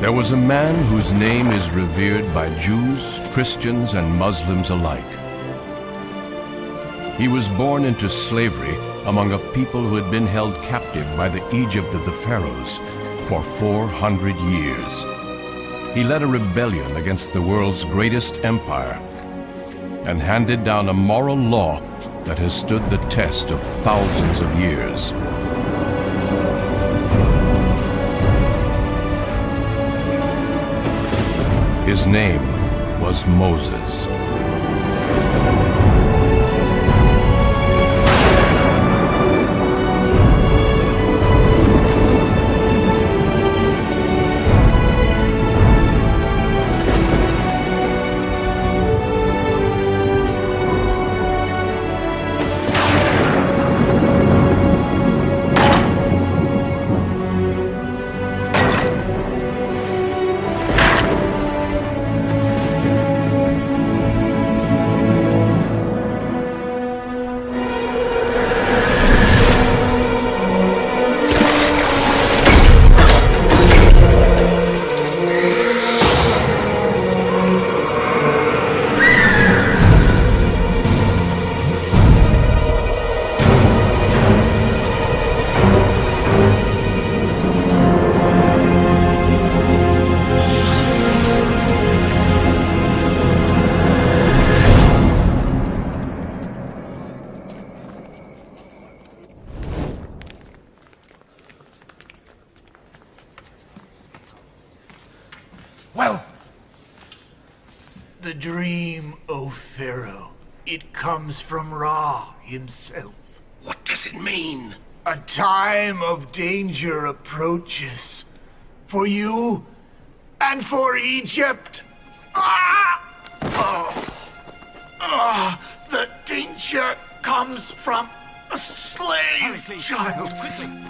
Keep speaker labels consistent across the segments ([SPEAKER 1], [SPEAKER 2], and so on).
[SPEAKER 1] There was a man whose name is revered by Jews, Christians, and Muslims alike. He was born into slavery among a people who had been held captive by the Egypt of the pharaohs for 400 years. He led a rebellion against the world's greatest empire and handed down a moral law that has stood the test of thousands of years. His name was Moses.
[SPEAKER 2] Well, the dream, O Pharaoh, it comes from Ra himself.
[SPEAKER 3] What does it mean?
[SPEAKER 2] A time of danger approaches. For you and for Egypt. The danger comes from a slave child.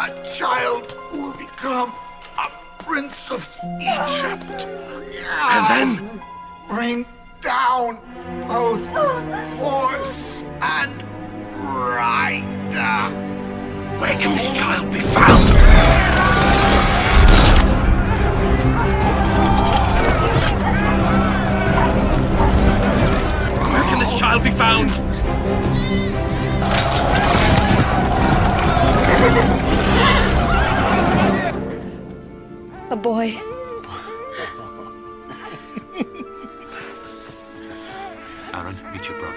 [SPEAKER 2] A child who will become a prince of Egypt.
[SPEAKER 3] And then?
[SPEAKER 2] Bring down both horse and rider.
[SPEAKER 3] Where can this child be found? Where can this child be found?
[SPEAKER 4] A boy.
[SPEAKER 3] Aaron, meet your brother.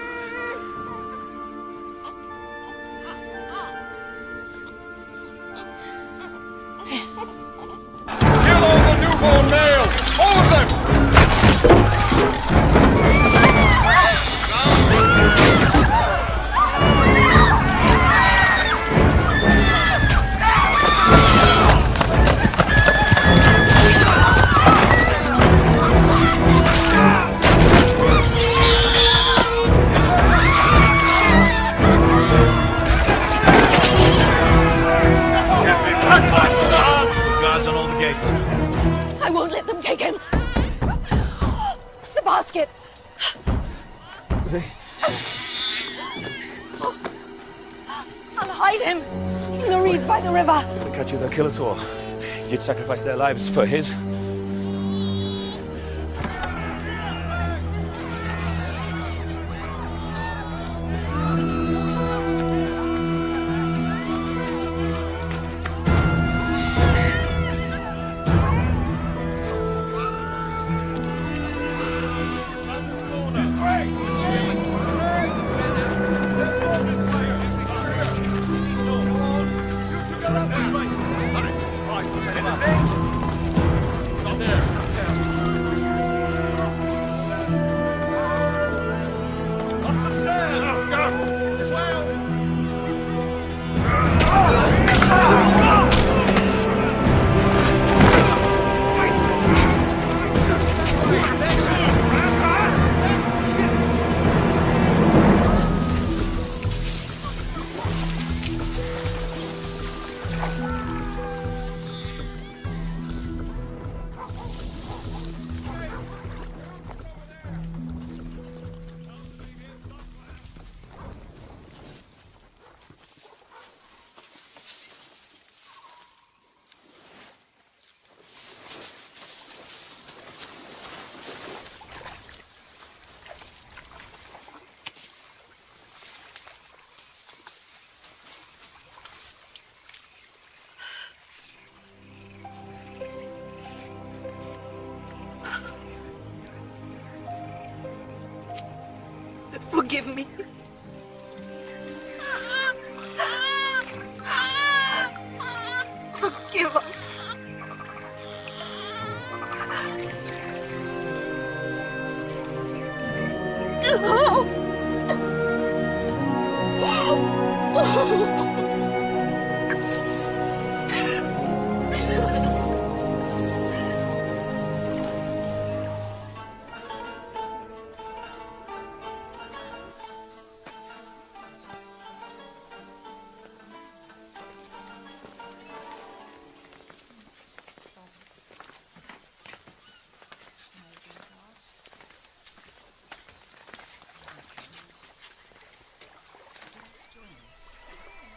[SPEAKER 5] Kill all the newborn males! All of them!
[SPEAKER 6] Guards on all the gates.
[SPEAKER 4] I won't let them take him. The basket. I'll hide him in the reeds by the river.
[SPEAKER 6] If they catch you, they'll kill us all. You'd sacrifice their lives for his.
[SPEAKER 4] Forgive me. Forgive us.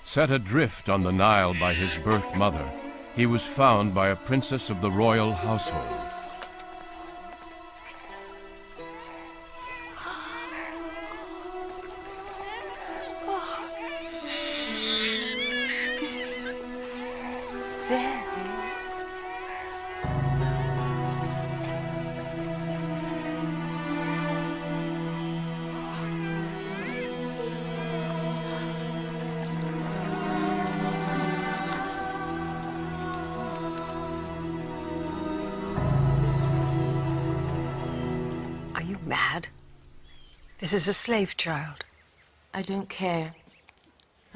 [SPEAKER 1] Set adrift on the Nile by his birth mother, he was found by a princess of the royal household.
[SPEAKER 7] Are you mad? This is a slave child.
[SPEAKER 8] I don't care.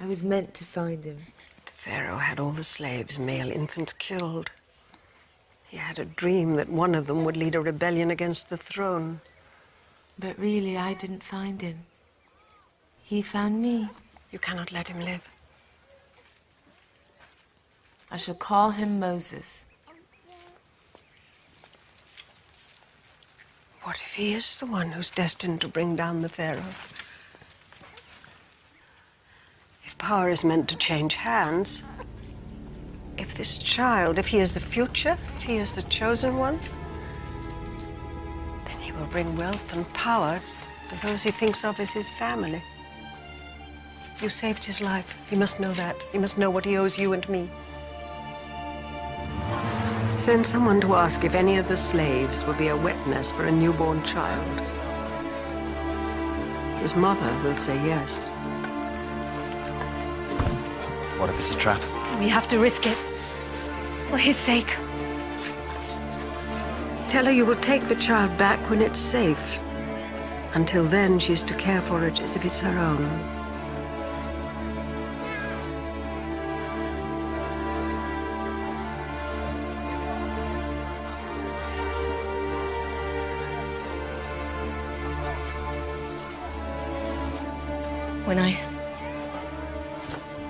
[SPEAKER 8] I was meant to find him.
[SPEAKER 7] The Pharaoh had all the slaves, male infants killed. He had a dream that one of them would lead a rebellion against the throne.
[SPEAKER 8] But really, I didn't find him. He found me.
[SPEAKER 7] You cannot let him live.
[SPEAKER 8] I shall call him Moses.
[SPEAKER 7] What if he is the one who's destined to bring down the Pharaoh? If power is meant to change hands, if this child, if he is the future, if he is the chosen one, then he will bring wealth and power to those he thinks of as his family. You saved his life. He must know that. He must know what he owes you and me. Send someone to ask if any of the slaves will be a wet nest for a newborn child. His mother will say yes.
[SPEAKER 6] What if it's a trap?
[SPEAKER 4] We have to risk it. For his sake.
[SPEAKER 7] Tell her you will take the child back when it's safe. Until then, she's to care for it as if it's her own.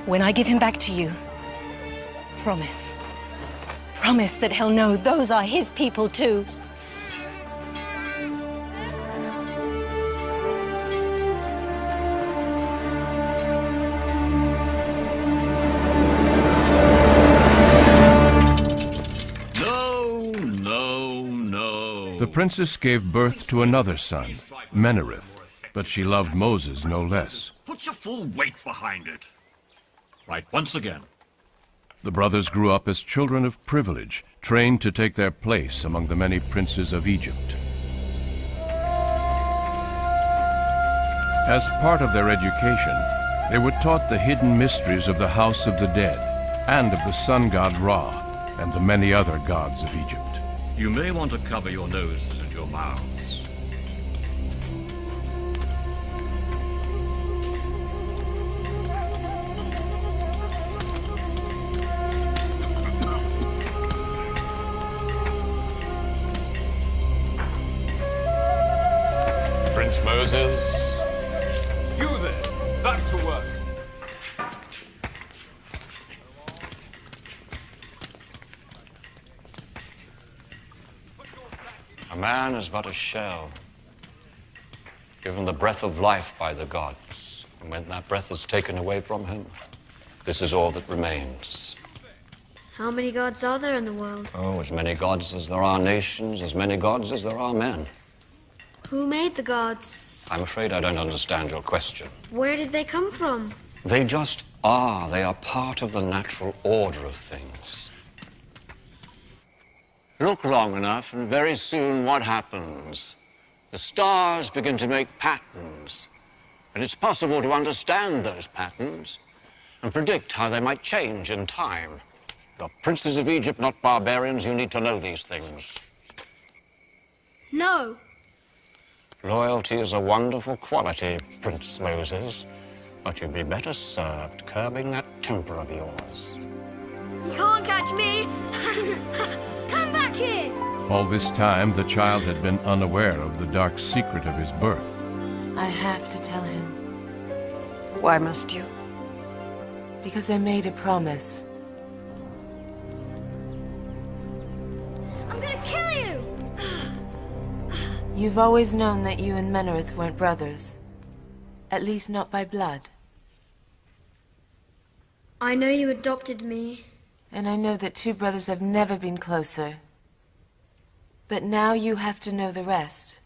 [SPEAKER 4] When I give him back to you, promise. Promise that he'll know those are his people too.
[SPEAKER 3] No.
[SPEAKER 1] The princess gave birth to another son, Menerith, but she loved Moses no less.
[SPEAKER 3] Put your full weight behind it. Right, once again.
[SPEAKER 1] The brothers grew up as children of privilege, trained to take their place among the many princes of Egypt. As part of their education, they were taught the hidden mysteries of the House of the Dead, and of the sun god Ra, and the many other gods of Egypt.
[SPEAKER 3] You may want to cover your noses and your mouths.
[SPEAKER 5] Prince Moses. You there, back to work.
[SPEAKER 3] A man is but a shell, given the breath of life by the gods. And when that breath is taken away from him, this is all that remains.
[SPEAKER 9] How many gods are there in the world?
[SPEAKER 3] Oh, as many gods as there are nations, as many gods as there are men.
[SPEAKER 9] Who made the gods?
[SPEAKER 3] I'm afraid I don't understand your question.
[SPEAKER 9] Where did they come from?
[SPEAKER 3] They just are. They are part of the natural order of things. Look long enough, and very soon what happens? The stars begin to make patterns. And it's possible to understand those patterns and predict how they might change in time. You're princes of Egypt, not barbarians. You need to know these things.
[SPEAKER 9] No.
[SPEAKER 3] Loyalty is a wonderful quality, Prince Moses, but you'd be better served curbing that temper of yours.
[SPEAKER 9] You can't catch me. Come back here.
[SPEAKER 1] All this time, the child had been unaware of the dark secret of his birth.
[SPEAKER 8] I have to tell him.
[SPEAKER 7] Why must you?
[SPEAKER 8] Because I made a promise.
[SPEAKER 9] I'm gonna kill you.
[SPEAKER 8] You've always known that you and Menareth weren't brothers. At least not by blood.
[SPEAKER 9] I know you adopted me.
[SPEAKER 8] And I know that two brothers have never been closer. But now you have to know the rest.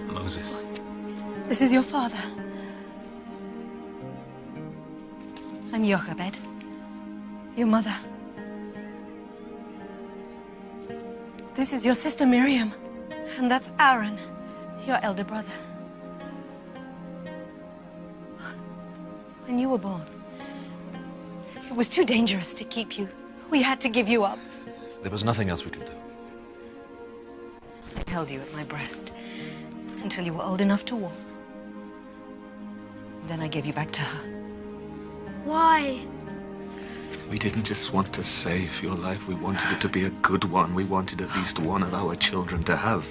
[SPEAKER 2] Moses.
[SPEAKER 4] This is your father. I'm Jochebed, your mother. This is your sister Miriam, and that's Aaron, your elder brother. When you were born, it was too dangerous to keep you. We had to give you up.
[SPEAKER 6] There was nothing else we could do.
[SPEAKER 4] I held you at my breast until you were old enough to walk. Then I gave you back to her.
[SPEAKER 9] Why?
[SPEAKER 2] We didn't just want to save your life. We wanted it to be a good one. We wanted at least one of our children to have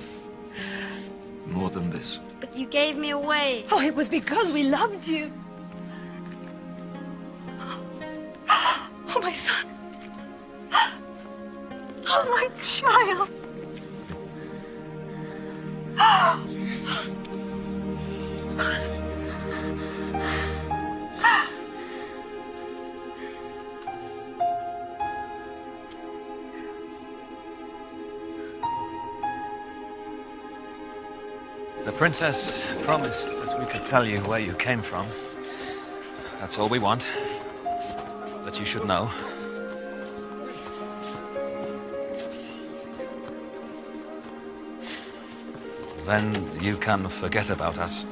[SPEAKER 2] more than this.
[SPEAKER 9] But you gave me away.
[SPEAKER 4] Oh, it was because we loved you. Oh, my son. Oh, my child.
[SPEAKER 6] The princess promised that we could tell you where you came from. That's all we want. That you should know. Then you can forget about us.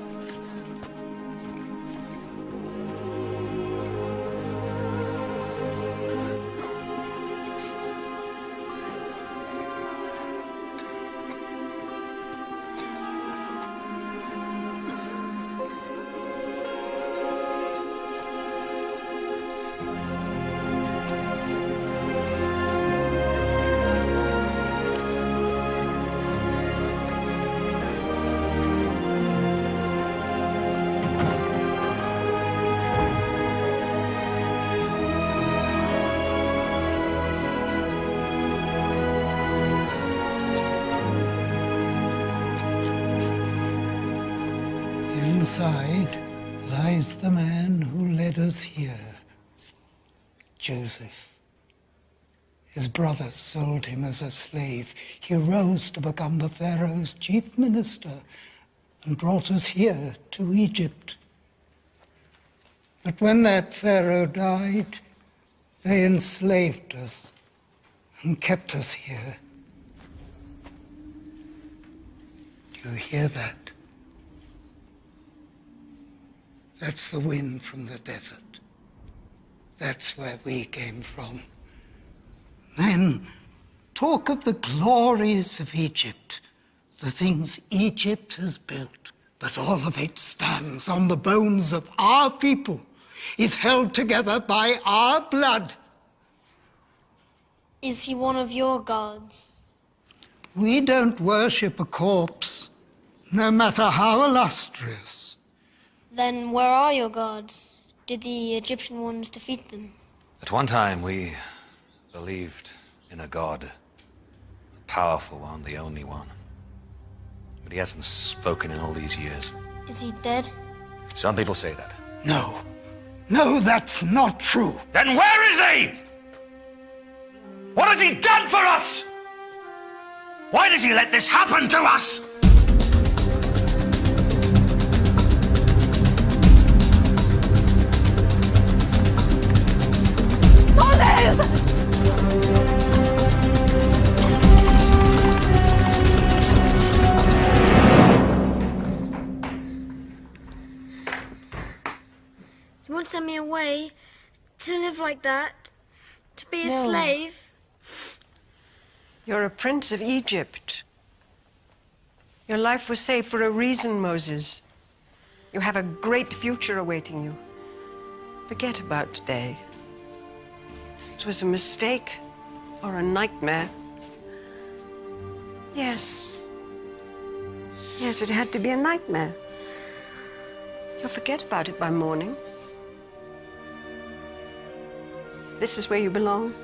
[SPEAKER 10] Inside lies the man who led us here, Joseph. His brothers sold him as a slave. He rose to become the Pharaoh's chief minister and brought us here to Egypt. But when that Pharaoh died, they enslaved us and kept us here. Do you hear that? That's the wind from the desert. That's where we came from. Then talk of the glories of Egypt, the things Egypt has built. But all of it stands on the bones of our people, is held together by our blood.
[SPEAKER 9] Is he one of your gods?
[SPEAKER 10] We don't worship a corpse, no matter how illustrious.
[SPEAKER 9] Then where are your gods? Did the Egyptian ones defeat them?
[SPEAKER 6] At one time, we believed in a god. A powerful one, the only one. But he hasn't spoken in all these years.
[SPEAKER 9] Is he dead?
[SPEAKER 6] Some people say that.
[SPEAKER 10] No. No, that's not true.
[SPEAKER 6] Then where is he? What has he done for us? Why does he let this happen to us?
[SPEAKER 9] send me away to live like that, to be a
[SPEAKER 7] No.
[SPEAKER 9] slave.
[SPEAKER 7] You're a prince of Egypt. Your life was saved for a reason, Moses. You have a great future awaiting you. Forget about today. It was a mistake or a nightmare. Yes. Yes, it had to be a nightmare. You'll forget about it by morning. This is where you belong.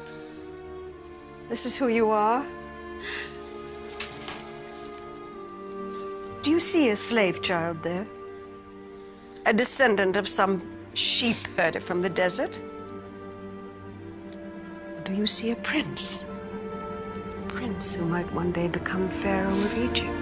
[SPEAKER 7] This is who you are. Do you see a slave child there? A descendant of some sheep herder from the desert? Or do you see a prince? A prince who might one day become Pharaoh of Egypt?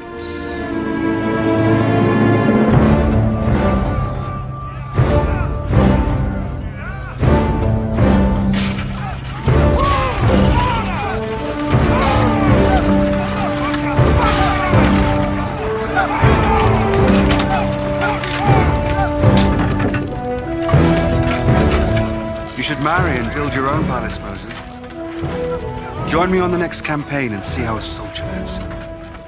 [SPEAKER 11] You should marry and build your own palace, Moses. Join me on the next campaign and see how a soldier lives.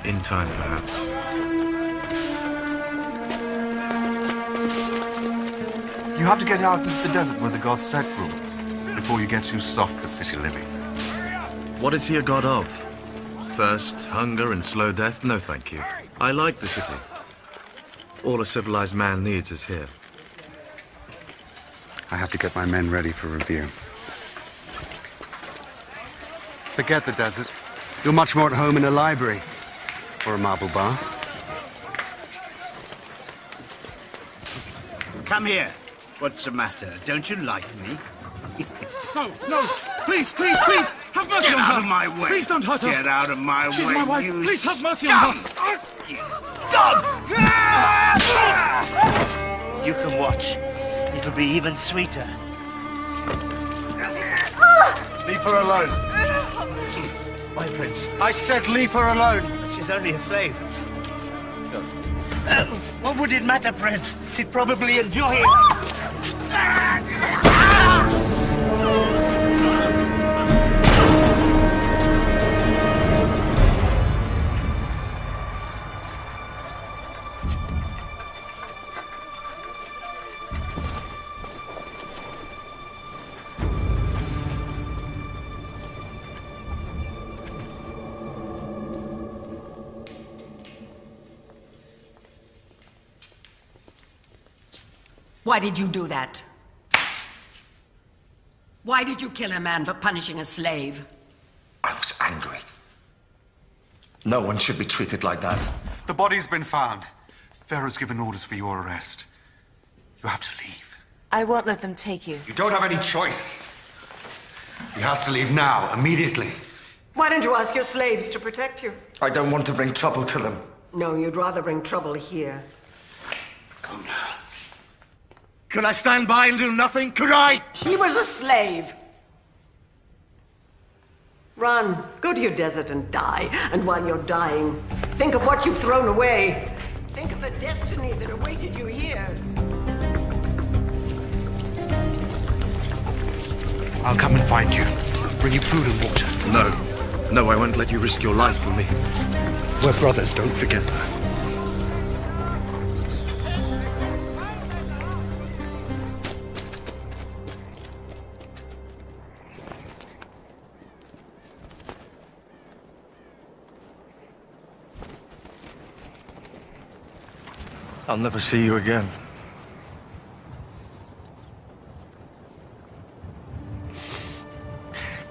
[SPEAKER 12] In time, perhaps.
[SPEAKER 11] You have to get out into the desert where the god Set rules, before you get too soft with city living.
[SPEAKER 12] What is he a god of? Thirst, hunger, and slow death? No, thank you. I like the city. All a civilized man needs is here.
[SPEAKER 11] I have to get my men ready for review. Forget the desert. You're much more at home in a library or a marble bath.
[SPEAKER 13] Come here. What's the matter? Don't you like me?
[SPEAKER 2] No, no! Please, please, please! Have mercy
[SPEAKER 13] Get
[SPEAKER 2] on her!
[SPEAKER 13] out of my way!
[SPEAKER 2] Please don't hurt her!
[SPEAKER 13] Get out of my way!
[SPEAKER 2] She's my wife!
[SPEAKER 13] You
[SPEAKER 2] Please have mercy
[SPEAKER 13] scum!
[SPEAKER 2] on her!
[SPEAKER 13] Dog!
[SPEAKER 14] You can watch. It'll be even sweeter.
[SPEAKER 2] Leave her alone.
[SPEAKER 14] My prince.
[SPEAKER 2] I said leave her alone.
[SPEAKER 14] But she's only a slave. What would it matter, Prince? She'd probably enjoy it.
[SPEAKER 15] Why did you do that? Why did you kill a man for punishing a slave?
[SPEAKER 2] I was angry. No one should be treated like that.
[SPEAKER 11] The body's been found. Pharaoh's given orders for your arrest. You have to leave.
[SPEAKER 8] I won't let them take you.
[SPEAKER 11] You don't have any choice. He has to leave now, immediately.
[SPEAKER 7] Why don't you ask your slaves to protect you?
[SPEAKER 2] I don't want to bring trouble to them.
[SPEAKER 7] No, you'd rather bring trouble here.
[SPEAKER 2] Go now. Could I stand by and do nothing? Could I?
[SPEAKER 15] He was a slave.
[SPEAKER 7] Run. Go to your desert and die. And while you're dying, think of what you've thrown away. Think of the destiny that awaited you here.
[SPEAKER 11] I'll come and find you. Bring you food and water.
[SPEAKER 12] No. No, I won't let you risk your life for me.
[SPEAKER 11] We're brothers, don't forget that.
[SPEAKER 12] I'll never see you again.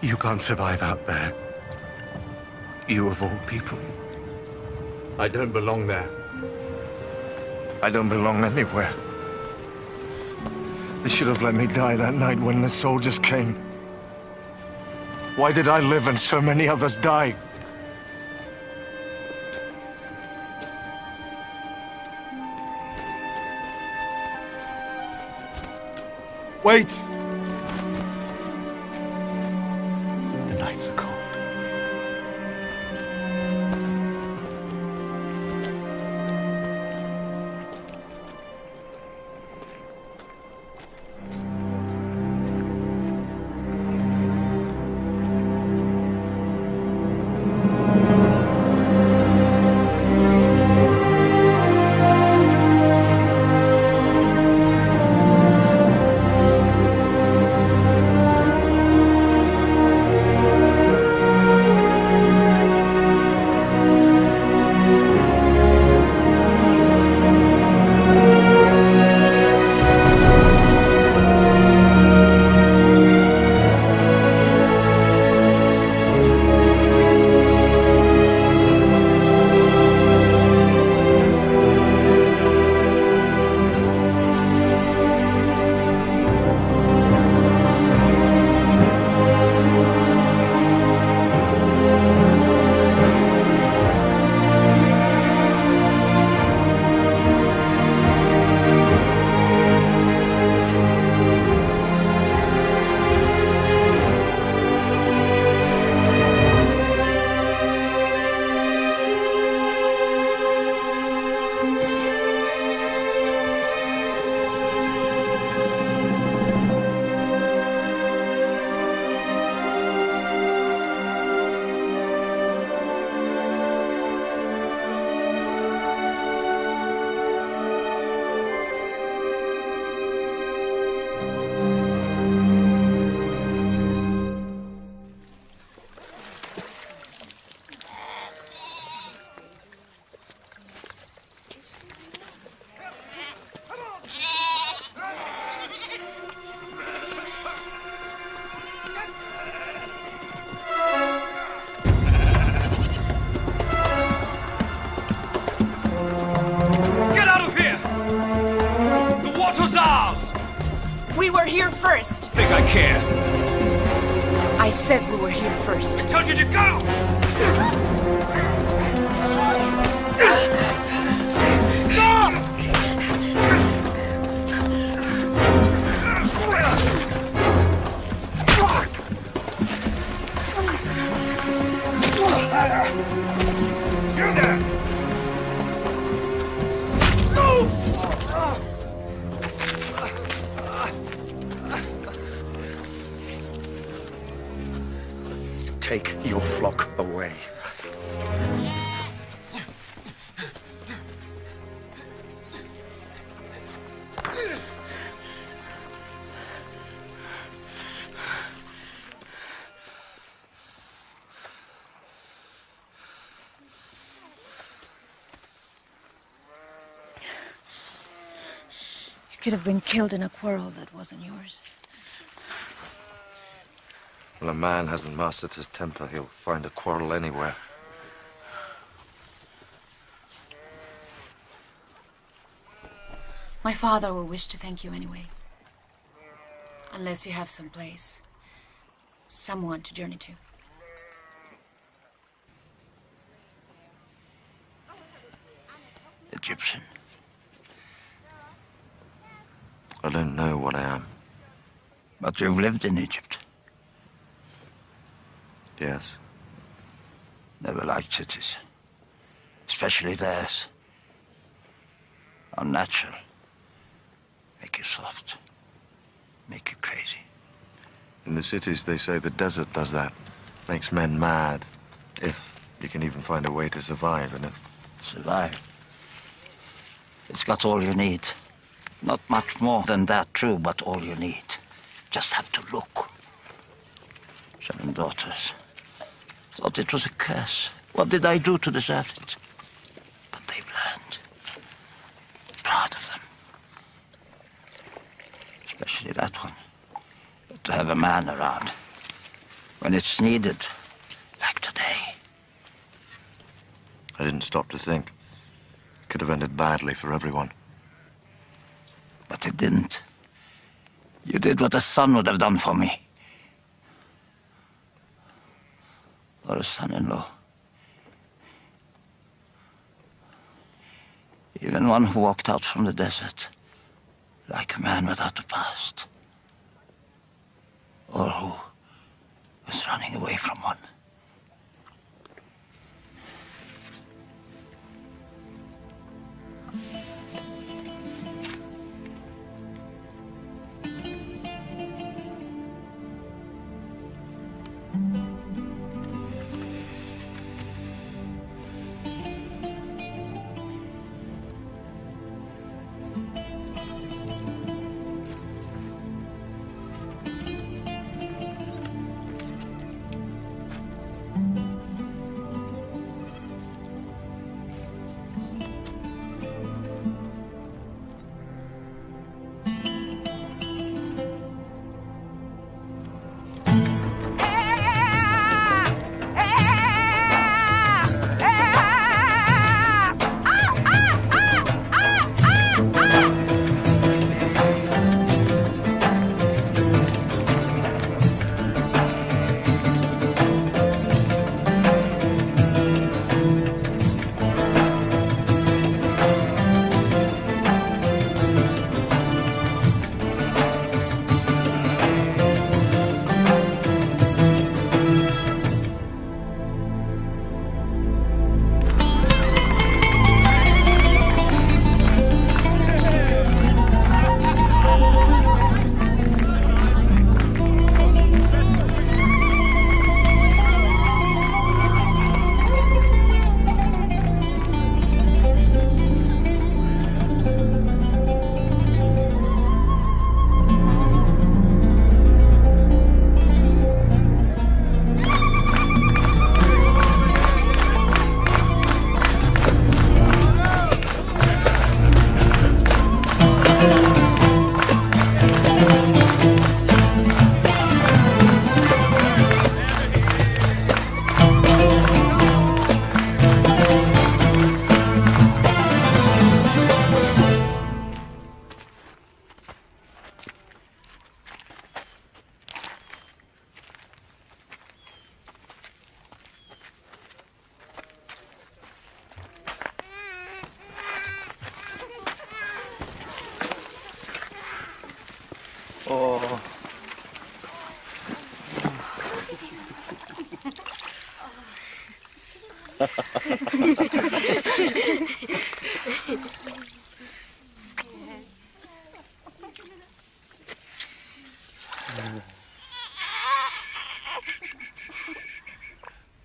[SPEAKER 11] You can't survive out there. You of all people.
[SPEAKER 12] I don't belong there. I don't belong anywhere. They should have let me die that night when the soldiers came. Why did I live and so many others die?
[SPEAKER 11] Wait! The nights are cold.
[SPEAKER 16] We were here first.
[SPEAKER 5] Think I care?
[SPEAKER 16] I said we were here first.
[SPEAKER 5] I told you to go! Stop! You there!
[SPEAKER 2] Take your flock away.
[SPEAKER 4] You could have been killed in a quarrel that wasn't yours.
[SPEAKER 12] When a man hasn't mastered his temper, he'll find a quarrel anywhere.
[SPEAKER 17] My father will wish to thank you anyway. Unless you have some place, someone to journey to.
[SPEAKER 14] Egyptian.
[SPEAKER 12] I don't know what I am.
[SPEAKER 14] But you've lived in Egypt.
[SPEAKER 12] Yes.
[SPEAKER 14] Never liked cities. Especially theirs. Unnatural. Make you soft. Make you crazy.
[SPEAKER 12] In the cities, they say the desert does that. Makes men mad. If you can even find a way to survive in it.
[SPEAKER 14] Survive? It's got all you need. Not much more than that, true, but all you need. Just have to look. 7 daughters. Thought it was a curse. What did I do to deserve it? But they've learned. Proud of them. Especially that one. But to have a man around. When it's needed. Like today.
[SPEAKER 12] I didn't stop to think. Could have ended badly for everyone.
[SPEAKER 14] But it didn't. You did what a son would have done for me. Or a son-in-law. Even one who walked out from the desert, like a man without a past. Or who was running away from one.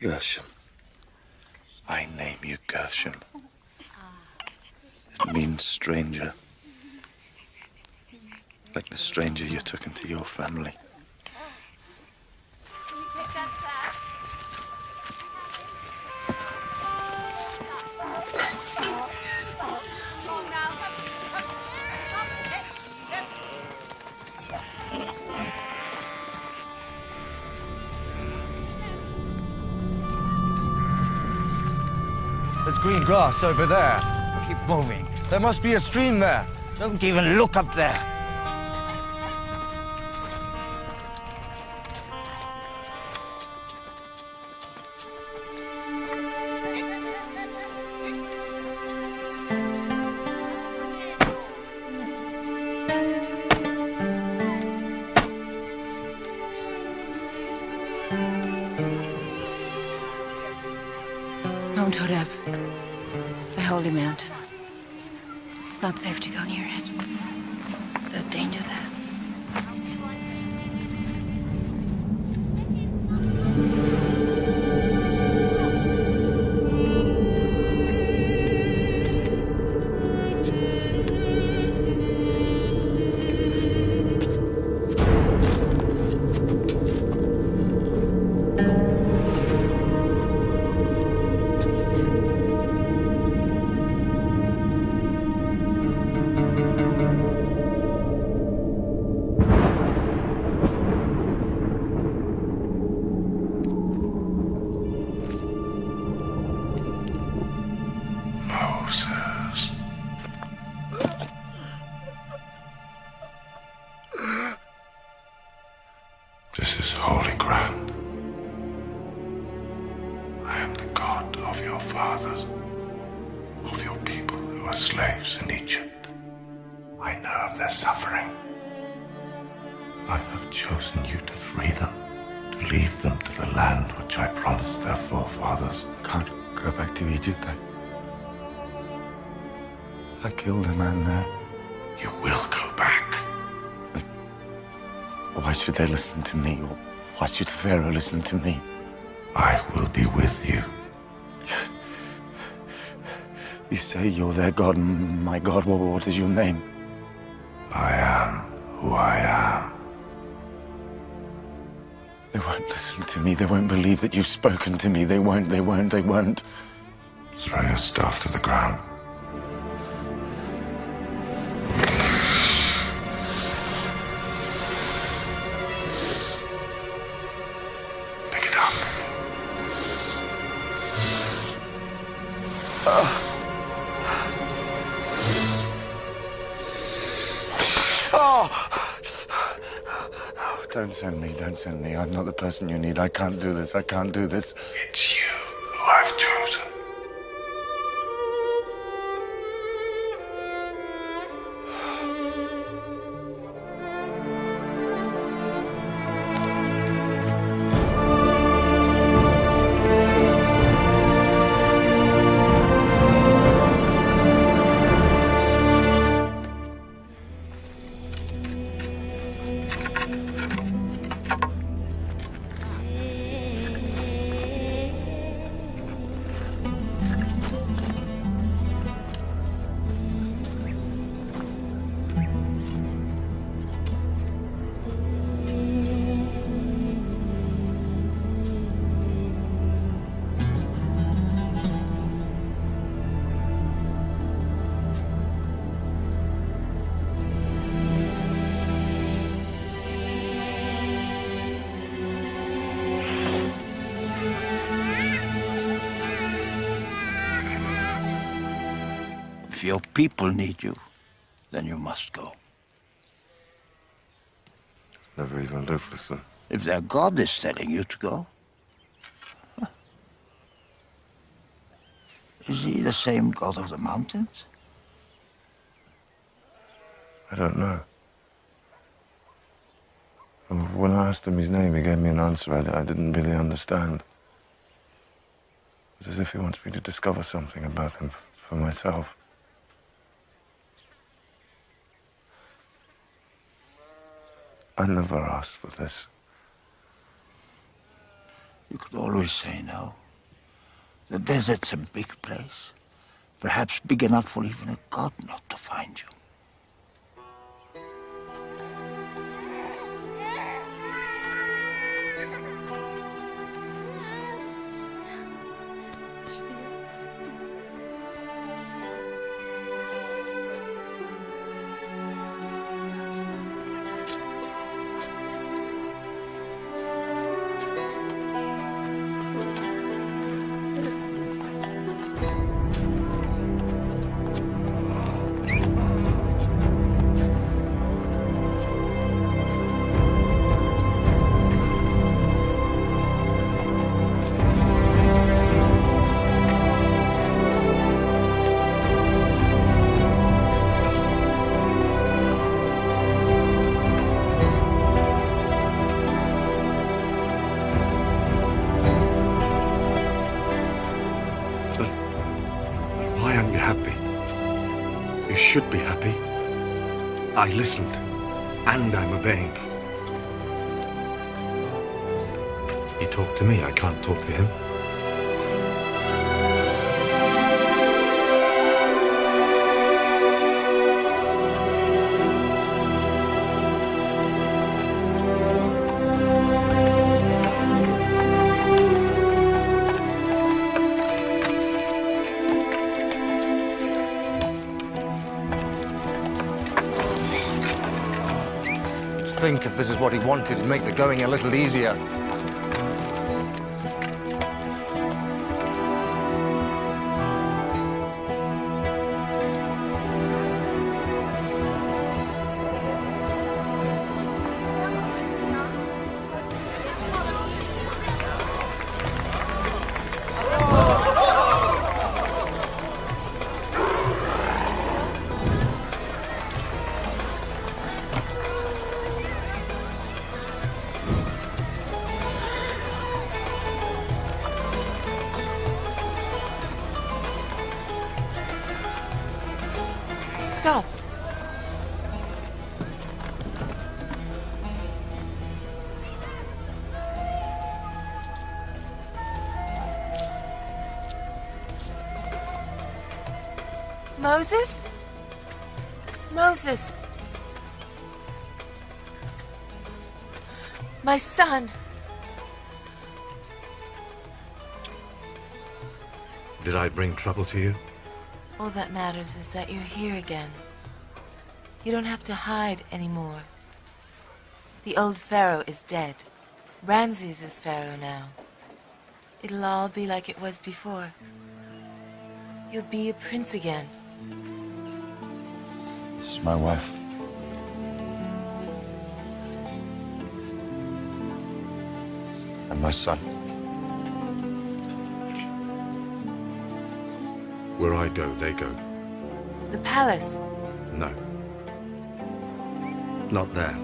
[SPEAKER 2] Gershom. I name you Gershom. It means stranger. Like the stranger you took into your family.
[SPEAKER 18] There's green grass over there. Keep moving. There must be a stream there. Don't even look up there.
[SPEAKER 17] Mount Horeb, the holy mountain. It's not safe to go near it. There's danger there.
[SPEAKER 2] Moses. This is holy ground. I am the God of your fathers, of your people who are slaves in Egypt. I know of their suffering. I have chosen you to free them, to lead them to the land which I promised their forefathers.
[SPEAKER 11] Can't go back to Egypt. I killed a man there.
[SPEAKER 2] You will go back.
[SPEAKER 11] Why should they listen to me? Why should Pharaoh listen to me?
[SPEAKER 2] I will be with you.
[SPEAKER 11] You say you're their God, my God. What is your name?
[SPEAKER 2] I am who I am.
[SPEAKER 11] They won't listen to me. They won't believe that you've spoken to me. They won't.
[SPEAKER 2] Throw your staff to the ground. Pick it up.
[SPEAKER 11] Don't send me. I'm not the person you need. I can't do this.
[SPEAKER 2] It's you who I've chosen.
[SPEAKER 14] If your people need you, then you must go.
[SPEAKER 11] Never even lived with them.
[SPEAKER 14] If their God is telling you to go, is he the same God of the mountains?
[SPEAKER 11] I don't know. When I asked him his name, he gave me an answer I didn't really understand.
[SPEAKER 2] It's as if he wants me to discover something about him for myself. I never asked for this.
[SPEAKER 14] You could always say no. The desert's a big place. Perhaps big enough for even a god not to find you.
[SPEAKER 2] Why aren't you happy? You should be happy. I listened, and I'm obeying. He talked to me, I can't talk to him.
[SPEAKER 18] Think if this is what he wanted, it'd make the going a little easier.
[SPEAKER 8] Stop. Moses? Moses. My son.
[SPEAKER 2] Did I bring trouble to you?
[SPEAKER 8] All that matters is that you're here again. You don't have to hide anymore. The old Pharaoh is dead. Ramses is Pharaoh now. It'll all be like it was before. You'll be a prince again.
[SPEAKER 2] This is my wife. And my son. Where I go, they go.
[SPEAKER 8] The palace.
[SPEAKER 2] No. Not there.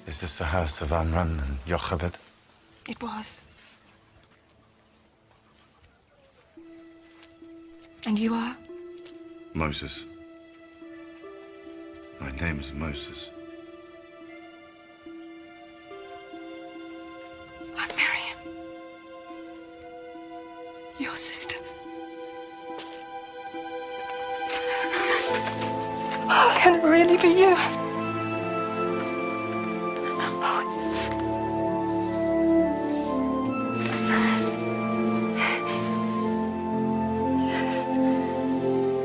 [SPEAKER 2] Is this the house of Amram and Jochebed?
[SPEAKER 16] It was. And you are?
[SPEAKER 2] Moses. My name is Moses.
[SPEAKER 16] I'm Miriam. Your sister. Oh, can it really be you?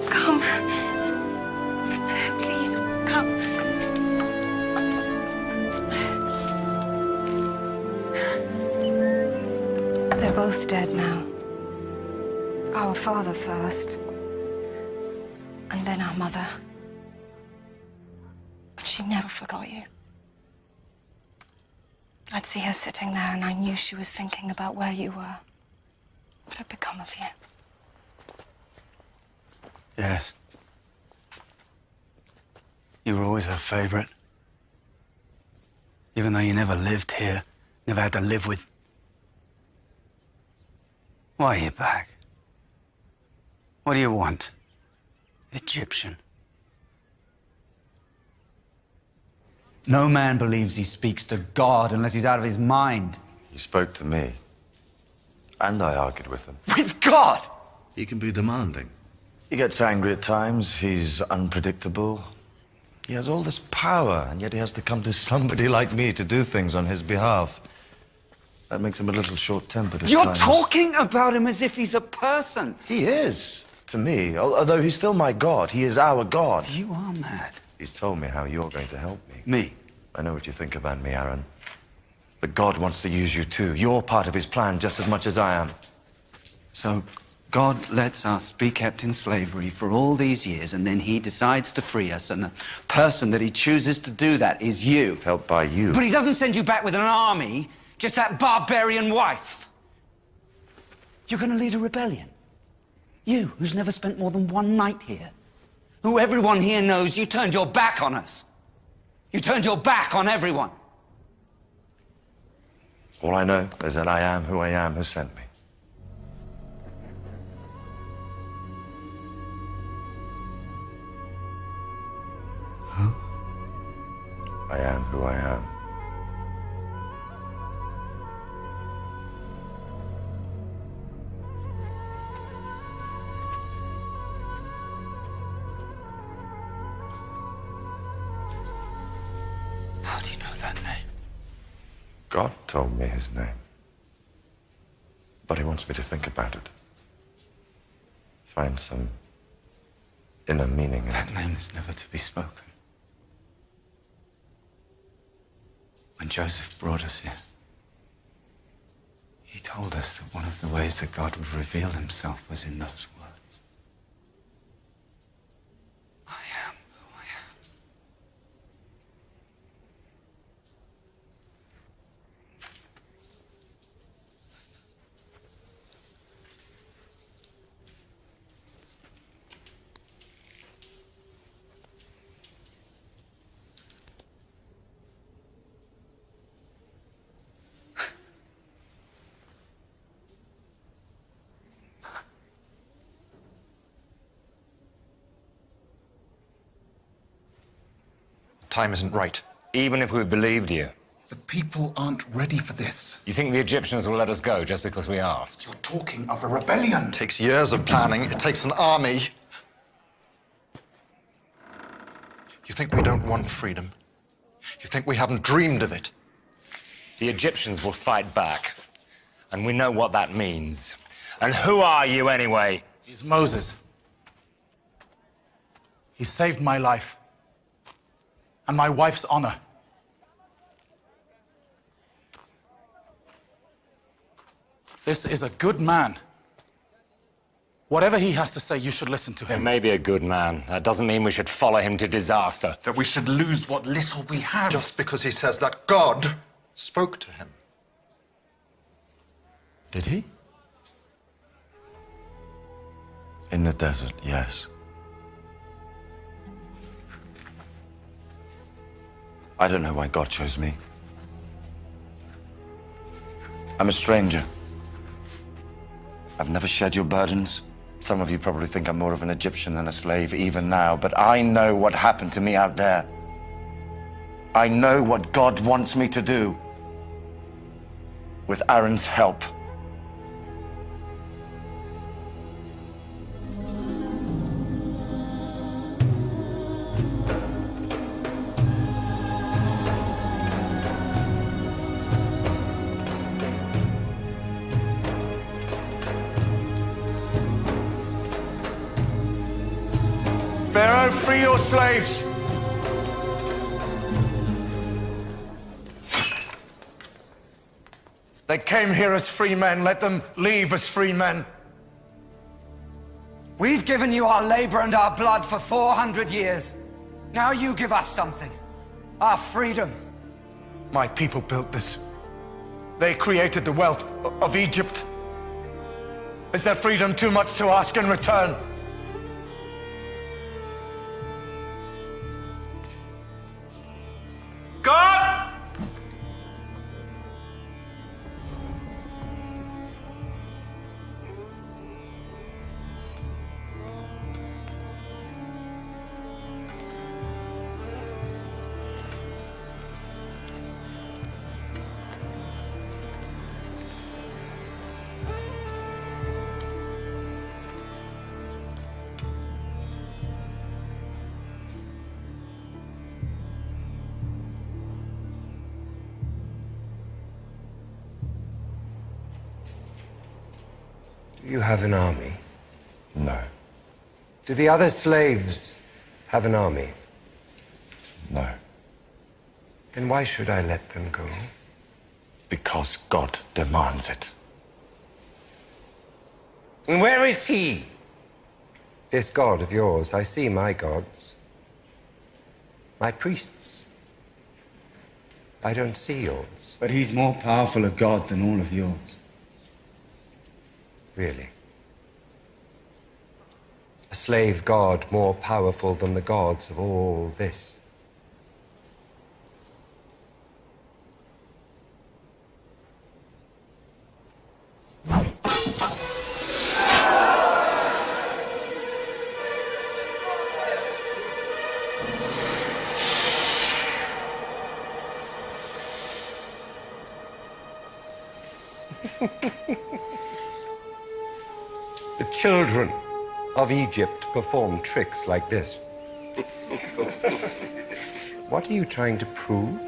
[SPEAKER 16] Come. Please, come.
[SPEAKER 4] They're both dead now. Our father first, and then our mother. But she never forgot you. I'd see her sitting there, and I knew she was thinking about where you were. What had become of you?
[SPEAKER 13] Yes. You were always her favorite. Even though you never lived here, never had to live with... Why are you back? What do you want? Egyptian. No man believes he speaks to God unless he's out of his mind.
[SPEAKER 19] He spoke to me. And I argued with him.
[SPEAKER 13] With God!
[SPEAKER 12] He can be demanding.
[SPEAKER 19] He gets angry at times. He's unpredictable. He has all this power, and yet he has to come to somebody like me to do things on his behalf. That makes him a little short-tempered at
[SPEAKER 13] You're
[SPEAKER 19] times.
[SPEAKER 13] talking about him as if he's a person.
[SPEAKER 19] He is, to me. Although he's still my God. He is our God.
[SPEAKER 13] You are mad.
[SPEAKER 19] He's told me how you're going to help me.
[SPEAKER 13] Me?
[SPEAKER 19] I know what you think about me, Aaron. But God wants to use you too. You're part of his plan just as much as I am.
[SPEAKER 13] So, God lets us be kept in slavery for all these years, and then he decides to free us, and the person that he chooses to do that is you.
[SPEAKER 19] Helped by you.
[SPEAKER 13] But he doesn't send you back with an army, just that barbarian wife. You're going to lead a rebellion. You, who's never spent more than one night here. Who everyone here knows you turned your back on us. You turned your back on everyone.
[SPEAKER 19] All I know is that I am who I am who sent me.
[SPEAKER 13] Who?
[SPEAKER 19] I am who I am.
[SPEAKER 13] How do you know that name?
[SPEAKER 19] God told me his name. But he wants me to think about it. Find some inner meaning in it.
[SPEAKER 13] That name is never to be spoken. When Joseph brought us here, he told us that one of the ways that God would reveal himself was in those words. I am who I am.
[SPEAKER 2] Time isn't right.
[SPEAKER 20] Even if we believed you.
[SPEAKER 2] The people aren't ready for this.
[SPEAKER 20] You think the Egyptians will let us go just because we asked?
[SPEAKER 2] You're talking of a rebellion. It takes years of planning. It takes an army. You think we don't want freedom? You think we haven't dreamed of it?
[SPEAKER 20] The Egyptians will fight back. And we know what that means. And who are you anyway?
[SPEAKER 21] He's Moses. He saved my life. And my wife's honor. This is a good man. Whatever he has to say, you should listen to him.
[SPEAKER 20] He may be a good man. That doesn't mean we should follow him to disaster.
[SPEAKER 2] That we should lose what little we have. Just because he says that God spoke to him.
[SPEAKER 20] Did he?
[SPEAKER 19] In the desert, yes. I don't know why God chose me. I'm a stranger. I've never shared your burdens. Some of you probably think I'm more of an Egyptian than a slave, even now, but I know what happened to me out there. I know what God wants me to do. With Aaron's help. Pharaoh, free your slaves! They came here as free men. Let them leave as free men.
[SPEAKER 13] We've given you our labor and our blood for 400 years. Now you give us something. Our freedom.
[SPEAKER 2] My people built this. They created the wealth of Egypt. Is their freedom too much to ask in return? God!
[SPEAKER 3] Do you have an army?
[SPEAKER 19] No.
[SPEAKER 3] Do the other slaves have an army?
[SPEAKER 19] No.
[SPEAKER 3] Then why should I let them go?
[SPEAKER 19] Because God demands it.
[SPEAKER 3] And where is he? This God of yours. I see my gods. My priests. I don't see yours.
[SPEAKER 13] But he's more powerful a god than all of yours.
[SPEAKER 3] Really? A slave god more powerful than the gods of all this? The children of Egypt perform tricks like this. What are you trying to prove?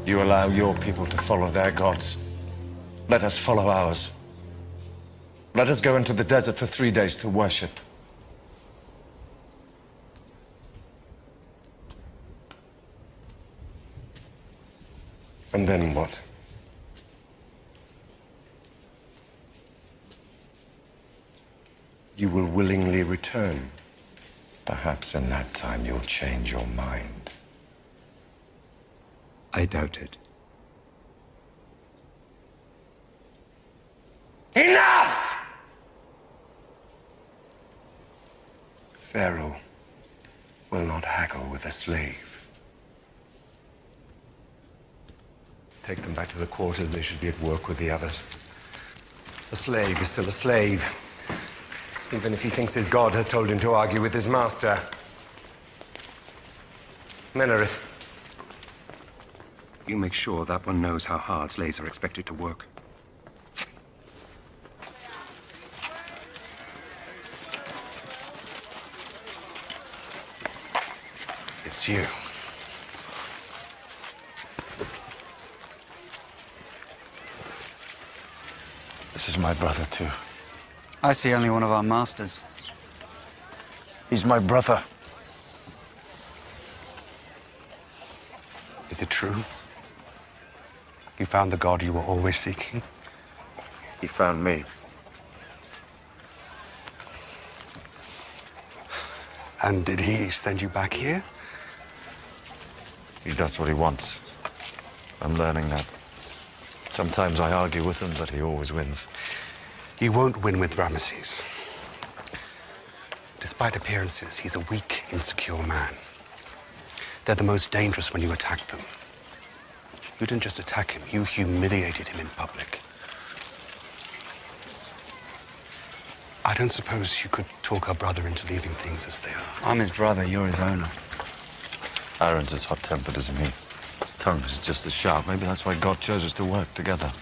[SPEAKER 19] You allow your people to follow their gods. Let us follow ours. Let us go into the desert for 3 days to worship.
[SPEAKER 3] And then what? You will willingly return.
[SPEAKER 19] Perhaps in that time you'll change your mind.
[SPEAKER 3] I doubt it.
[SPEAKER 13] Enough!
[SPEAKER 3] Pharaoh will not haggle with a slave. Take them back to the quarters. They should be at work with the others. A slave is still a slave, even if he thinks his god has told him to argue with his master. Menarith.
[SPEAKER 22] You make sure that one knows how hard slaves are expected to work. It's you.
[SPEAKER 19] This is my brother, too.
[SPEAKER 13] I see only one of our masters.
[SPEAKER 19] He's my brother.
[SPEAKER 22] Is it true? You found the god you were always seeking?
[SPEAKER 19] He found me.
[SPEAKER 22] And did he send you back here?
[SPEAKER 19] He does what he wants. I'm learning that. Sometimes I argue with him, but he always wins.
[SPEAKER 22] You won't win with Ramesses. Despite appearances, he's a weak, insecure man. They're the most dangerous when you attack them. You didn't just attack him, you humiliated him in public. I don't suppose you could talk our brother into leaving things as they are.
[SPEAKER 13] I'm his brother, you're his owner.
[SPEAKER 19] Aaron's as hot-tempered as me. His tongue is just as sharp. Maybe that's why God chose us to work together.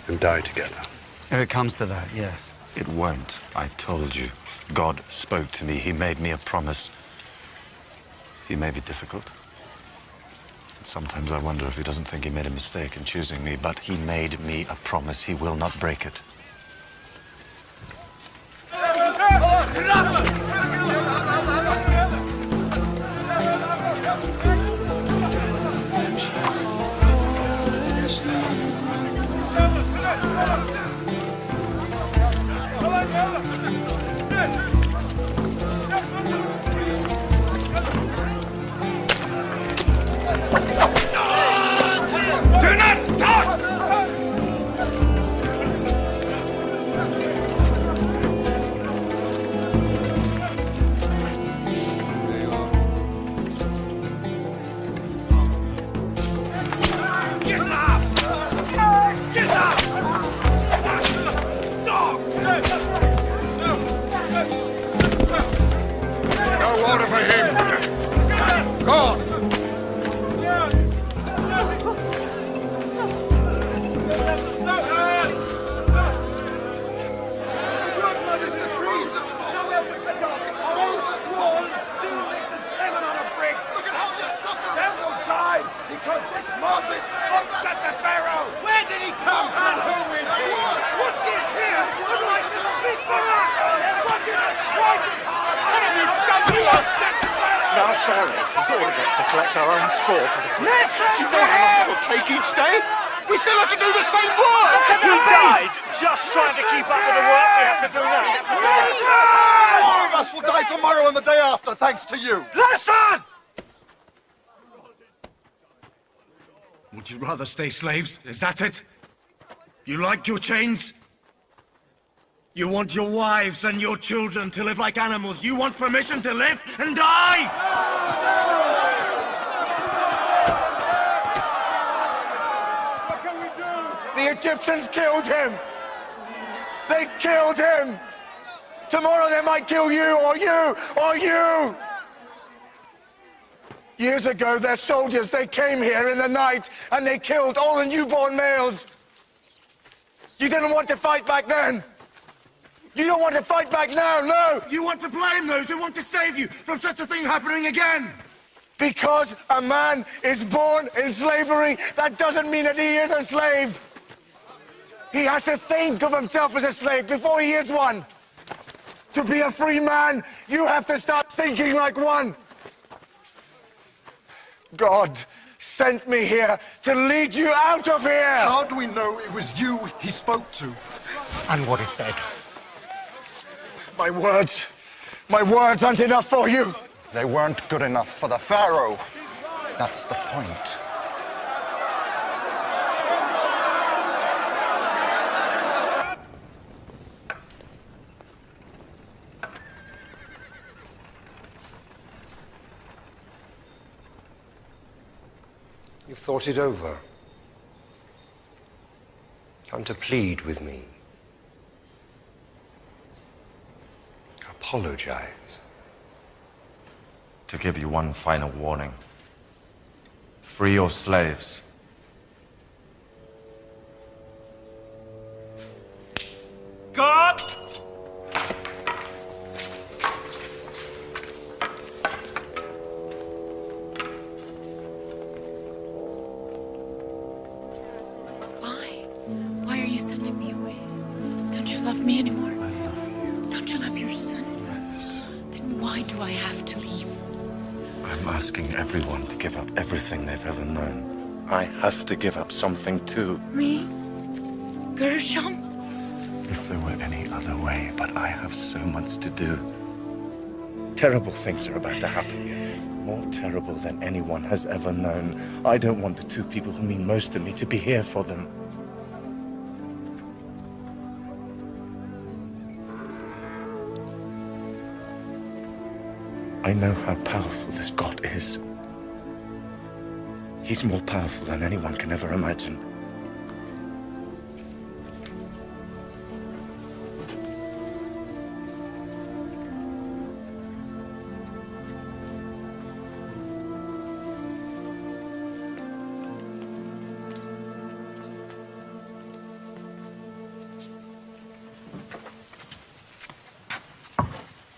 [SPEAKER 22] And die together.
[SPEAKER 13] If it comes to that, yes.
[SPEAKER 19] It won't. I told you. God spoke to me. He made me a promise. He may be difficult. Sometimes I wonder if he doesn't think he made a mistake in choosing me, but he made me a promise. He will not break it.
[SPEAKER 5] Do not talk! Get up! Get up! Dog! No order for him! Go on!
[SPEAKER 2] Because this Moses upset the Pharaoh! Where did he come and who is he? What is here would like to speak for us? What is us twice as hard? What have you done to upset the Pharaoh?
[SPEAKER 1] Now Pharaoh has ordered us to collect our own straw for the Queen.
[SPEAKER 2] Listen
[SPEAKER 1] Do you know how long it'll take each day? We still have to do the same work!
[SPEAKER 2] You died just trying to keep up with the work we have to do now. Listen!
[SPEAKER 1] All of us will die tomorrow and the day after, thanks to you.
[SPEAKER 2] Listen!
[SPEAKER 18] Would you rather stay slaves? Is that it? You like your chains? You want your wives and your children to live like animals? You want permission to live and die?
[SPEAKER 2] What can we do?
[SPEAKER 1] The Egyptians killed him! They killed him! Tomorrow they might kill you, or you, or you! Years ago, their soldiers, they came here in the night and they killed all the newborn males. You didn't want to fight back then. You don't want to fight back now, no!
[SPEAKER 18] You want to blame those who want to save you from such a thing happening again!
[SPEAKER 1] Because a man is born in slavery, that doesn't mean that he is a slave. He has to think of himself as a slave before he is one. To be a free man, you have to start thinking like one. God sent me here to lead you out of here! How do we know it was you he spoke to?
[SPEAKER 18] And what he said?
[SPEAKER 1] My words aren't enough for you.
[SPEAKER 19] They weren't good enough for the Pharaoh. That's the point.
[SPEAKER 3] You've thought it over. Come to plead with me. Apologize.
[SPEAKER 19] To give you one final warning. Free your slaves.
[SPEAKER 2] God!
[SPEAKER 17] Why are you sending me away? Don't you love me anymore? I love you. Don't you love your son?
[SPEAKER 19] Yes.
[SPEAKER 17] Then why do I have to leave?
[SPEAKER 19] I'm asking everyone to give up everything they've ever known. I have to give up something too.
[SPEAKER 17] Me? Gershom?
[SPEAKER 19] If there were any other way, but I have so much to do. Terrible things are about to happen here. More terrible than anyone has ever known. I don't want the two people who mean most to me to be here for them. I know how powerful this God is. He's more powerful than anyone can ever imagine.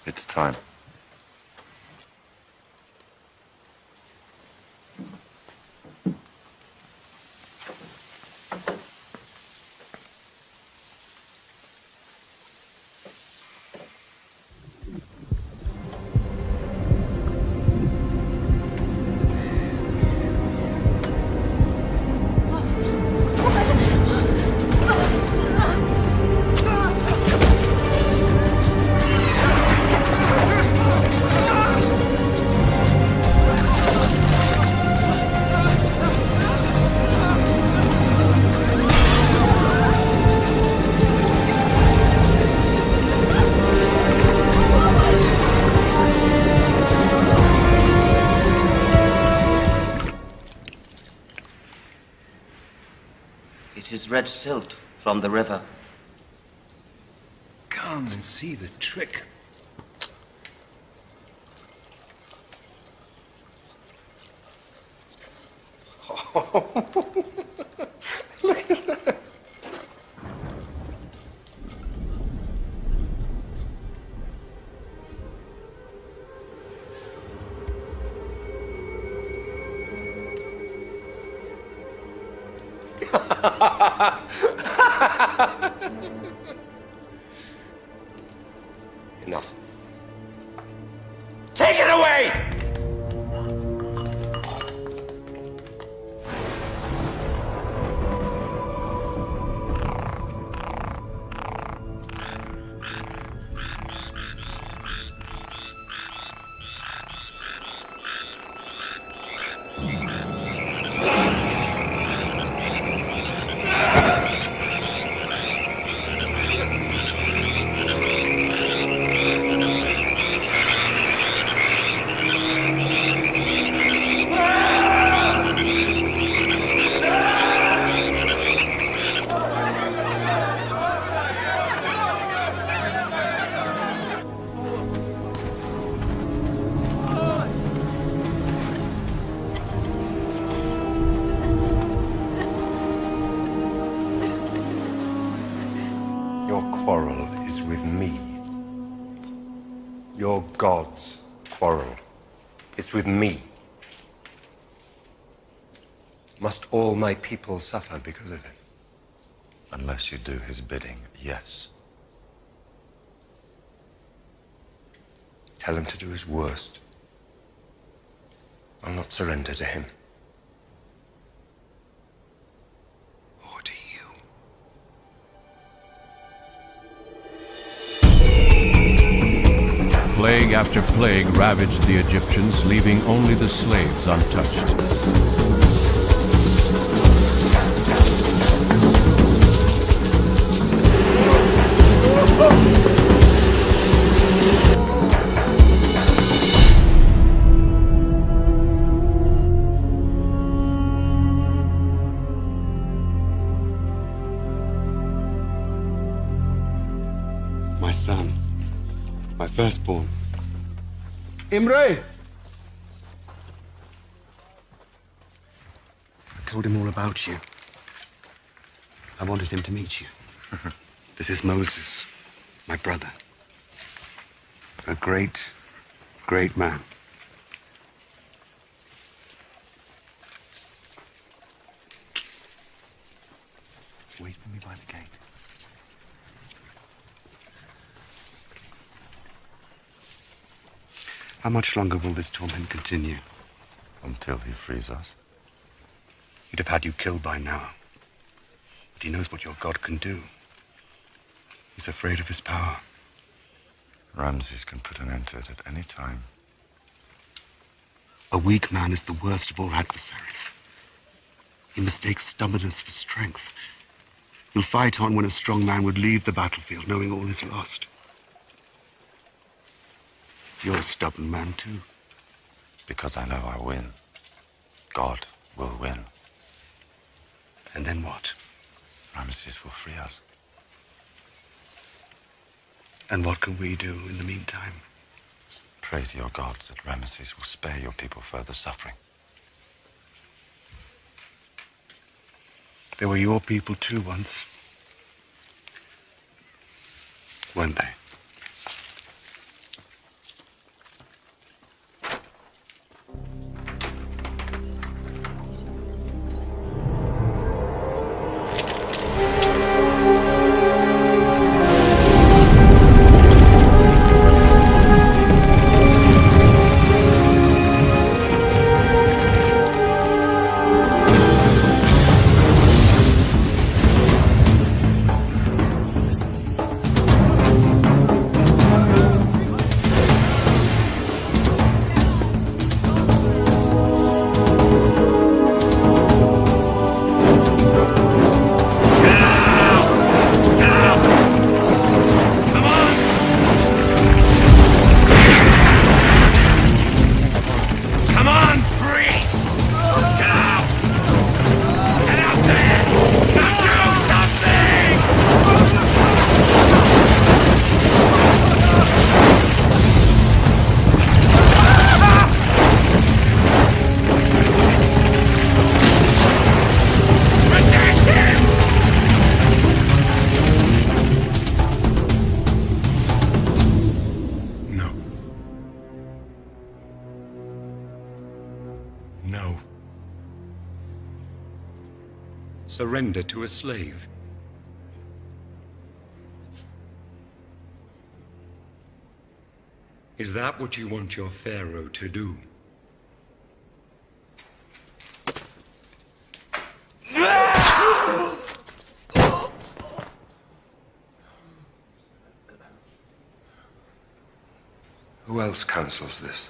[SPEAKER 19] It's time.
[SPEAKER 6] It is red silt from the river.
[SPEAKER 2] Come and see the trick.
[SPEAKER 19] Look at that.
[SPEAKER 3] Enough. Take it away! Your quarrel is with me. Your God's quarrel. It's with me. Must all my people suffer because of it?
[SPEAKER 19] Unless you do his bidding, yes.
[SPEAKER 3] Tell him to do his worst. I'll not surrender to him.
[SPEAKER 2] Or to you.
[SPEAKER 10] Plague after plague ravaged the Egyptians, leaving only the slaves untouched.
[SPEAKER 11] My son. My firstborn.
[SPEAKER 21] Imre!
[SPEAKER 11] I told him all about you. I wanted him to meet you. This is Moses, my brother. A great, great man.
[SPEAKER 2] Wait for me by the gate.
[SPEAKER 11] How much longer will this torment continue?
[SPEAKER 19] Until he frees us.
[SPEAKER 11] He'd have had you killed by now. But he knows what your God can do. He's afraid of his power.
[SPEAKER 19] Ramses can put an end to it at any time.
[SPEAKER 11] A weak man is the worst of all adversaries. He mistakes stubbornness for strength. He'll fight on when a strong man would leave the battlefield knowing all is lost. You're a stubborn man, too.
[SPEAKER 19] Because I know I win. God will win.
[SPEAKER 11] And then what?
[SPEAKER 19] Ramses will free us.
[SPEAKER 11] And what can we do in the meantime?
[SPEAKER 19] Pray to your gods that Ramesses will spare your people further suffering.
[SPEAKER 11] They were your people too once. Weren't they?
[SPEAKER 3] surrender to a slave. Is that what you want your Pharaoh to do?
[SPEAKER 2] Who else counsels this?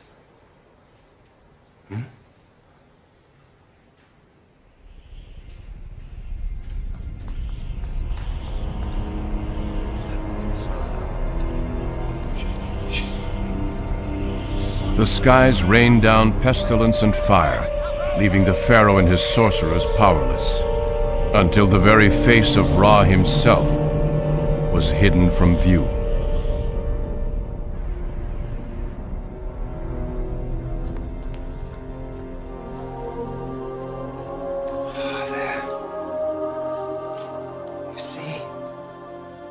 [SPEAKER 10] The skies rained down pestilence and fire, leaving the Pharaoh and his sorcerers powerless, until the very face of Ra himself was hidden from view.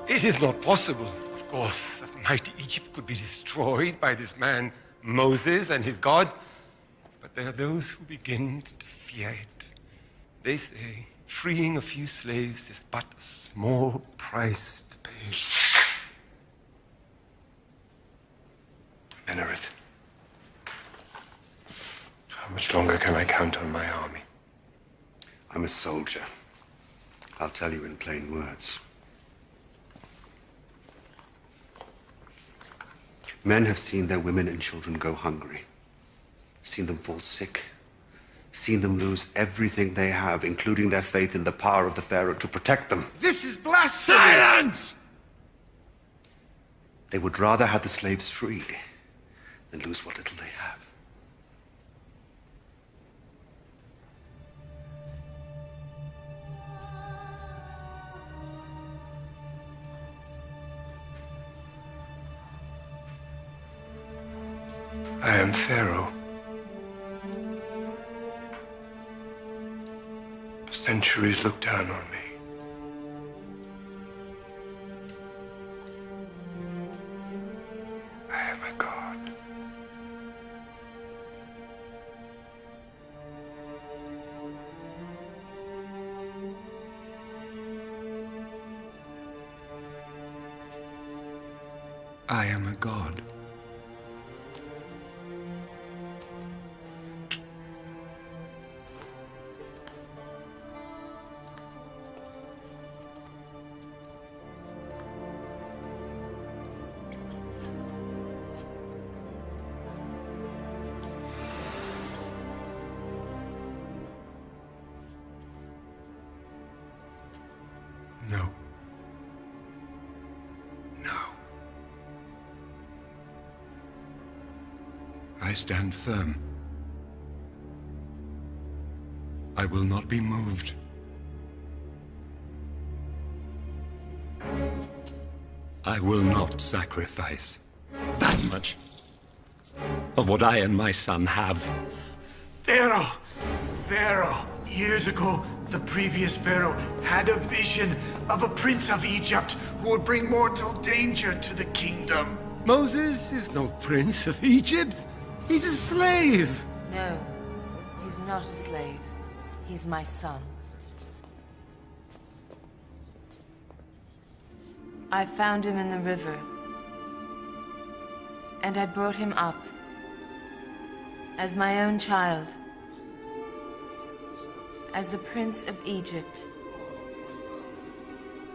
[SPEAKER 9] It is not possible, of course, that mighty Egypt could be destroyed by this man, Moses, and his God. But there are those who begin to fear it. They say freeing a few slaves is but a small price to pay.
[SPEAKER 2] Menerith, how much longer can I count on my army?
[SPEAKER 11] I'm a soldier. I'll tell you in plain words. Men have seen their women and children go hungry, seen them fall sick, seen them lose everything they have, including their faith in the power of the Pharaoh to protect them.
[SPEAKER 18] This is blasphemy!
[SPEAKER 11] Silence! They would rather have the slaves freed than lose what little they have.
[SPEAKER 2] I am Pharaoh. Centuries look down on me. I am a god. I am a god. No. No. I stand firm. I will not be moved. I will not sacrifice that much of what I and my son have.
[SPEAKER 18] Pharaoh! Pharaoh! Years ago, the previous Pharaoh had a vision of a prince of Egypt who would bring mortal danger to the kingdom.
[SPEAKER 9] Moses is no prince of Egypt. He's a slave.
[SPEAKER 8] No, he's not a slave. He's my son. I found him in the river, and I brought him up as my own child, as the Prince of Egypt.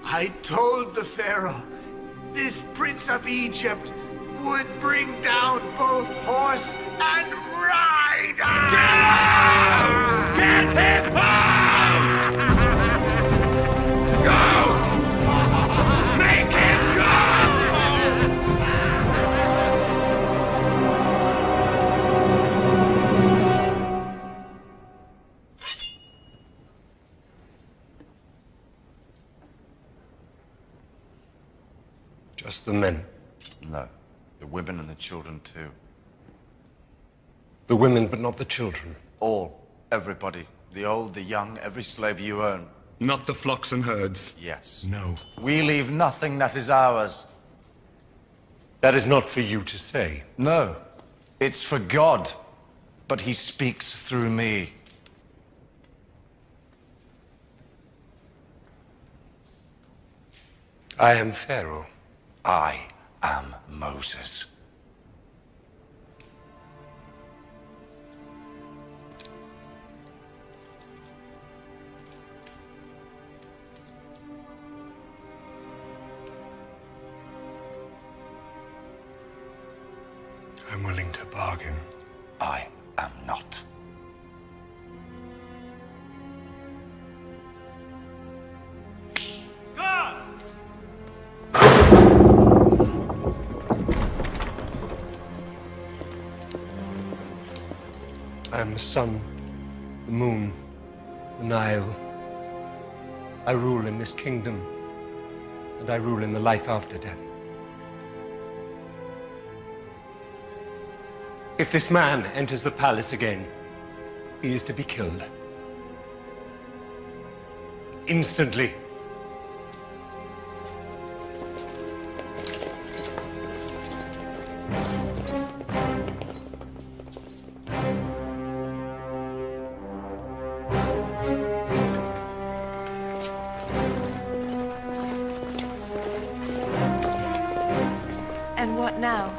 [SPEAKER 18] I told the Pharaoh this Prince of Egypt would bring down both horse and rider! Get out! Get him out! Go! Make him go!
[SPEAKER 2] Just the men.
[SPEAKER 19] No. The women and the children too.
[SPEAKER 2] The women, but not the children.
[SPEAKER 19] All. Everybody. The old, the young, every slave you own.
[SPEAKER 3] Not the flocks and herds.
[SPEAKER 19] Yes.
[SPEAKER 3] No.
[SPEAKER 19] We leave nothing that is ours.
[SPEAKER 2] That is not for you to say.
[SPEAKER 19] No. It's for God. But he speaks through me.
[SPEAKER 2] I am Pharaoh.
[SPEAKER 19] I am Moses.
[SPEAKER 2] I'm willing to bargain.
[SPEAKER 19] I am not.
[SPEAKER 2] I am the sun, the moon, the Nile. I rule in this kingdom, and I rule in the life after death. If this man enters the palace again, he is to be killed. Instantly.
[SPEAKER 8] And what now?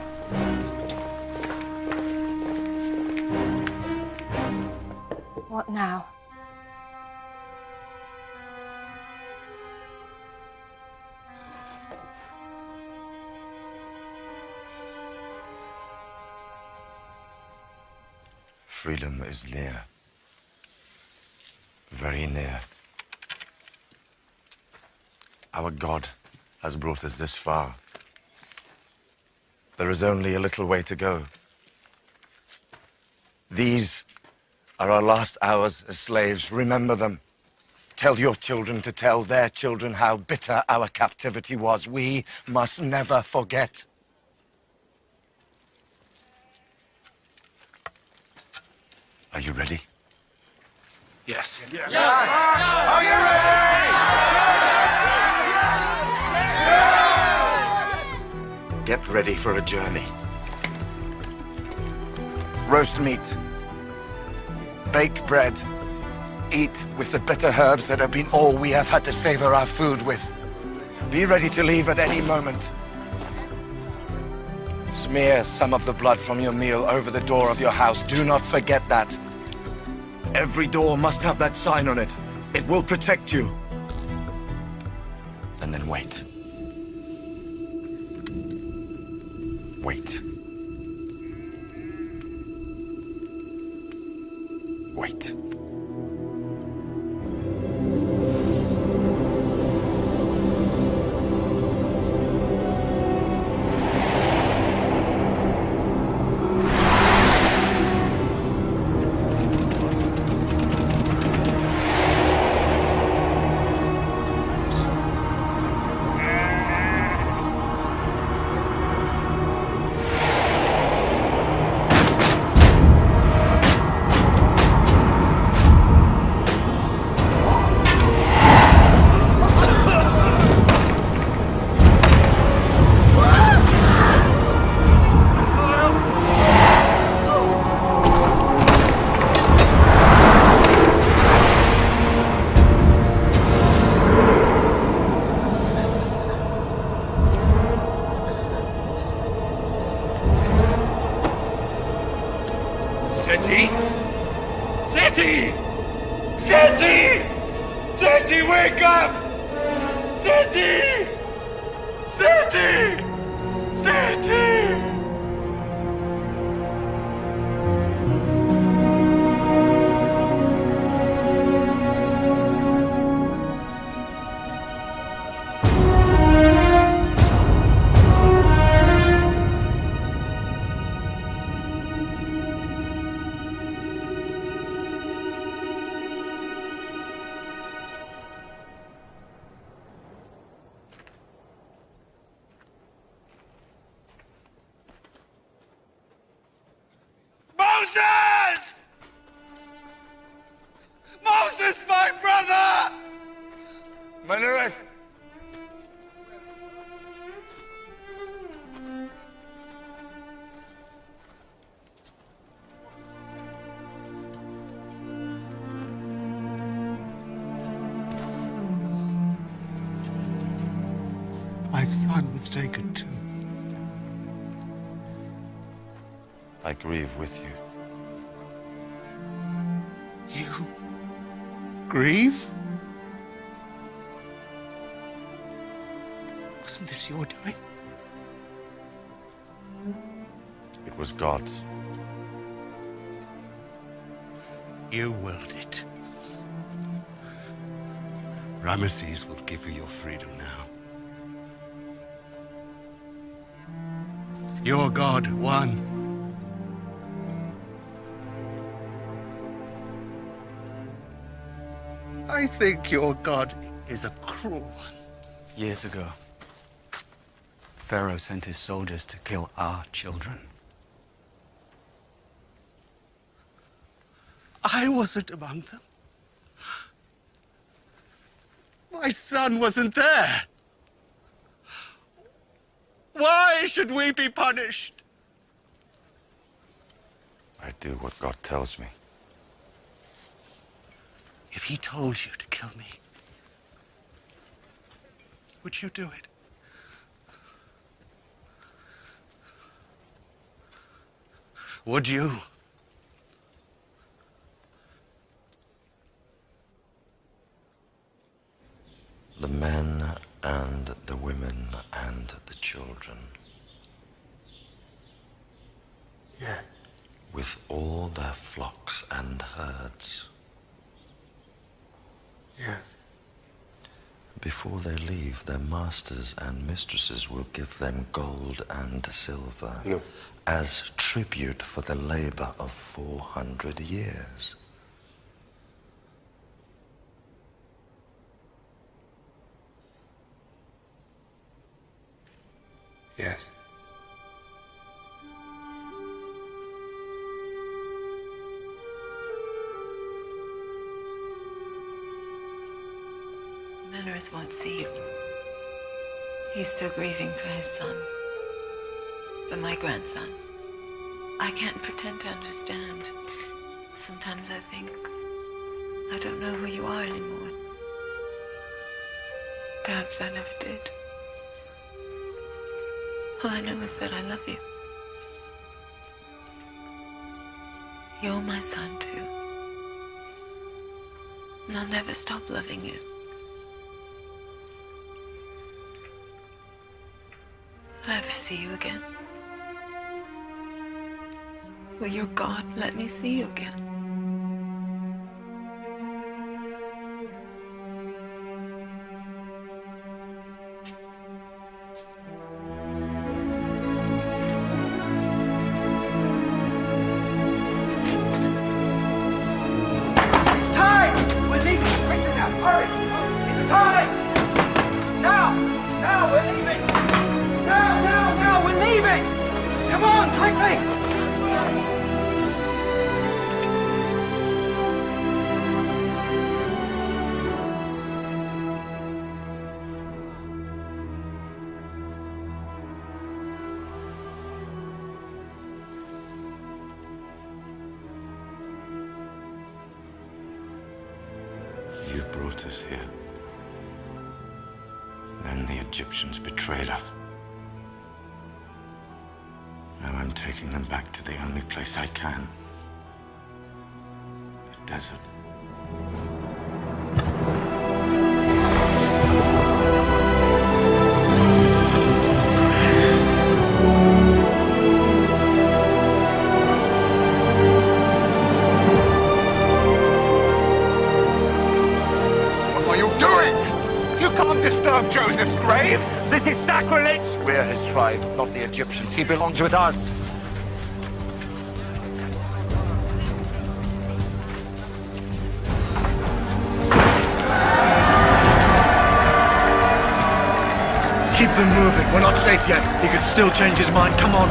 [SPEAKER 8] What now?
[SPEAKER 19] Freedom is near. Very near. Our God has brought us this far. There is only a little way to go. These are our last hours as slaves. Remember them. Tell your children to tell their children how bitter our captivity was. We must never forget. Are you ready?
[SPEAKER 2] Yes.
[SPEAKER 1] Yes. Are you ready?
[SPEAKER 19] Get ready for a journey. Roast meat. Bake bread. Eat with the bitter herbs that have been all we have had to savor our food with. Be ready to leave at any moment. Smear some of the blood from your meal over the door of your house. Do not forget that. Every door must have that sign on it. It will protect you. And then wait. Wait. Wait.
[SPEAKER 1] Seti! Seti! Seti! Seti, wake up! Seti! Seti! Seti!
[SPEAKER 2] son was taken too.
[SPEAKER 19] I grieve with you.
[SPEAKER 2] You grieve? Wasn't this your doing?
[SPEAKER 19] It was God's.
[SPEAKER 2] You willed it. Ramesses will give you your freedom now. Your God won. I think your God is a cruel one.
[SPEAKER 11] Years ago, Pharaoh sent his soldiers to kill our children.
[SPEAKER 2] I wasn't among them. My son wasn't there. Why should we be punished?
[SPEAKER 19] I do what God tells me.
[SPEAKER 2] If he told you to kill me, would you do it? Would you?
[SPEAKER 19] The men and the women and the children.
[SPEAKER 2] Yeah.
[SPEAKER 19] With all their flocks and herds.
[SPEAKER 2] Yes.
[SPEAKER 19] Before they leave, their masters and mistresses will give them gold and silver as tribute for the labor of 400 years.
[SPEAKER 2] Yes.
[SPEAKER 8] Menrith won't see you. He's still grieving for his son. For my grandson. I can't pretend to understand. Sometimes I think I don't know who you are anymore. Perhaps I never did. All I know is that I love you. You're my son, too. And I'll never stop loving you. Will I ever see you again? Will your God let me see you again?
[SPEAKER 13] It's time! We're leaving quickly now! Hurry! It's time! Now! Now, we're leaving! Now, we're leaving! Come on, quickly!
[SPEAKER 19] You brought us here. Then the Egyptians betrayed us. Now I'm taking them back to the only place I can. The desert.
[SPEAKER 1] What are you doing? You can't disturb Joseph's grave. This is sacrilege.
[SPEAKER 19] We're his tribe, not the Egyptians. He belongs with us.
[SPEAKER 18] Keep them moving. We're not safe yet. He could still change his mind. Come on.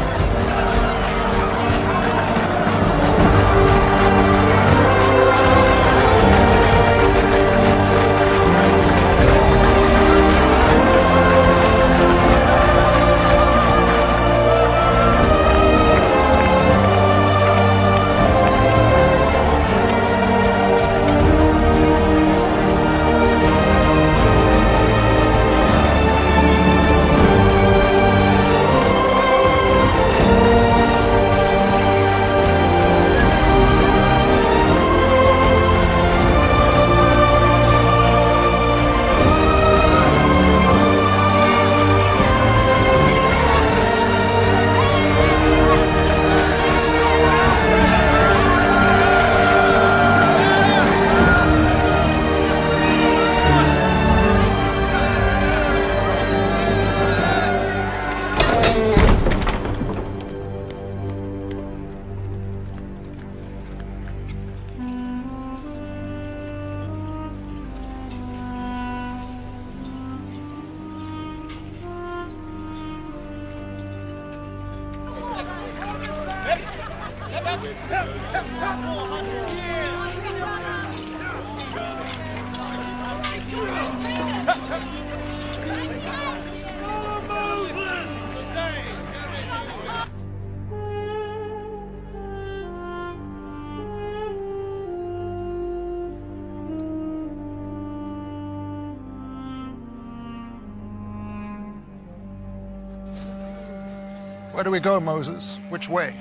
[SPEAKER 7] Where do we go, Moses? Which way?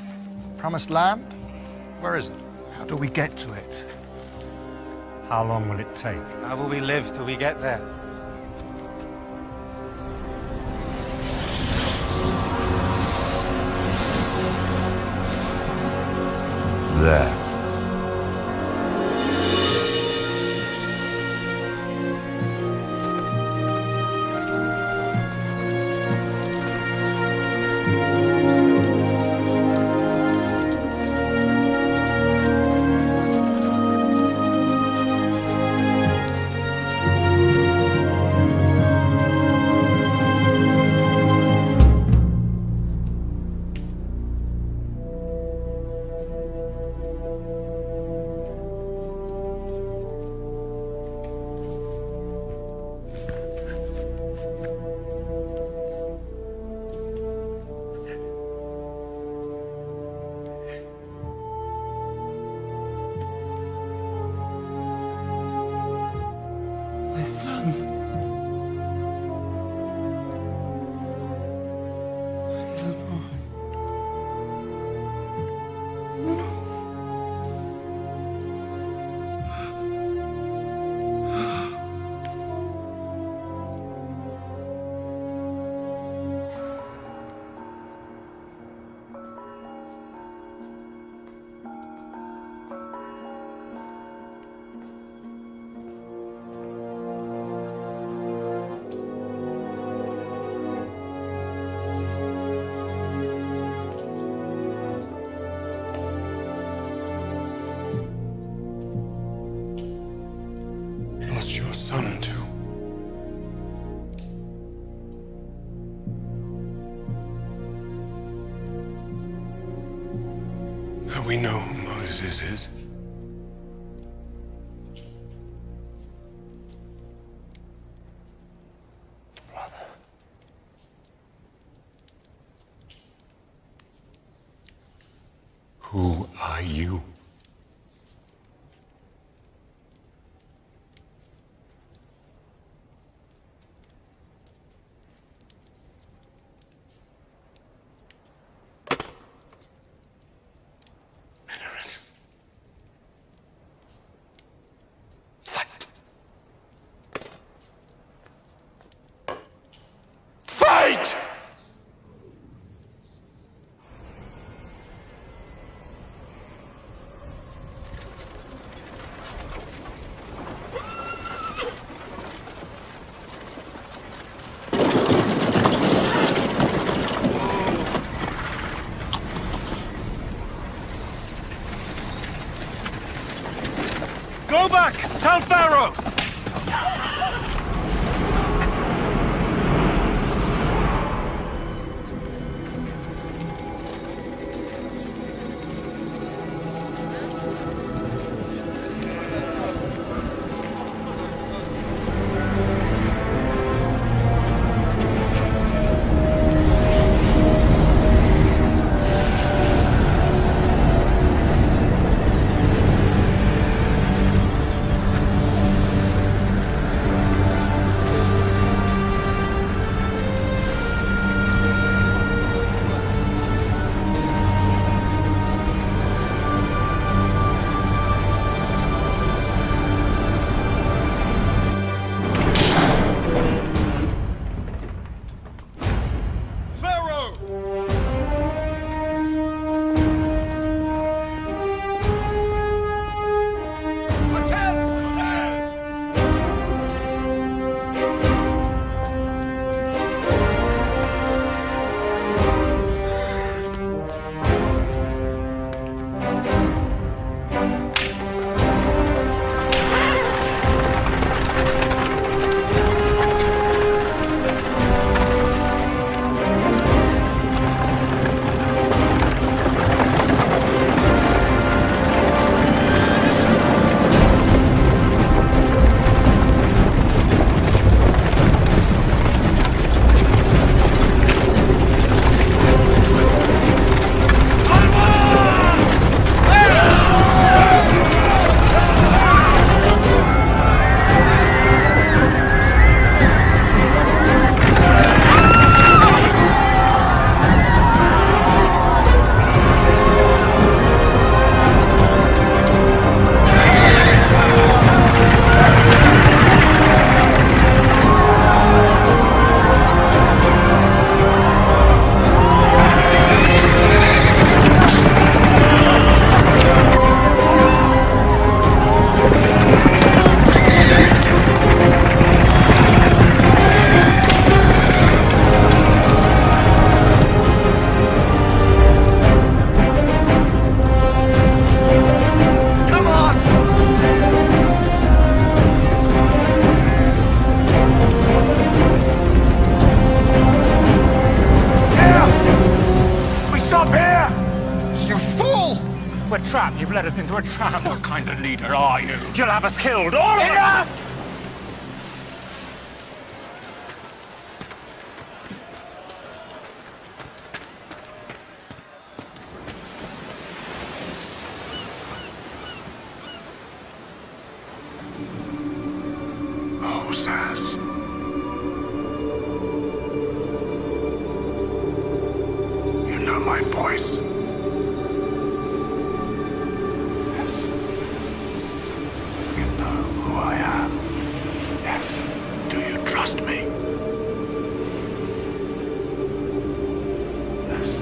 [SPEAKER 7] Promised land? Where is it? How do we get to it?
[SPEAKER 15] How long will it take?
[SPEAKER 23] How will we live till we get there?
[SPEAKER 2] There. Lost your son, too. Now we know who Moses is. Brother. Who are you? Fight!
[SPEAKER 15] Go back! Tell Pharaoh!
[SPEAKER 1] here!
[SPEAKER 15] You fool! We're trapped. You've led us into a trap. What kind of leader are you? You'll have us killed, all of us!
[SPEAKER 1] Enough!
[SPEAKER 2] Moses. You know my voice. Yes. You know who I am. Yes. Do you trust me? Yes.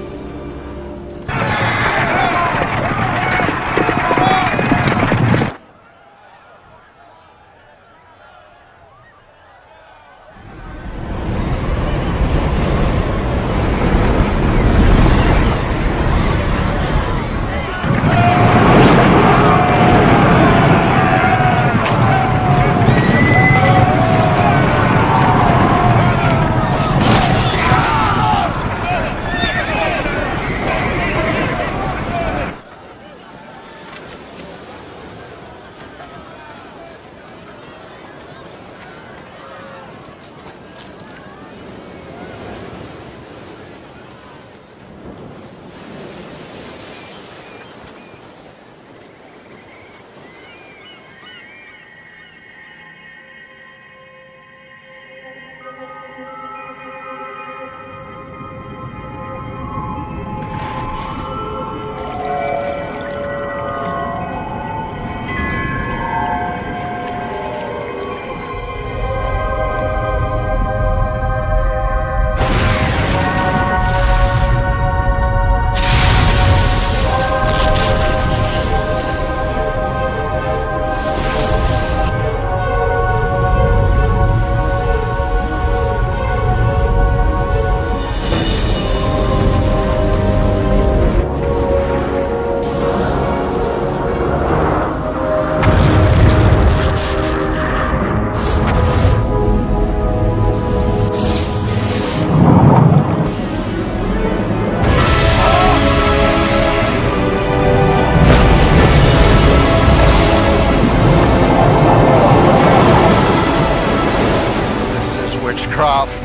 [SPEAKER 7] Witchcraft.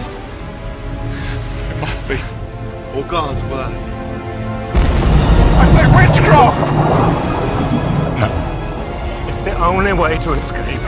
[SPEAKER 15] It must be.
[SPEAKER 12] Or God's work.
[SPEAKER 7] I say witchcraft!
[SPEAKER 15] No. It's the only way to escape.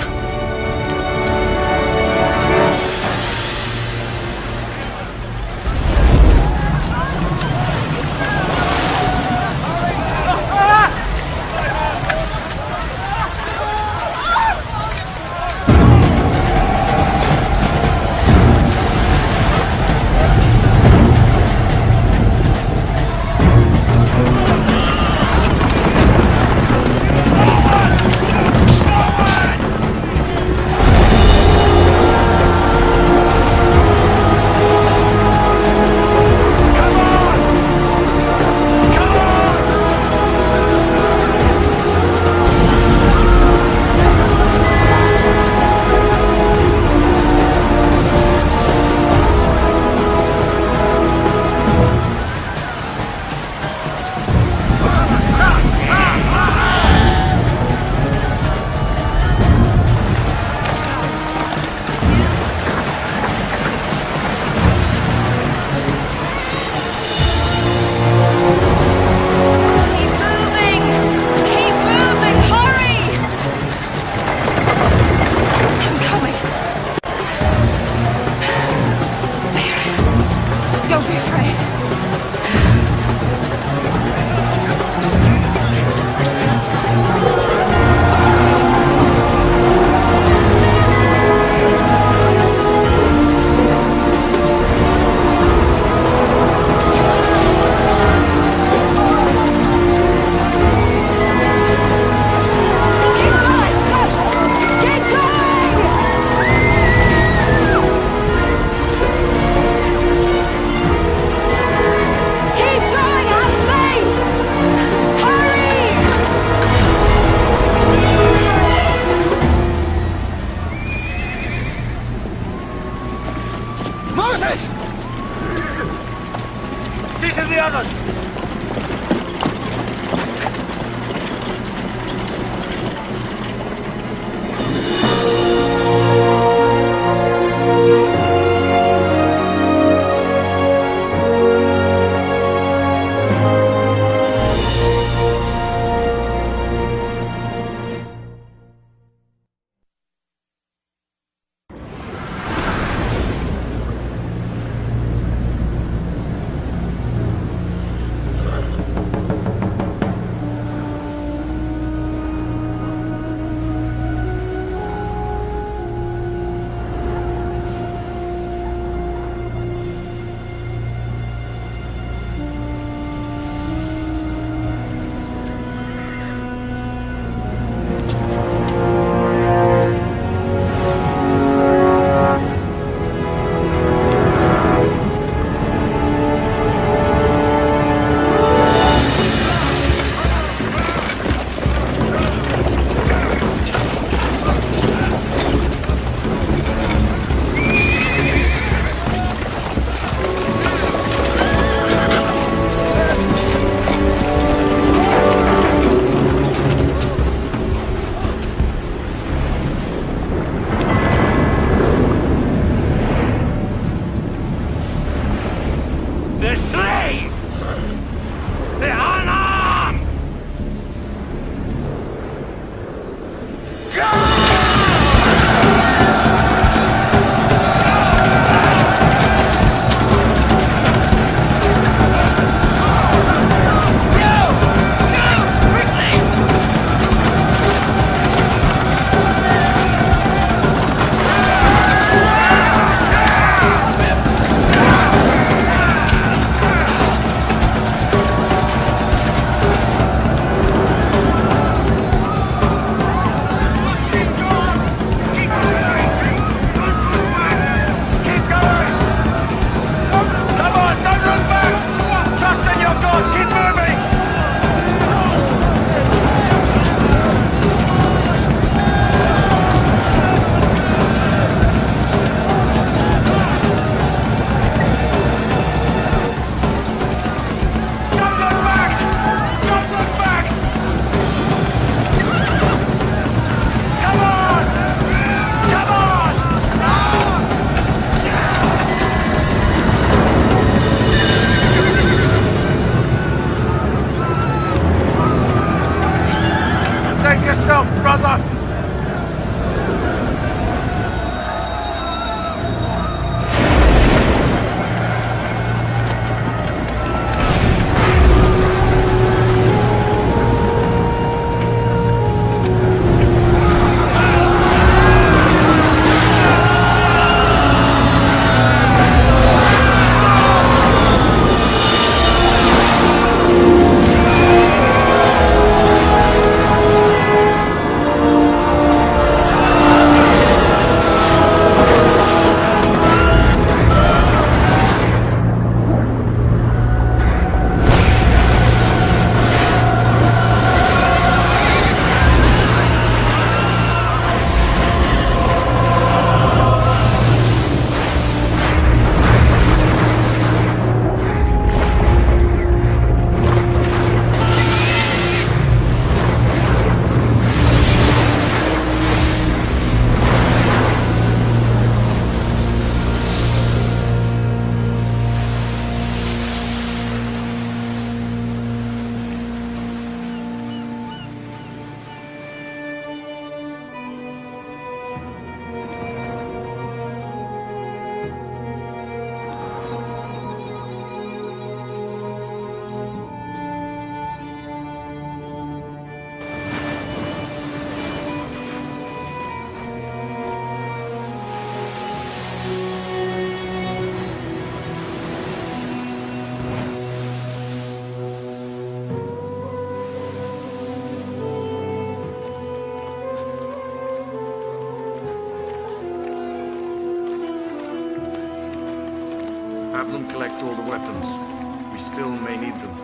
[SPEAKER 4] them collect all the weapons. We still may need them.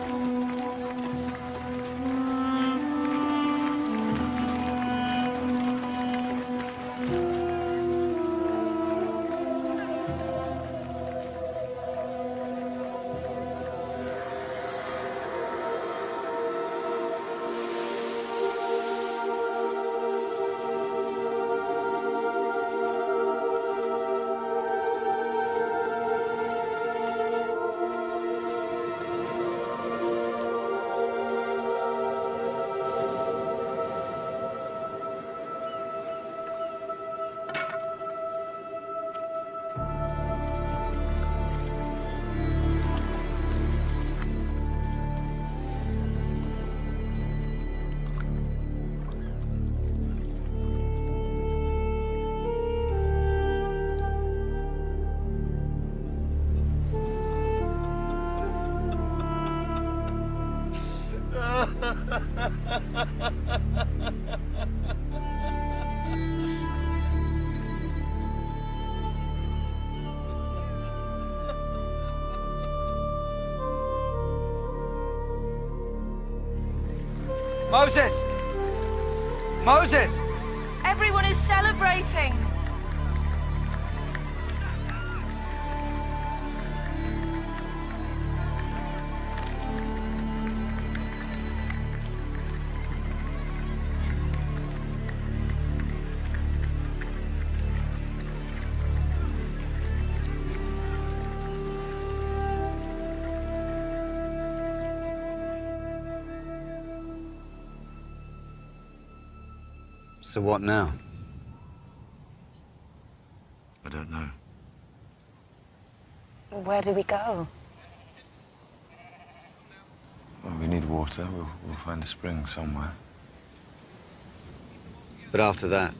[SPEAKER 23] Moses! Moses!
[SPEAKER 14] Everyone is celebrating!
[SPEAKER 11] So what now?
[SPEAKER 19] I don't know.
[SPEAKER 14] Where do we go?
[SPEAKER 19] Well, we need water. We'll find a spring somewhere.
[SPEAKER 11] But after that?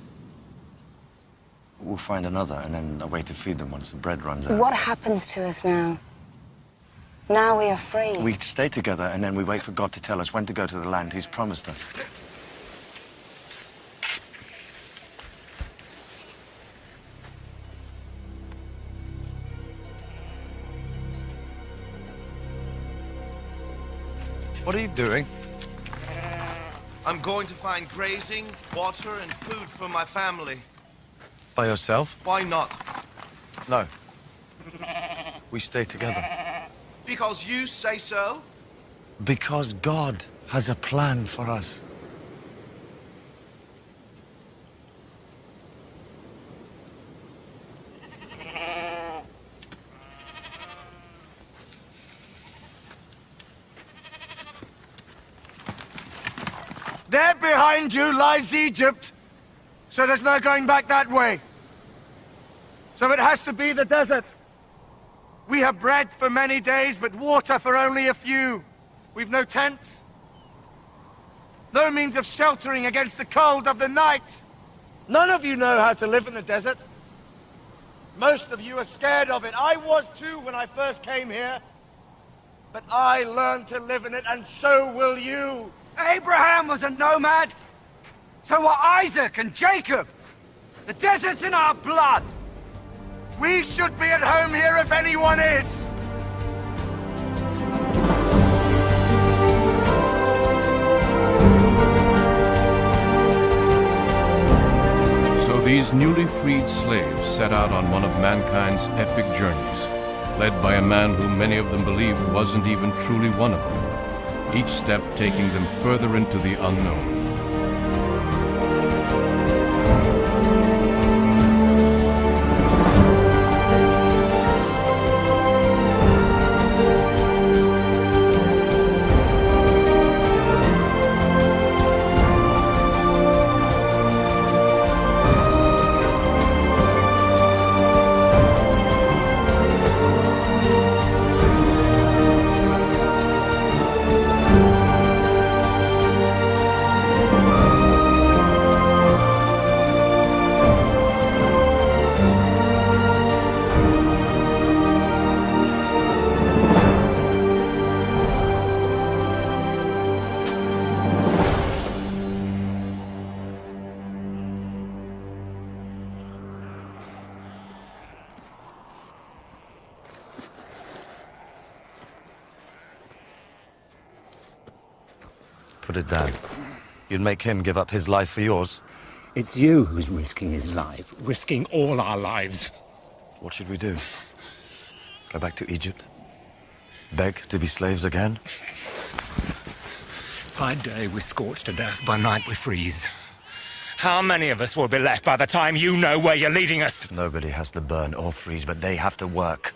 [SPEAKER 19] We'll find another, and then a way to feed them once the bread runs out.
[SPEAKER 14] What happens to us now? Now we are free.
[SPEAKER 19] We stay together, and then we wait for God to tell us when to go to the land He's promised us.
[SPEAKER 12] What are you doing?
[SPEAKER 16] I'm going to find grazing, water, and food for my family.
[SPEAKER 12] By yourself?
[SPEAKER 16] Why not?
[SPEAKER 12] No. We stay together.
[SPEAKER 16] Because you say so?
[SPEAKER 19] Because God has a plan for us.
[SPEAKER 1] There behind you lies Egypt, so there's no going back that way. So it has to be the desert. We have bread for many days, but water for only a few. We've no tents, no means of sheltering against the cold of the night. None of you know how to live in the desert. Most of you are scared of it. I was too when I first came here. But I learned to live in it, and so will you.
[SPEAKER 23] Abraham was a nomad. So were Isaac and Jacob. The desert's in our blood.
[SPEAKER 1] We should be at home here if anyone is.
[SPEAKER 10] So these newly freed slaves set out on one of mankind's epic journeys, led by a man who many of them believed wasn't even truly one of them, each step taking them further into the unknown.
[SPEAKER 12] Put it down. You'd make him give up his life for yours.
[SPEAKER 15] It's you who's risking his life, risking all our lives.
[SPEAKER 12] What should we do? Go back to Egypt? Beg to be slaves again?
[SPEAKER 15] By day we're scorched to death, by night we freeze. How many of us will be left by the time you know where you're leading us?
[SPEAKER 12] Nobody has to burn or freeze, but they have to work.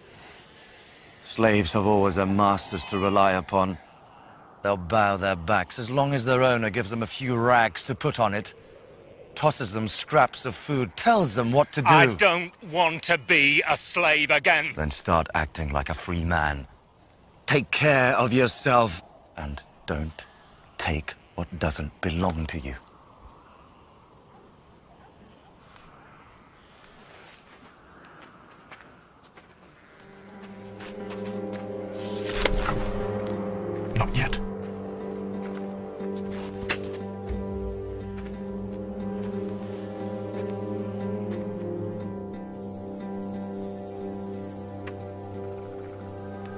[SPEAKER 12] Slaves have always their masters to rely upon. They'll bow their backs as long as their owner gives them a few rags to put on it, tosses them scraps of food, tells them what to do.
[SPEAKER 15] I don't want to be a slave again.
[SPEAKER 12] Then start acting like a free man. Take care of yourself, and don't take what doesn't belong to you.
[SPEAKER 7] Not yet.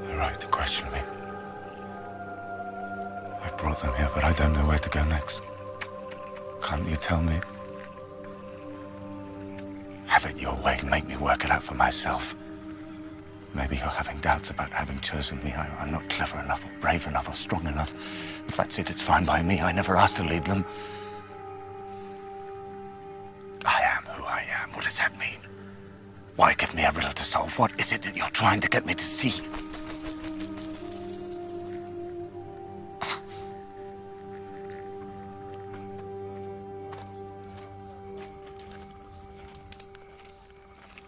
[SPEAKER 2] They're right to question me. I brought them here, but I don't know where to go next. Can't you tell me? Have it your way. Make me work it out for myself. Maybe you're having doubts about having chosen me. I'm not clever enough, or brave enough, or strong enough. If that's it, it's fine by me. I never asked to lead them. I am who I am. What does that mean? Why give me a riddle to solve? What is it that you're trying to get me to see?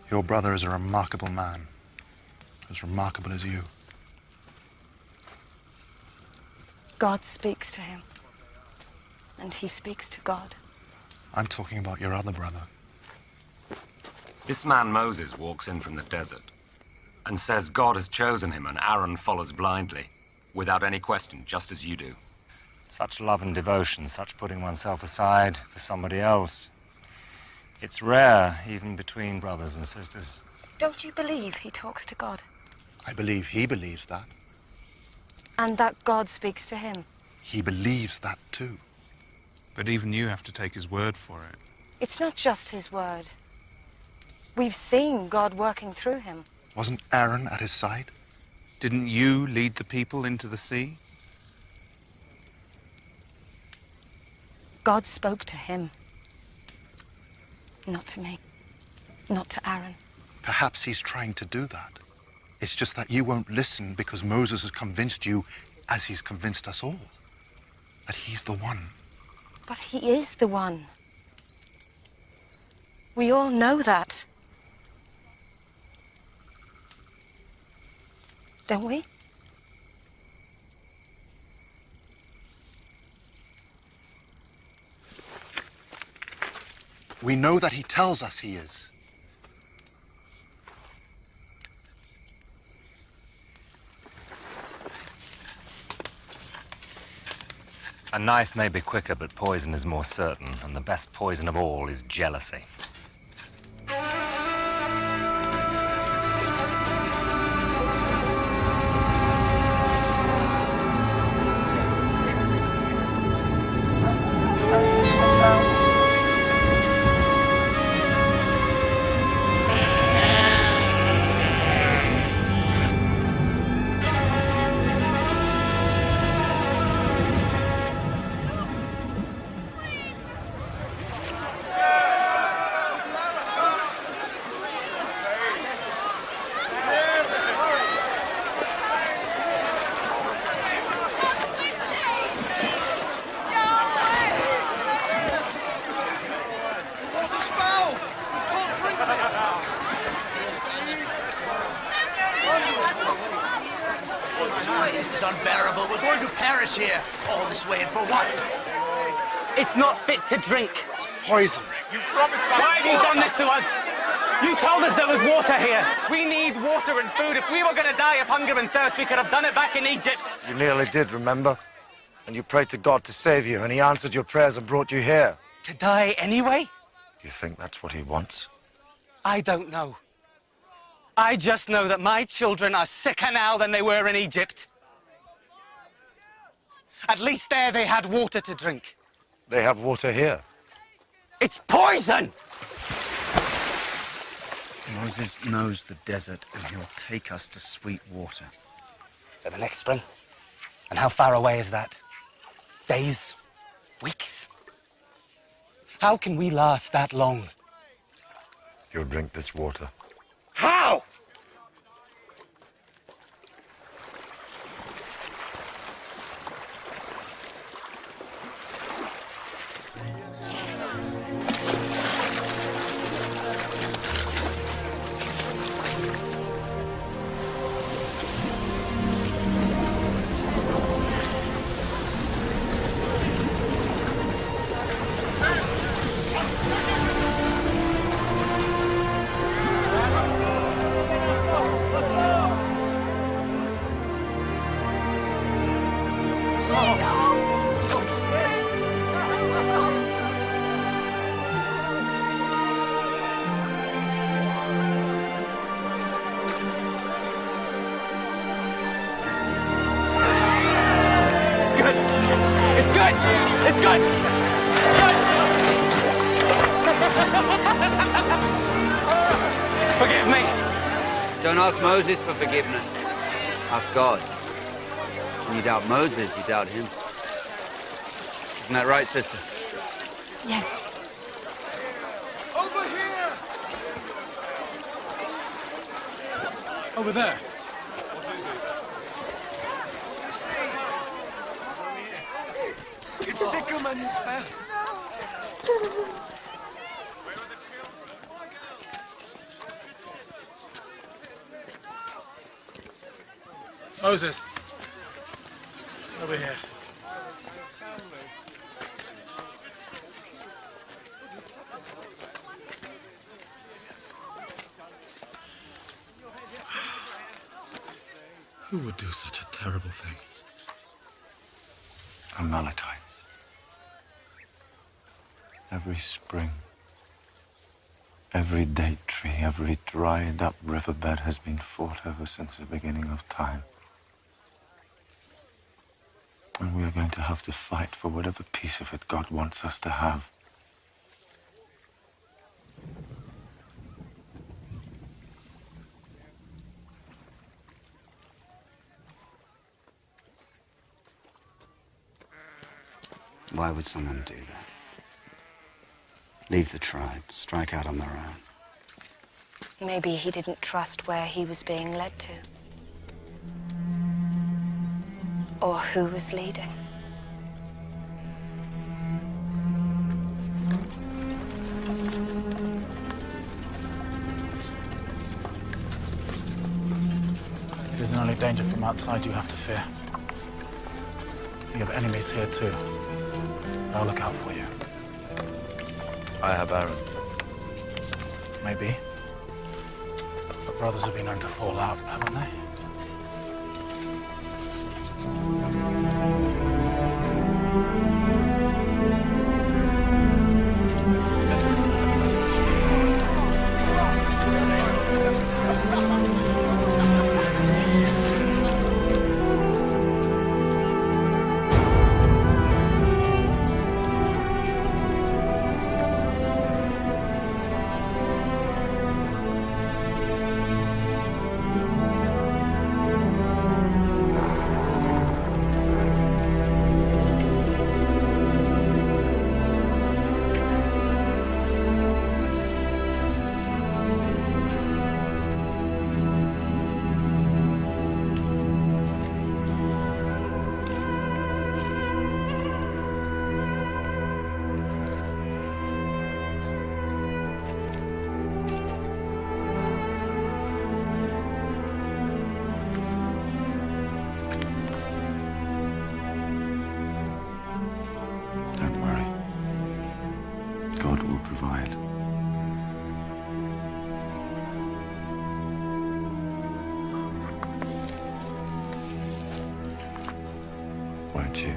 [SPEAKER 7] Your brother is a remarkable man. As remarkable as you.
[SPEAKER 14] God speaks to him. And he speaks to God.
[SPEAKER 7] I'm talking about your other brother.
[SPEAKER 5] This man Moses walks in from the desert and says God has chosen him and Aaron follows blindly, without any question, just as you do.
[SPEAKER 15] Such love and devotion, such putting oneself aside for somebody else. It's rare, even between brothers and sisters.
[SPEAKER 14] Don't you believe he talks to God?
[SPEAKER 7] I believe he believes that.
[SPEAKER 14] And that God speaks to him?
[SPEAKER 7] He believes that too.
[SPEAKER 20] But even you have to take his word for it.
[SPEAKER 14] It's not just his word. We've seen God working through him.
[SPEAKER 7] Wasn't Aaron at his side?
[SPEAKER 20] Didn't you lead the people into the sea?
[SPEAKER 14] God spoke to him. Not to me. Not to Aaron.
[SPEAKER 7] Perhaps he's trying to do that. It's just that you won't listen because Moses has convinced you, as he's convinced us all, that he's the one.
[SPEAKER 14] But he is the one. We all know that. Don't we?
[SPEAKER 7] We know that he tells us he is.
[SPEAKER 15] A knife may be quicker, but poison is more certain, and the best poison of all is jealousy.
[SPEAKER 22] This is unbearable. We're going to perish here. All this way, and for what?
[SPEAKER 13] It's not fit to drink.
[SPEAKER 7] Poison.
[SPEAKER 15] You promised us.
[SPEAKER 13] Why have you done this to us? You told us there was water here. We need water and food. If we were going to die of hunger and thirst, we could have done it back in Egypt.
[SPEAKER 12] You nearly did, remember? And you prayed to God to save you, and he answered your prayers and brought you here.
[SPEAKER 13] To die anyway?
[SPEAKER 12] Do you think that's what he wants?
[SPEAKER 13] I don't know. I just know that my children are sicker now than they were in Egypt. At least there they had water to drink.
[SPEAKER 19] They have water here.
[SPEAKER 13] It's poison!
[SPEAKER 12] Moses knows the desert, and he'll take us to sweet water.
[SPEAKER 13] For the next spring? And how far away is that? Days? Weeks? How can we last that long?
[SPEAKER 19] You'll drink this water.
[SPEAKER 13] How?
[SPEAKER 23] Forgive me. Don't ask Moses for forgiveness. Ask God. When you doubt Moses, you doubt him. Isn't that right, sister?
[SPEAKER 14] Yes.
[SPEAKER 18] Over here! Over there. What is it? It's Sycamores fell.
[SPEAKER 6] Moses. Over here. Who would do such a terrible thing?
[SPEAKER 19] Amalekites. Every spring, every date tree, every dried up riverbed has been fought over since the beginning of time. And we are going to have to fight for whatever piece of it God wants us to have.
[SPEAKER 11] Why would someone do that? Leave the tribe, strike out on their own.
[SPEAKER 14] Maybe he didn't trust where he was being led to. Or who was leading.
[SPEAKER 6] It isn't only danger from outside you have to fear. You have enemies here too. I'll look out for you.
[SPEAKER 19] I have Aaron.
[SPEAKER 6] Maybe. But brothers have been known to fall out, haven't they?
[SPEAKER 19] God will provide. Won't you?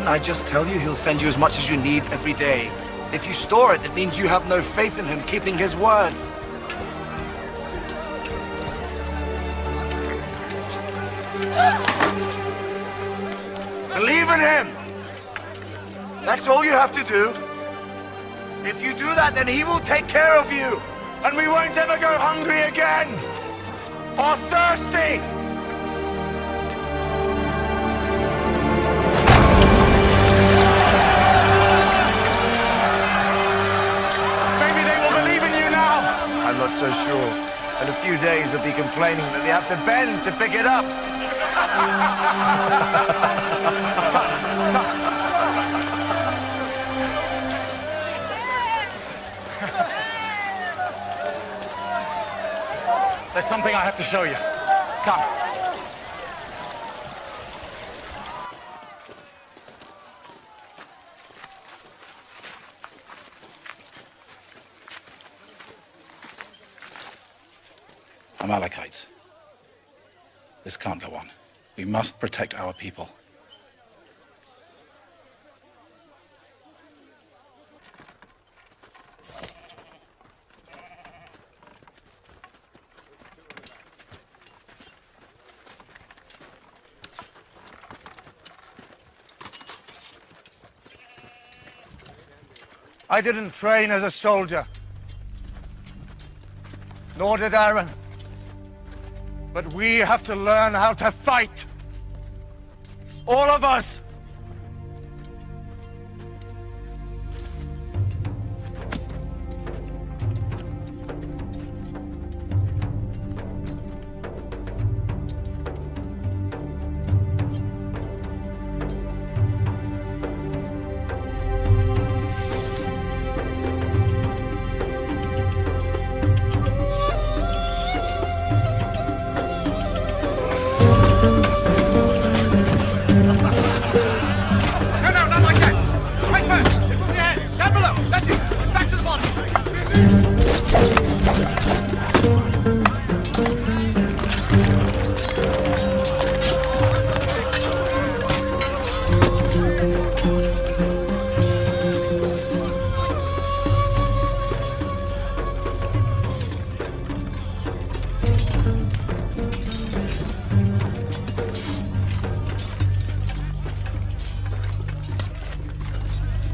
[SPEAKER 19] Didn't I just tell you he'll send you as much as you need every day? If you store it, it means you have no faith in him keeping his word. Believe in him! That's all you have to do. If you do that, then he will take care of you. And we won't ever go hungry again. Or thirsty.
[SPEAKER 1] Maybe they will believe in you now.
[SPEAKER 19] I'm not so sure. In a few days, they'll be complaining that they have to bend to pick it up.
[SPEAKER 6] There's something I have to show you. Come. Amalekites. This can't go on. We must protect our people.
[SPEAKER 19] I didn't train as a soldier. Nor did Aaron. But we have to learn how to fight. All of us.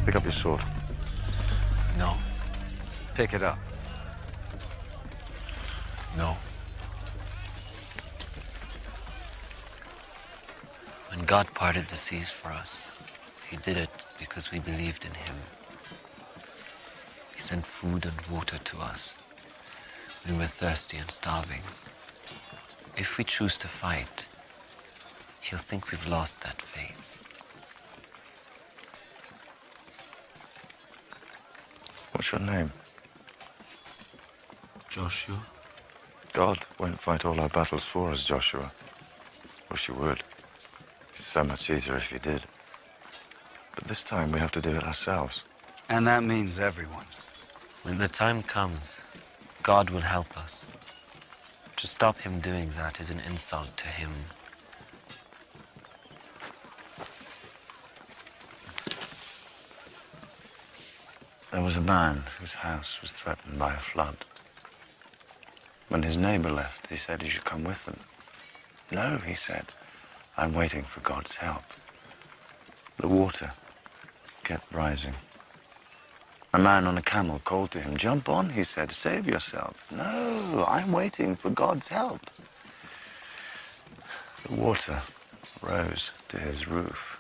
[SPEAKER 19] Pick up your sword.
[SPEAKER 12] No. Pick it up.
[SPEAKER 19] No.
[SPEAKER 9] When God parted the seas for us, he did it because we believed in him. He sent food and water to us when we were thirsty and starving. If we choose to fight, he'll think we've lost that faith.
[SPEAKER 19] What's your name?
[SPEAKER 9] Joshua.
[SPEAKER 19] God won't fight all our battles for us, Joshua. Wish he would. It's so much easier if he did. But this time we have to do it ourselves.
[SPEAKER 23] And that means everyone.
[SPEAKER 9] When the time comes, God will help us. To stop him doing that is an insult to him.
[SPEAKER 19] There was a man whose house was threatened by a flood. When his neighbor left, he said he should come with them. No, he said, I'm waiting for God's help. The water kept rising. A man on a camel called to him. Jump on, he said, save yourself. No, I'm waiting for God's help. The water rose to his roof.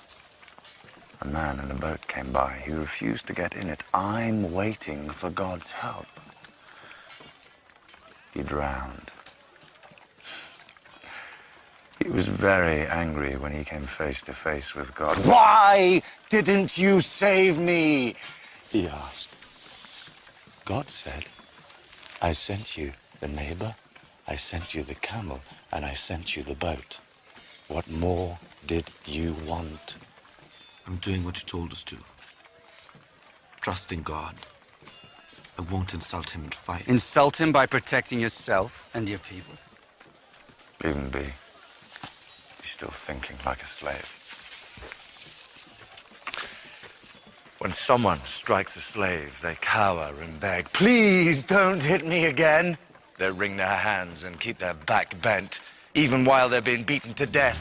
[SPEAKER 19] A man in a boat came by. He refused to get in it. I'm waiting for God's help. He drowned. He was very angry when he came face to face with God. Why didn't you save me? He asked. God said, I sent you the neighbor, I sent you the camel, and I sent you the boat. What more did you want?
[SPEAKER 2] I'm doing what you told us to. Trusting God. I won't insult him and fight.
[SPEAKER 23] Insult him by protecting yourself and your people?
[SPEAKER 19] Leave him be. He's still thinking like a slave.
[SPEAKER 12] When someone strikes a slave, they cower and beg, "Please don't hit me again." They wring their hands and keep their back bent, even while they're being beaten to death.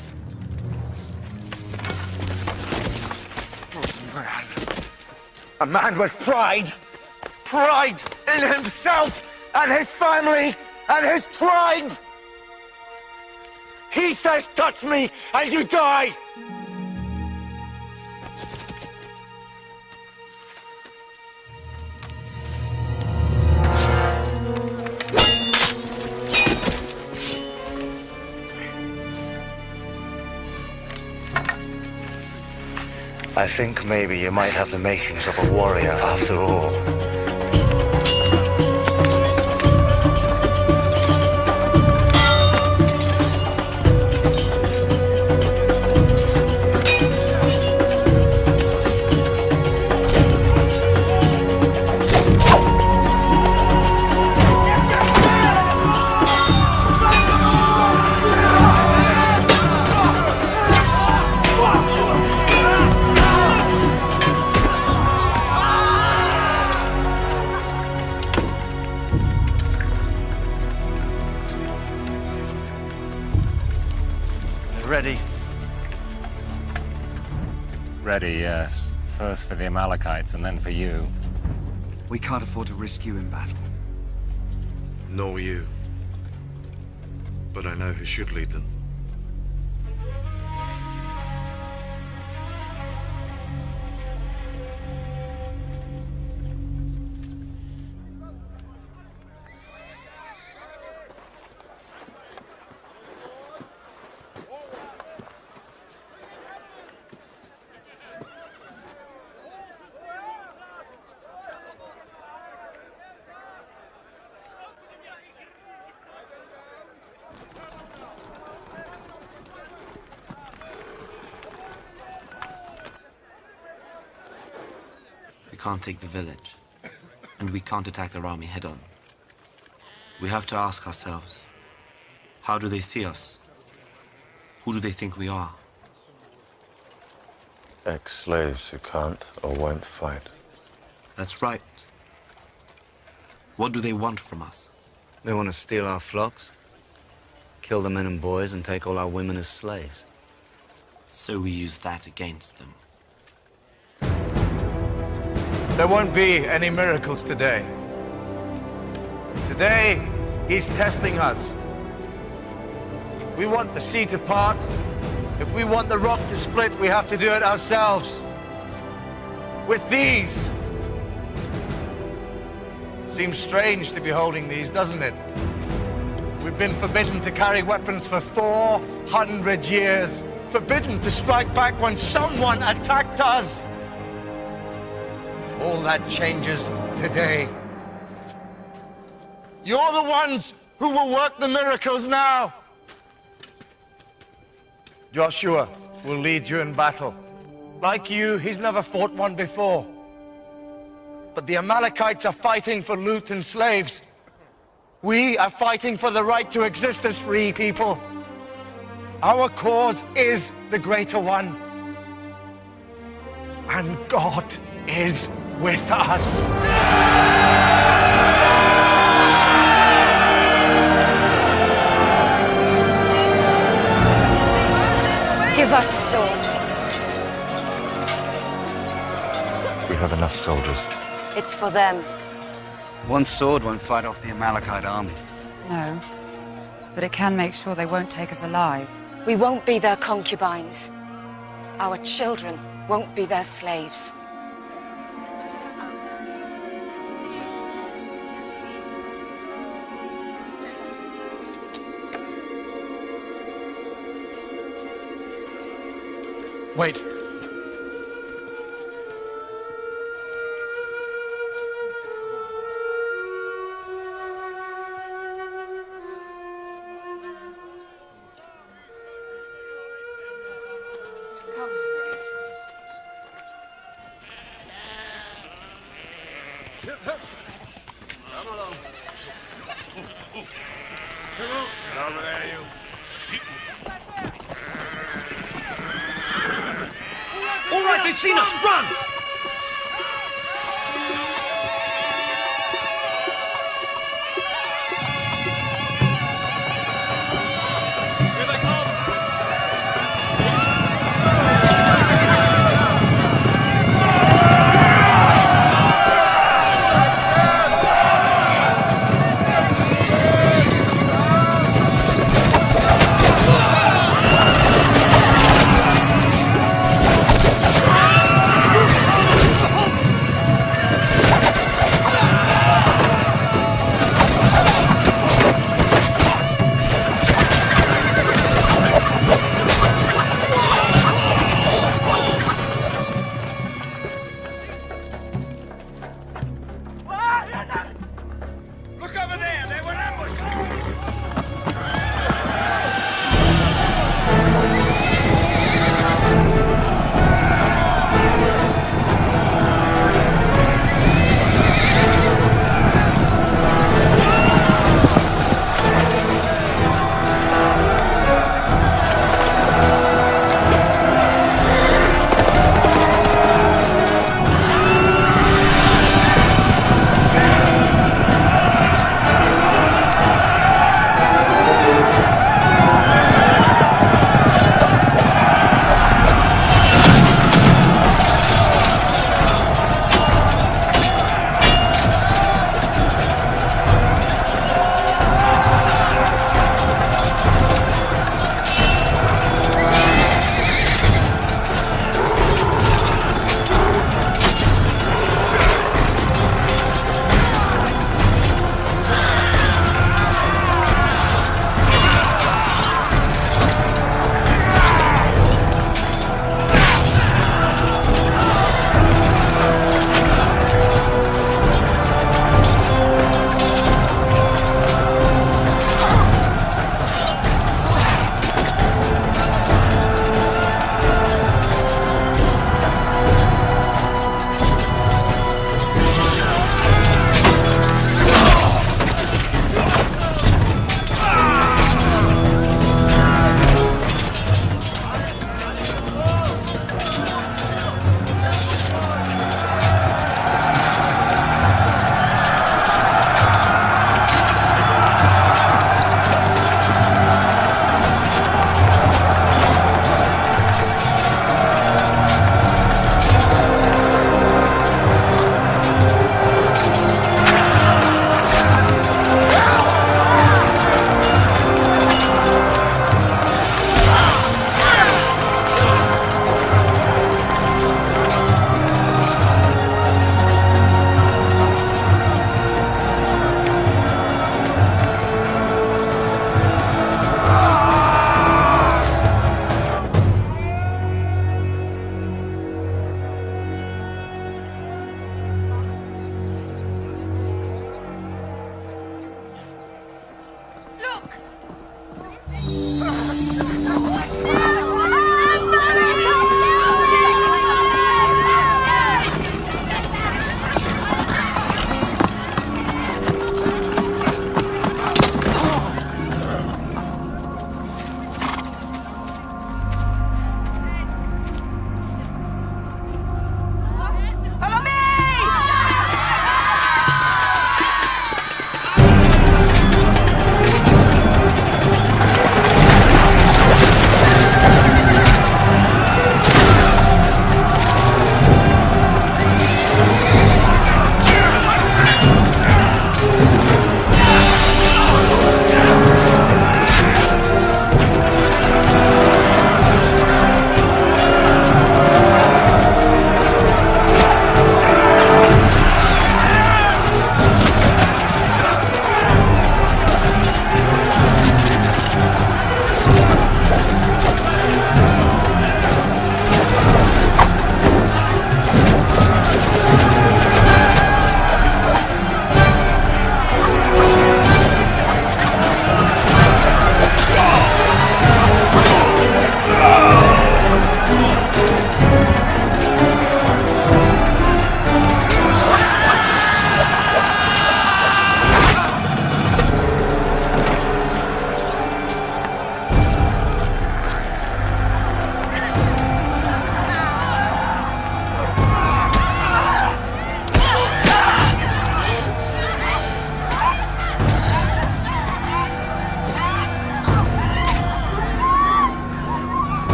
[SPEAKER 12] A man with pride. Pride in himself and his family and his tribe. He says, "Touch me and you die." I think maybe you might have the makings of a warrior after all. Ready?
[SPEAKER 15] Ready, yes. First for the Amalekites and then for you.
[SPEAKER 11] We can't afford to risk you in battle.
[SPEAKER 2] Nor you. But I know who should lead them.
[SPEAKER 9] We can't take the village, and we can't attack their army head-on. We have to ask ourselves, how do they see us? Who do they think we are?
[SPEAKER 19] Ex-slaves who can't or won't fight.
[SPEAKER 9] That's right. What do they want from us?
[SPEAKER 11] They want to steal our flocks, kill the men and boys, and take all our women as slaves.
[SPEAKER 9] So we use that against them.
[SPEAKER 12] There won't be any miracles today. Today, he's testing us. We want the sea to part. If we want the rock to split, we have to do it ourselves. With these. Seems strange to be holding these, doesn't it? We've been forbidden to carry weapons for 400 years. Forbidden to strike back when someone attacked us. All that changes today. You're the ones who will work the miracles now. Joshua will lead you in battle. Like you, he's never fought one before. But the Amalekites are fighting for loot and slaves. We are fighting for the right to exist as free people. Our cause is the greater one. And God is with us.
[SPEAKER 14] Give us a sword.
[SPEAKER 19] We have enough soldiers.
[SPEAKER 14] It's for them.
[SPEAKER 11] One sword won't fight off the Amalekite army.
[SPEAKER 3] No, but it can make sure they won't take us alive.
[SPEAKER 14] We won't be their concubines. Our children won't be their slaves.
[SPEAKER 6] Wait.
[SPEAKER 16] Come along. Get over there, you.
[SPEAKER 18] All right, they've seen us! Run!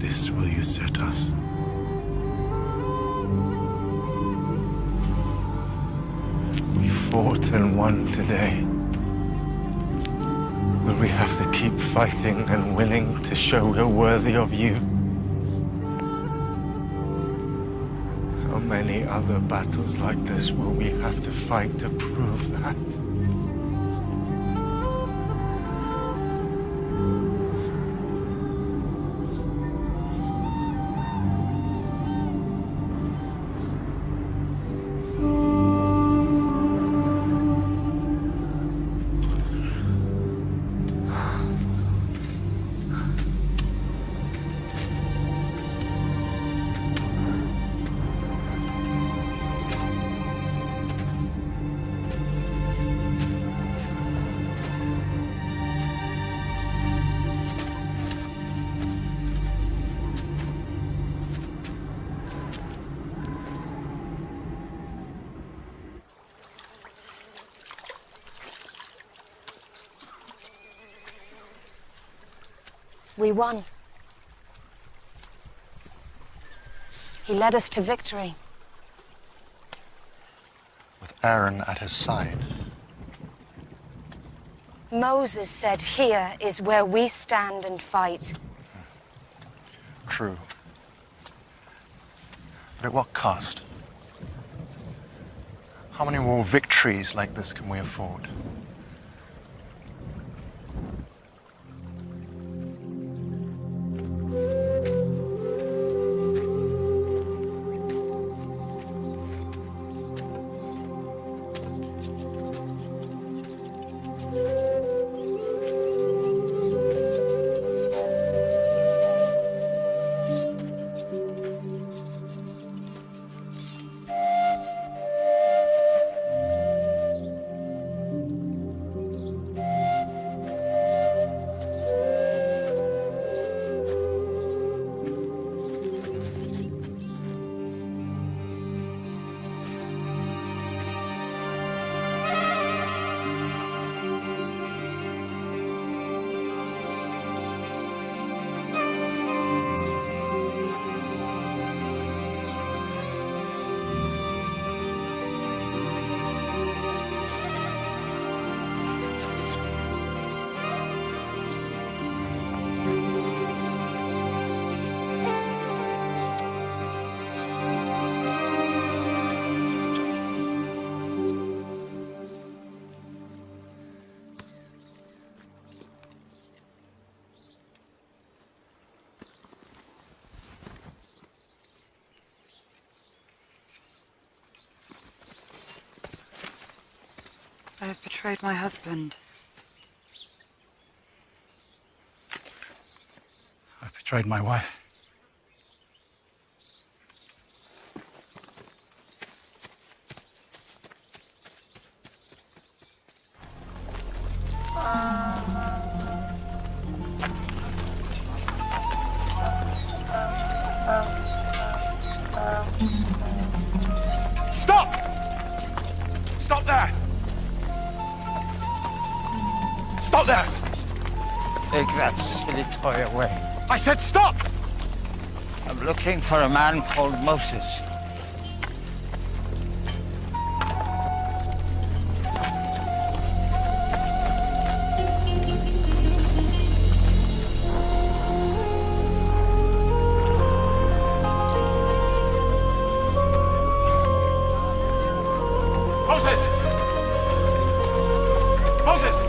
[SPEAKER 2] this will you set us?
[SPEAKER 19] We fought and won today. Will we have to keep fighting and winning to show we're worthy of you? How many other battles like this will we have to fight to prove that?
[SPEAKER 14] We won. He led us to victory.
[SPEAKER 7] With Aaron at his side.
[SPEAKER 14] Moses said, "Here is where we stand and fight."
[SPEAKER 7] True. But at what cost? How many more victories like this can we afford?
[SPEAKER 3] I have betrayed my husband.
[SPEAKER 6] I've betrayed my wife.
[SPEAKER 1] Stop! Stop there! Stop there!
[SPEAKER 8] Take that silly toy away.
[SPEAKER 1] I said stop!
[SPEAKER 8] I'm looking for a man called Moses.
[SPEAKER 1] Moses! Moses!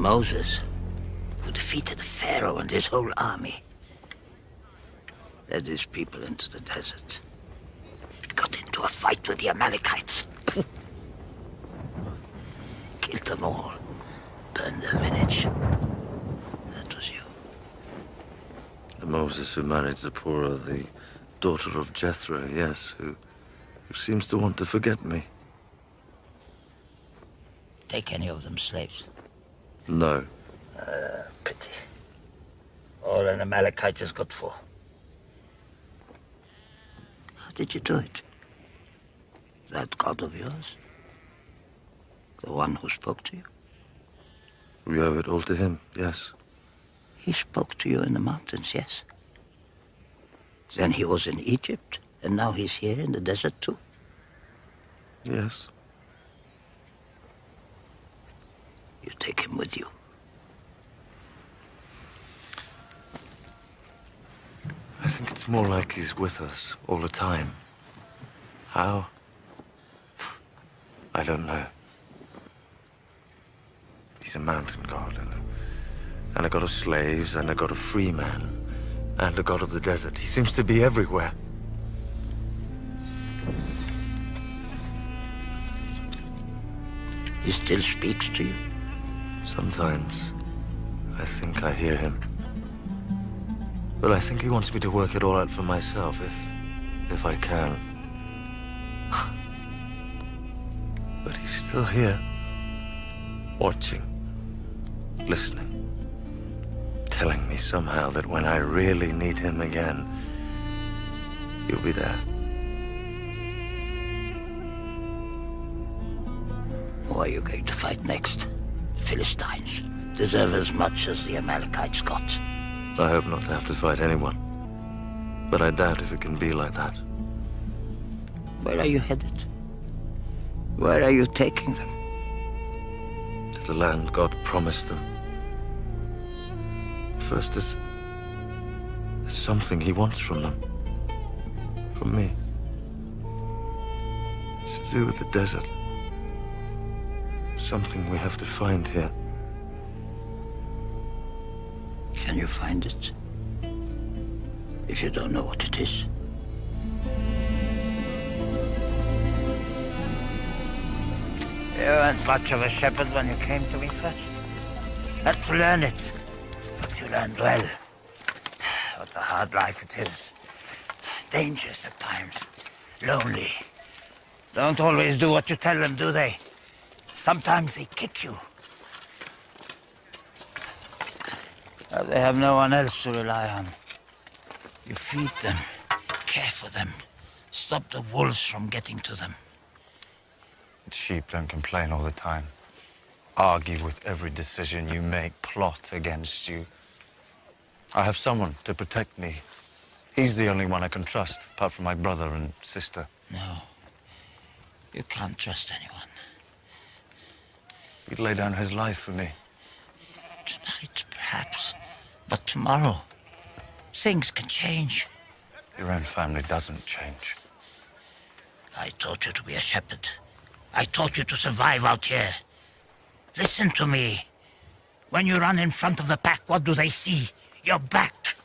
[SPEAKER 8] Moses, who defeated Pharaoh and his whole army, led his people into the desert, got into a fight with the Amalekites, killed them all, burned their village. That was you.
[SPEAKER 4] The Moses who married Zipporah, the daughter of Jethro, yes, who seems to want to forget me.
[SPEAKER 8] Take any of them slaves.
[SPEAKER 4] No.
[SPEAKER 8] Pity. All an Amalekite is good for. How did you do it? That God of yours? The one who spoke to you?
[SPEAKER 4] We owe it all to him, yes.
[SPEAKER 8] He spoke to you in the mountains, yes. Then he was in Egypt, and now he's here in the desert too.
[SPEAKER 4] Yes.
[SPEAKER 8] You take him with you.
[SPEAKER 4] I think it's more like he's with us all the time. How? I don't know. He's a mountain god, and a god of slaves, and a god of free man, and a god of the desert. He seems to be everywhere.
[SPEAKER 8] He still speaks to you?
[SPEAKER 4] Sometimes I think I hear him. But I think he wants me to work it all out for myself, if I can. But he's still here, watching, listening, telling me somehow that when I really need him again, he'll be there.
[SPEAKER 8] Who are you going to fight next? The Philistines deserve as much as the Amalekites got.
[SPEAKER 4] I hope not to have to fight anyone. But I doubt if it can be like that.
[SPEAKER 8] Where are you headed? Where are you taking them?
[SPEAKER 4] To the land God promised them. First, there's something he wants from them. From me. It's to do with the desert. Something we have to find here.
[SPEAKER 8] Can you find it? If you don't know what it is. You weren't much of a shepherd when you came to me first. Had to learn it. But you learned well. What a hard life it is. Dangerous at times. Lonely. Don't always do what you tell them, do they? Sometimes they kick you. They have no one else to rely on. You feed them, care for them, stop the wolves from getting to them.
[SPEAKER 12] The sheep don't complain all the time. Argue with every decision you make, plot against you. I have someone to protect me. He's the only one I can trust, apart from my brother and sister.
[SPEAKER 8] No, you can't trust anyone.
[SPEAKER 12] He'd lay down his life for me.
[SPEAKER 8] Tonight, perhaps, but tomorrow, things can change.
[SPEAKER 12] Your own family doesn't change.
[SPEAKER 8] I taught you to be a shepherd. I taught you to survive out here. Listen to me. When you run in front of the pack, what do they see? Your back.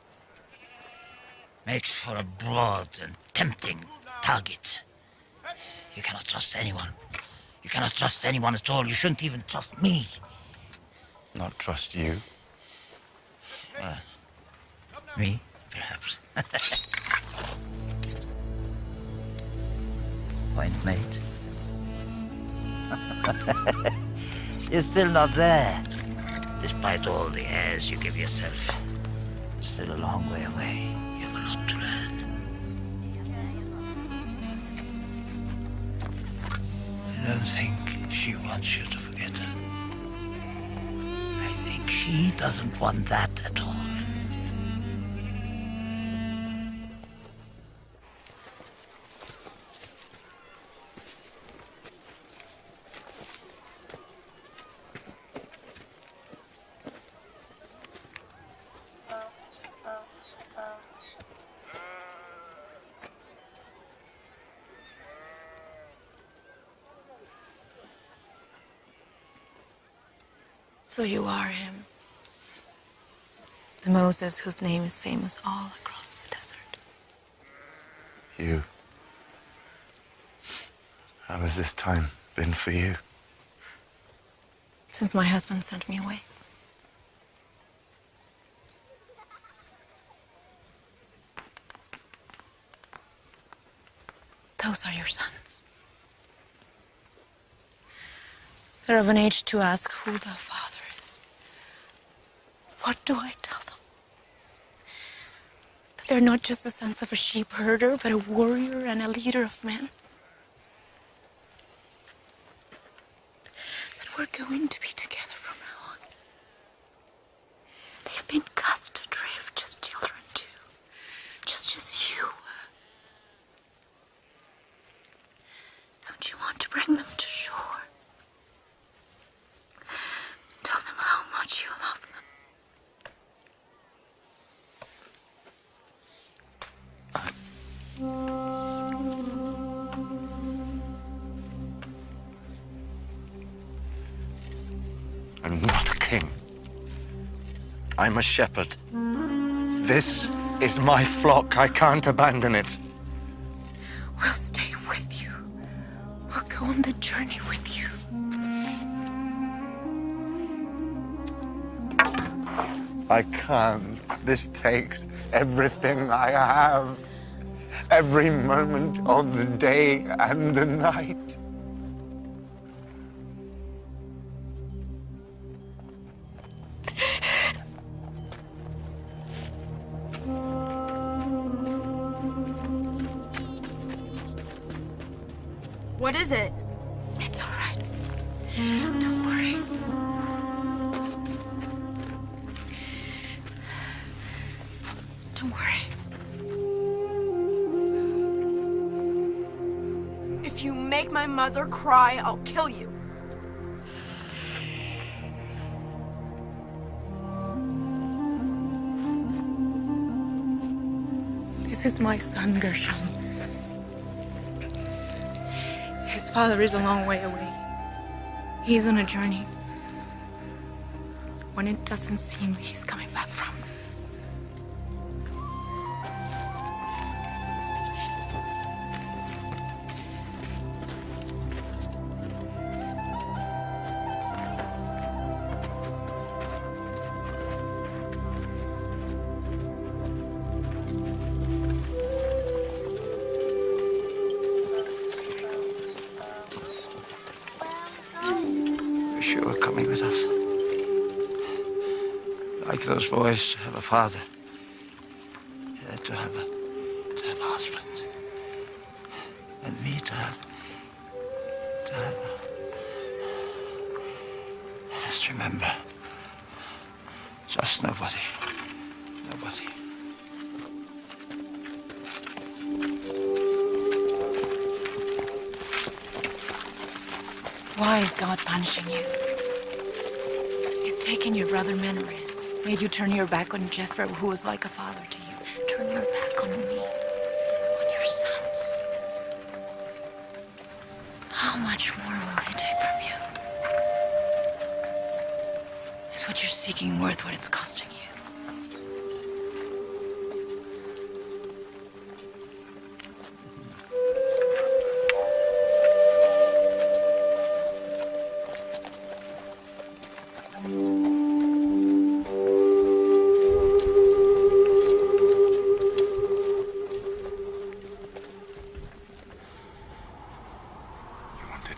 [SPEAKER 8] Makes for a broad and tempting target. You cannot trust anyone. You cannot trust anyone at all. You shouldn't even trust me.
[SPEAKER 12] Not trust you?
[SPEAKER 8] Well, me, perhaps. Point made. You're still not there. Despite all the airs you give yourself. Still a long way away. You have a lot to learn. I don't think she wants you to forget her. I think she doesn't want that at all.
[SPEAKER 10] So you are him. The Moses whose name is famous all across the desert.
[SPEAKER 19] You. How has this time been for you?
[SPEAKER 10] Since my husband sent me away. Those are your sons. They're of an age to ask who the father is. What do I tell them? That they're not just the sons of a sheep herder, but a warrior and a leader of men? That we're going to be together from now on. They have been cast adrift, just children too. Just as you. Don't you want to bring them to shore? Tell them how much you love them.
[SPEAKER 19] I'm not a king. I'm a shepherd. This is my flock. I can't abandon it.
[SPEAKER 10] We'll stay with you. We'll go on the journey with you.
[SPEAKER 19] I can't. This takes everything I have. Every moment of the day and the night.
[SPEAKER 10] What is it? It's all right. Don't worry. Don't worry.
[SPEAKER 17] If you make my mother cry, I'll kill you.
[SPEAKER 10] This is my son, Gershom. His father is a long way away. He's on a journey. When it doesn't seem he's coming back from.
[SPEAKER 4] Wish you were coming with us. Like those boys, to have a father. Yeah, to have a husband. And me to have Just remember, just nobody. Nobody.
[SPEAKER 10] Why is God punishing you? He's taken your brother Menred, made you turn your back on Jethro, who was like a father to you. Turn your back on me, on your sons. How much more will he take from you? Is what you're seeking worth what it's costing you?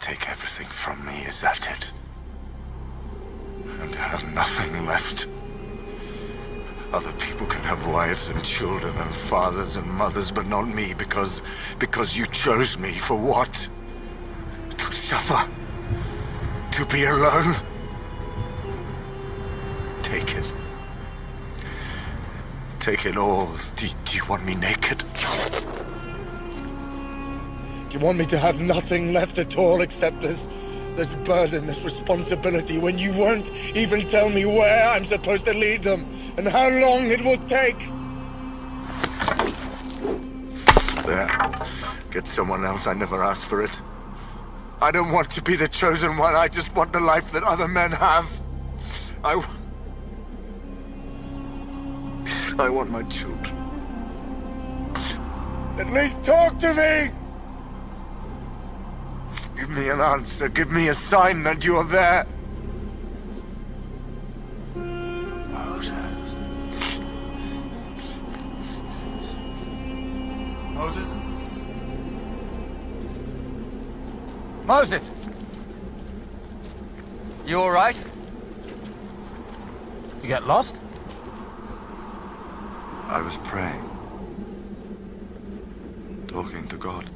[SPEAKER 2] Take everything from me, is that it? And to have nothing left. Other people can have wives and children and fathers and mothers, but not me, because you chose me for what? To suffer? To be alone? Take it. Take it all. Do you want me naked?
[SPEAKER 1] Do you want me to have nothing left at all except this burden, this responsibility, when you won't even tell me where I'm supposed to lead them and how long it will take?
[SPEAKER 2] There. Get someone else. I never asked for it. I don't want to be the chosen one. I just want the life that other men have.
[SPEAKER 1] I want my children. At least talk to me! Give me an answer. Give me a sign that you're there. Moses. Moses?
[SPEAKER 12] Moses! You all right?
[SPEAKER 6] You get lost?
[SPEAKER 2] I was praying. Talking to God.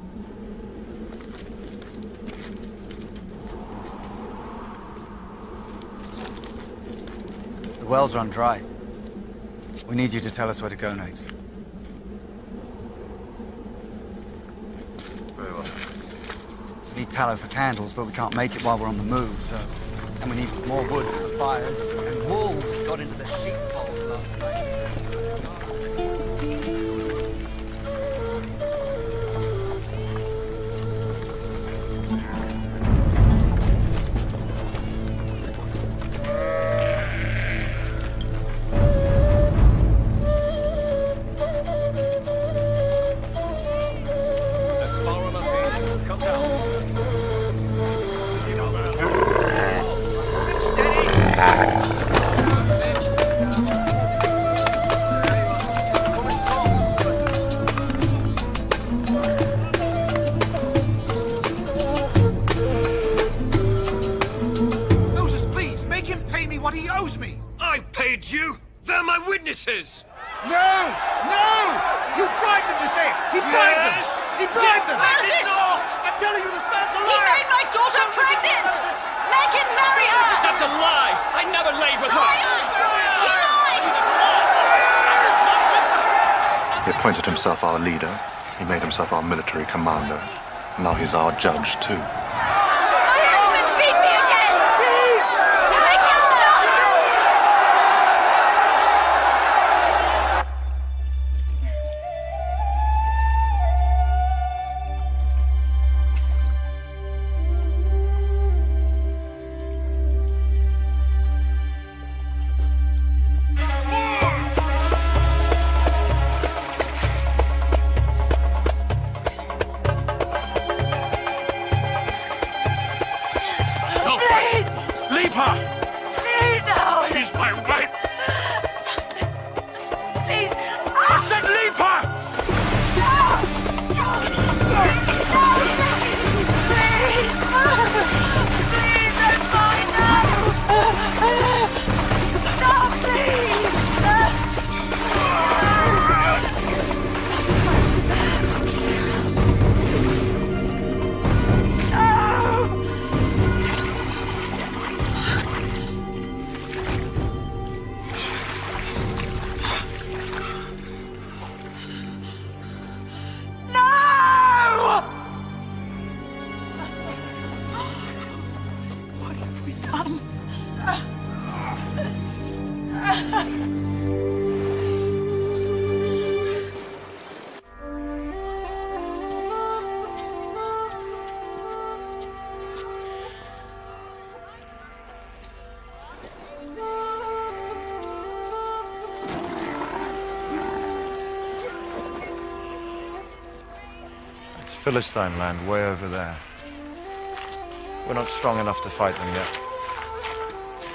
[SPEAKER 12] The wells run dry. We need you to tell us where to go next.
[SPEAKER 2] Very well.
[SPEAKER 12] We need tallow for candles, but we can't make it while we're on the move, so... And we need more wood for the fires. And wolves got into the sheepfold last night.
[SPEAKER 18] Moses, please, make him pay me what he owes me. I paid you. They're my witnesses.
[SPEAKER 1] No! No! You bribed them to say it! He bribed them! He bribed them!
[SPEAKER 17] Moses!
[SPEAKER 1] I'm telling you, this man's a
[SPEAKER 17] He
[SPEAKER 1] liar!
[SPEAKER 17] made my daughter pregnant! Make him marry her!
[SPEAKER 5] That's a lie! I never laid with her!
[SPEAKER 17] He lied!
[SPEAKER 7] He appointed himself our leader. He made himself our military commander. Now he's our judge, too.
[SPEAKER 17] My husband beat me again! Make him stop!
[SPEAKER 5] Leave her!
[SPEAKER 17] Please, no!
[SPEAKER 5] She's my wife!
[SPEAKER 17] Please!
[SPEAKER 5] I said leave her!
[SPEAKER 17] Please, I'm fine now! Stop, please! No! What have we done?
[SPEAKER 12] It's Philistine land way over there. We're not strong enough to fight them yet.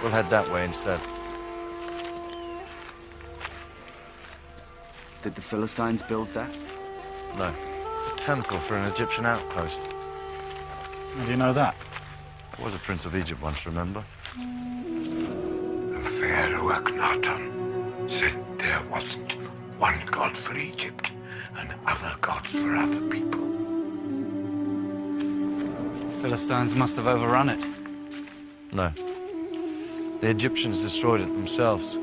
[SPEAKER 12] We'll head that way instead.
[SPEAKER 11] Did the Philistines build that?
[SPEAKER 12] No. It's a temple for an Egyptian outpost.
[SPEAKER 6] How do you know that?
[SPEAKER 12] I was a prince of Egypt once, remember?
[SPEAKER 2] Pharaoh Akhenaten said there wasn't one god for Egypt and other gods for other people.
[SPEAKER 12] Philistines must have overrun it. No. The Egyptians destroyed it themselves.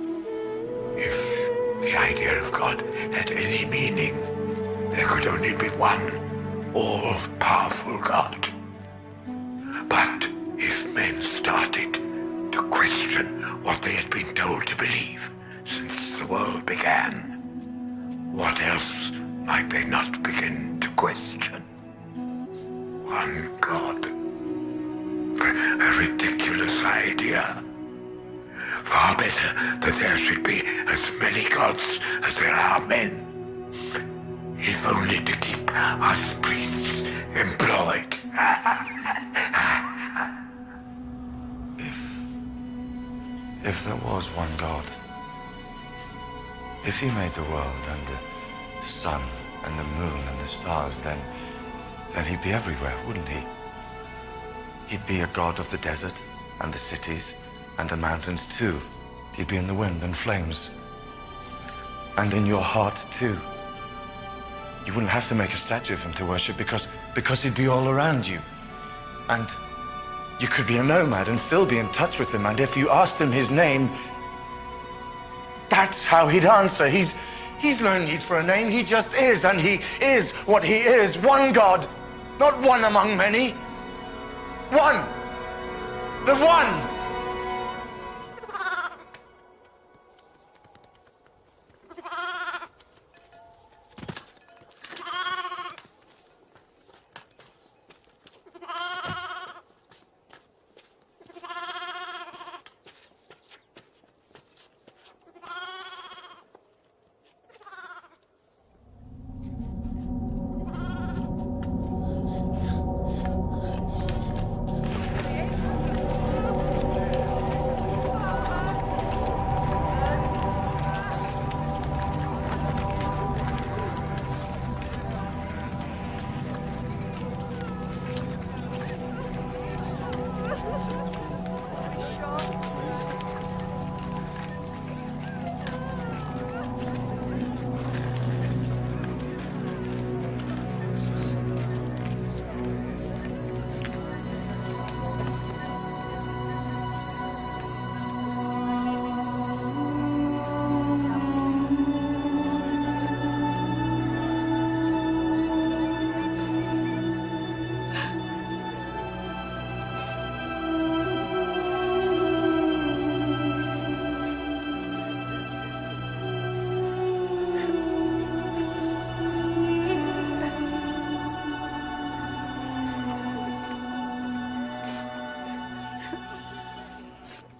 [SPEAKER 2] If the idea of God had any meaning, there could only be one all-powerful God. But if men started to question what they had been told to believe since the world began, what else might they not begin to question? One God. A ridiculous idea. Far better that there should be as many gods as there are men. If only to keep us priests employed.
[SPEAKER 19] If there was one God, if he made the world and the sun and the moon and the stars, then he'd be everywhere, wouldn't he? He'd be a god of the desert and the cities and the mountains too. He'd be in the wind and flames. And in your heart too. You wouldn't have to make a statue of him to worship because he'd be all around you. And you could be a nomad and still be in touch with him. And if you asked him his name, that's how he'd answer. He's no need for a name. He just is. And he is what he is. One God, not one among many. One. The one.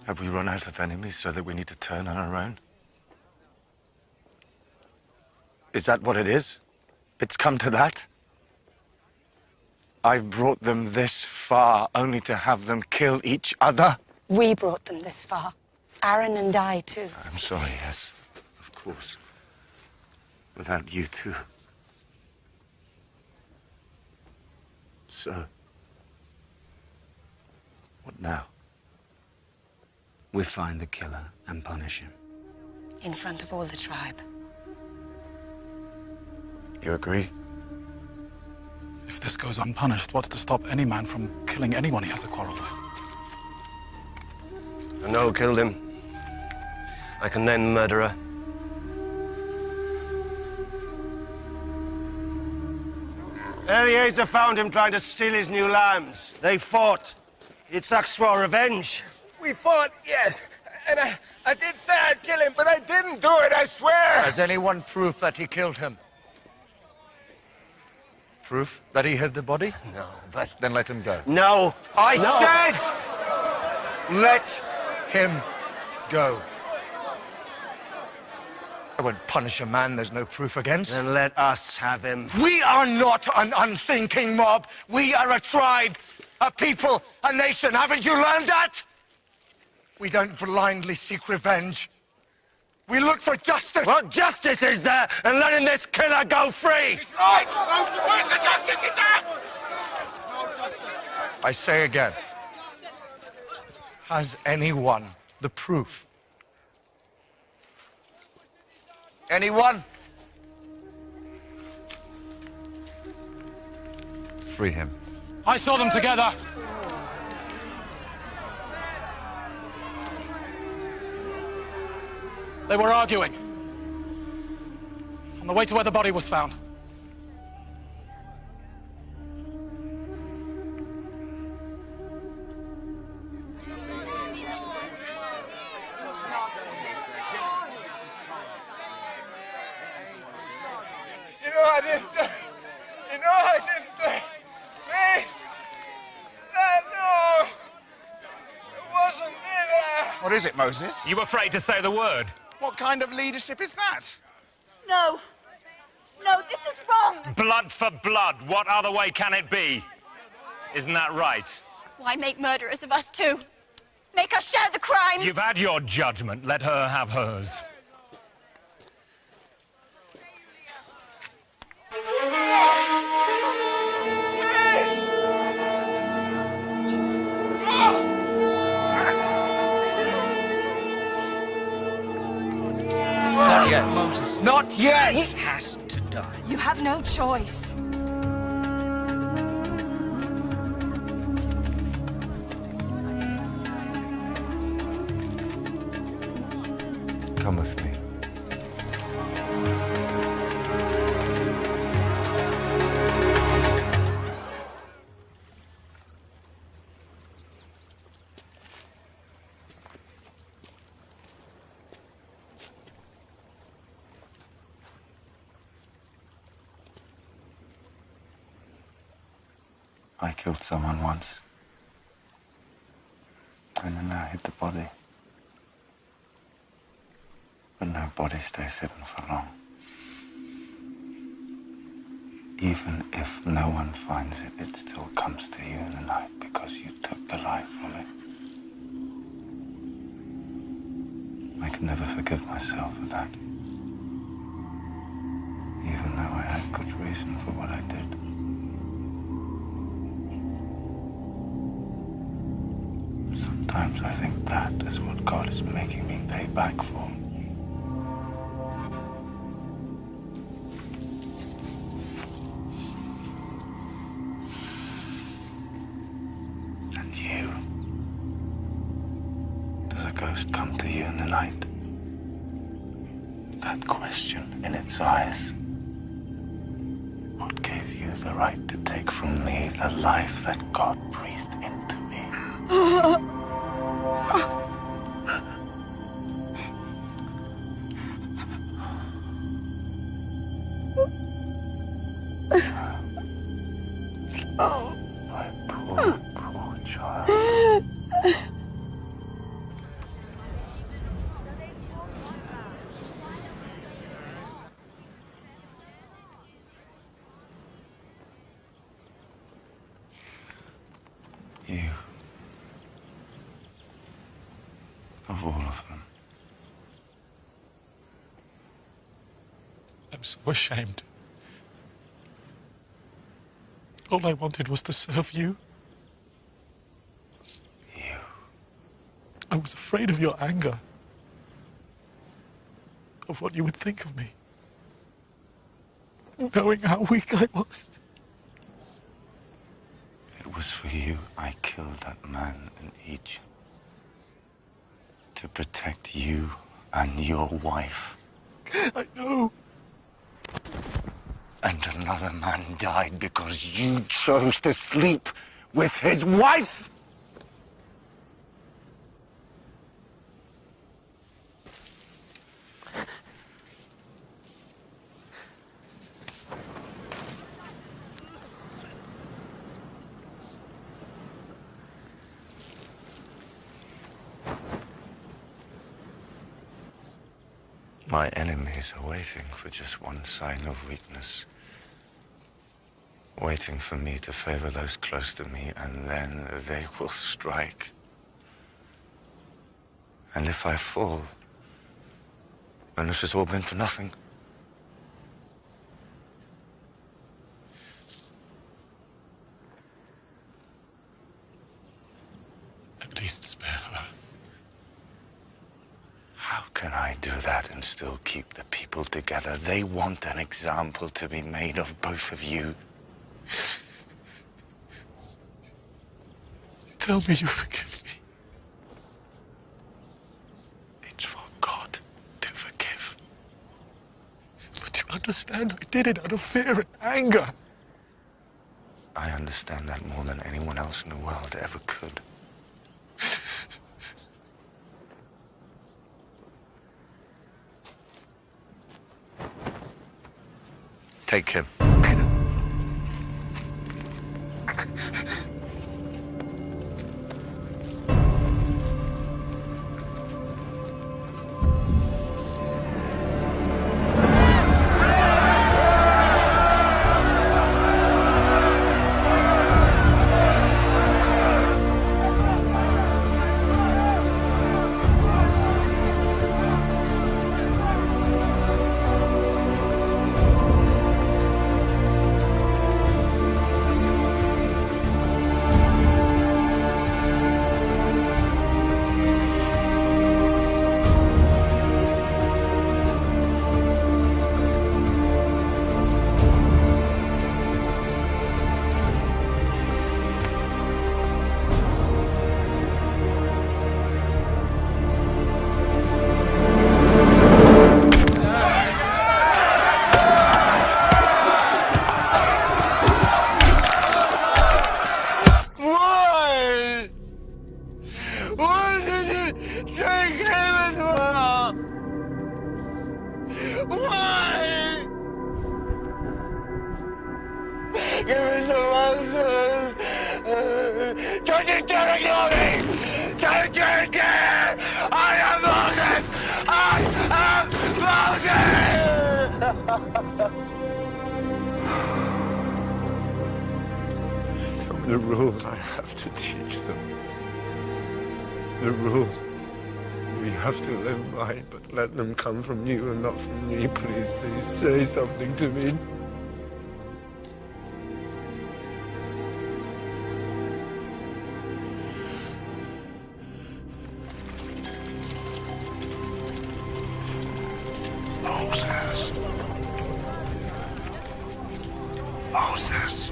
[SPEAKER 19] Have we run out of enemies so that we need to turn on our own? Is that what it is? It's come to that? I've brought them this far only to have them kill each other?
[SPEAKER 14] We brought them this far. Aaron and I, too.
[SPEAKER 19] I'm sorry, yes. Of course. Without you, too. So... what now?
[SPEAKER 11] We find the killer and punish him.
[SPEAKER 14] In front of all the tribe.
[SPEAKER 19] You agree?
[SPEAKER 6] If this goes unpunished, what's to stop any man from killing anyone he has a quarrel with?
[SPEAKER 16] I know who killed him. I can name the murderer. Eliezer found him trying to steal his new lambs. They fought. Yitzhak swore revenge.
[SPEAKER 5] We fought, yes. And I did say I'd kill him, but I didn't do it, I swear!
[SPEAKER 12] Has anyone proof that he killed him?
[SPEAKER 19] Proof that he hid the body?
[SPEAKER 16] No, but...
[SPEAKER 19] Then let him go.
[SPEAKER 16] No!
[SPEAKER 19] I
[SPEAKER 16] said!
[SPEAKER 19] Let him go. I won't punish a man there's no proof against.
[SPEAKER 16] Then let us have him.
[SPEAKER 19] We are not an unthinking mob. We are a tribe, a people, a nation. Haven't you learned that? We don't blindly seek revenge. We look for justice.
[SPEAKER 16] What justice is there in letting this killer go free?
[SPEAKER 5] He's right! Where's the justice? Is there?
[SPEAKER 19] I say again, has anyone the proof? Anyone? Free him.
[SPEAKER 6] I saw them together. They were arguing on the way to where the body was found.
[SPEAKER 5] I didn't do it. You know I didn't do it. Please. No. It wasn't me that...
[SPEAKER 19] What
[SPEAKER 1] What is it, Moses?
[SPEAKER 15] You afraid to say the word?
[SPEAKER 1] What kind of leadership is that?
[SPEAKER 17] No. No, this is wrong.
[SPEAKER 15] Blood for blood. What other way can it be? Isn't that right?
[SPEAKER 17] Why make murderers of us too? Make us share the crime.
[SPEAKER 15] You've had your judgment. Let her have hers.
[SPEAKER 12] Not yet, Moses. Not yet!
[SPEAKER 8] He has to die.
[SPEAKER 14] You have no choice.
[SPEAKER 4] Come with me. I killed someone once. And then I hid the body. But no body stays hidden for long. Even if no one finds it, it still comes to you in the night because you took the life from it. I can never forgive myself for that. Even though I had good reason for what I did. Sometimes I think that is what God is making me pay back for. And you? Does a ghost come to you in the night? That question in its eyes. What gave you the right to take from me the life that God breathed into me? My poor child. You. Of all of them.
[SPEAKER 6] I'm so ashamed. All I wanted was to serve you.
[SPEAKER 4] You.
[SPEAKER 6] I was afraid of your anger. Of what you would think of me. Knowing how weak I was.
[SPEAKER 4] It was for you I killed that man in Egypt. To protect you and your wife.
[SPEAKER 6] I know.
[SPEAKER 19] And another man died because you chose to sleep with his wife!
[SPEAKER 4] My enemies are waiting for just one sign of weakness. Waiting for me to favor those close to me, and then they will strike. And if I fall, then this has all been for nothing.
[SPEAKER 6] At least spare her.
[SPEAKER 4] How can I do that and still keep the people together? They want an example to be made of both of you.
[SPEAKER 6] Tell me you forgive me.
[SPEAKER 4] It's for God to forgive.
[SPEAKER 6] But you understand I did it out of fear and anger.
[SPEAKER 4] I understand that more than anyone else in the world ever could. Take him.
[SPEAKER 1] Give me some answers. Don't you dare ignore me! Don't you dare! I am Moses! I am Moses!
[SPEAKER 2] The rules I have to teach them. The rules we have to live by, but let them come from you and not from me. Please, please say something to me.
[SPEAKER 19] Moses. Moses.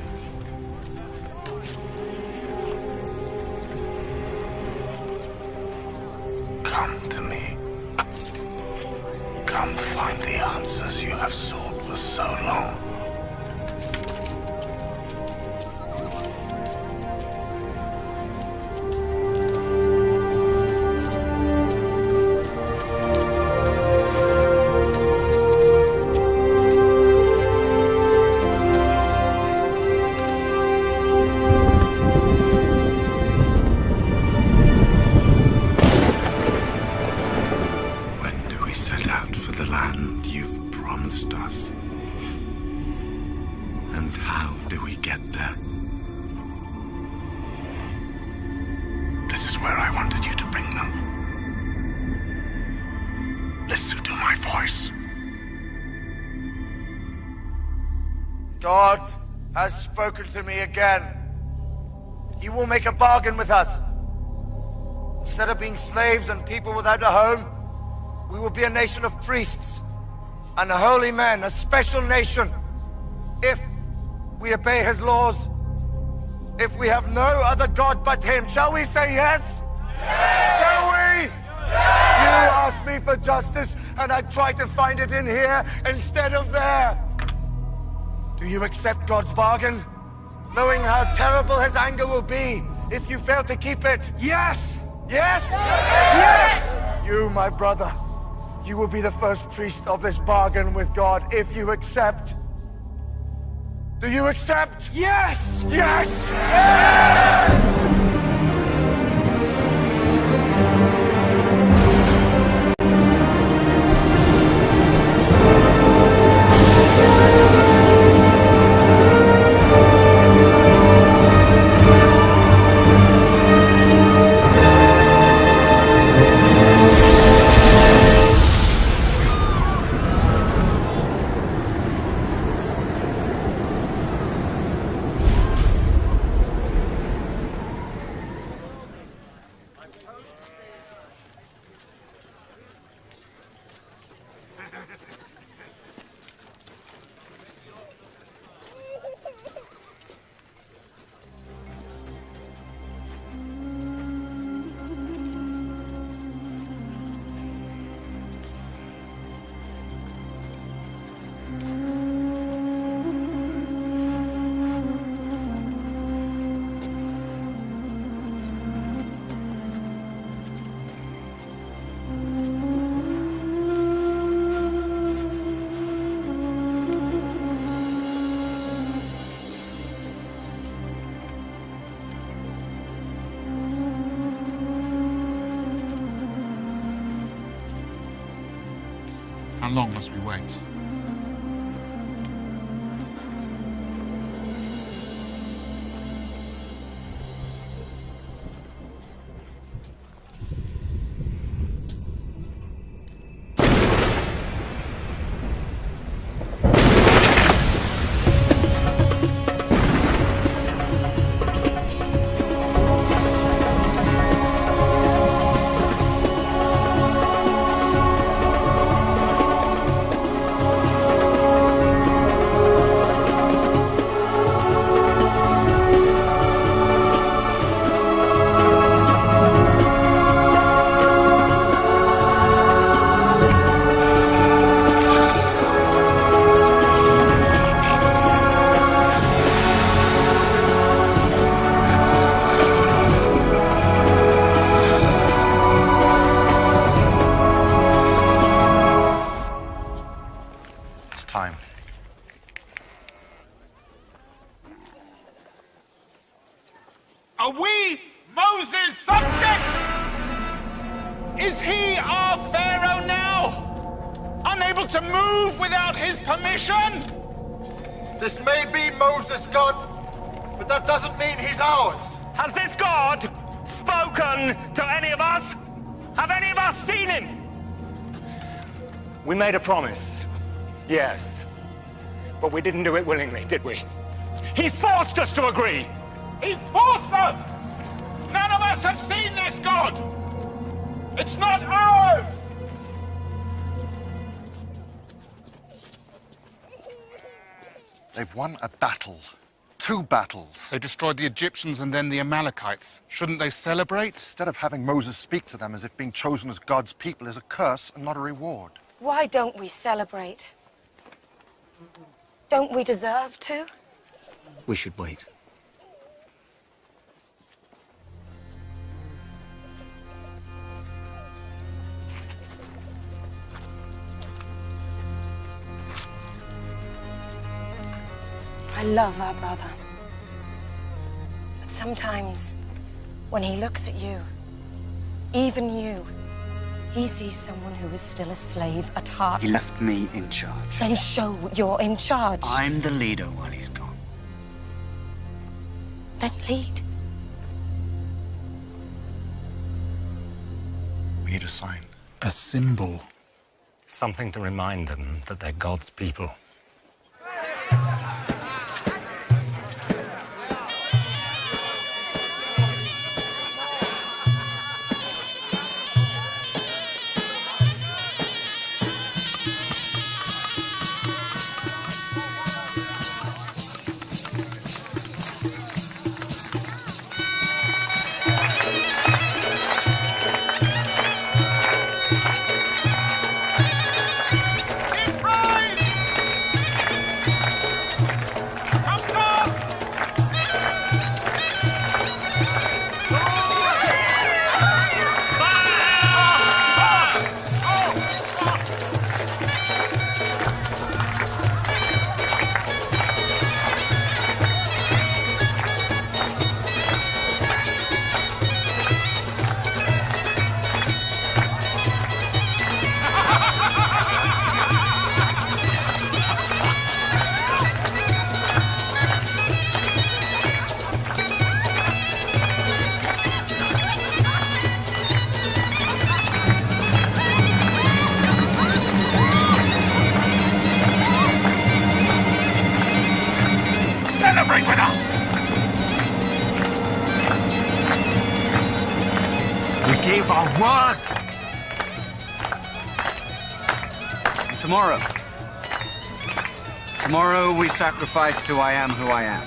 [SPEAKER 19] Come to me. Come find the answers you have sought for so long.
[SPEAKER 12] God has spoken to me again. He will make a bargain with us. Instead of being slaves and people without a home, we will be a nation of priests and holy men, a special nation. If we obey his laws, if we have no other God but him, shall we say yes? Yes! Shall we? Yes! You asked me for justice, and I tried to find it in here instead of there. Do you accept God's bargain, knowing how terrible his anger will be if you fail to keep it? Yes! Yes? Yes! You, my brother, you will be the first priest of this bargain with God if you accept. Do you accept? Yes! Yes! Yes!
[SPEAKER 6] How long must we wait?
[SPEAKER 20] Are we Moses' subjects? Is he our Pharaoh now? Unable to move without his permission?
[SPEAKER 1] This may be Moses' God, but that doesn't mean he's ours.
[SPEAKER 15] Has this God spoken to any of us? Have any of us seen him? We made a promise, yes. But we didn't do it willingly, did we? He forced us to agree!
[SPEAKER 20] He forced us! None of us have seen this God! It's not ours!
[SPEAKER 7] They've won a battle. 2 battles.
[SPEAKER 6] They destroyed the Egyptians and then the Amalekites. Shouldn't they celebrate?
[SPEAKER 7] Instead of having Moses speak to them as if being chosen as God's people is a curse and not a reward.
[SPEAKER 14] Why don't we celebrate? Don't we deserve to?
[SPEAKER 11] We should wait.
[SPEAKER 14] I love our brother. But sometimes, when he looks at you, even you, he sees someone who is still a slave at heart.
[SPEAKER 11] He left me in charge.
[SPEAKER 14] Then show you're in charge.
[SPEAKER 11] I'm the leader while he's gone.
[SPEAKER 14] Then lead.
[SPEAKER 7] We need a sign.
[SPEAKER 6] A symbol.
[SPEAKER 15] Something to remind them that they're God's people.
[SPEAKER 20] Celebrate with us!
[SPEAKER 11] We gave our word! And tomorrow we sacrifice to I am who I am.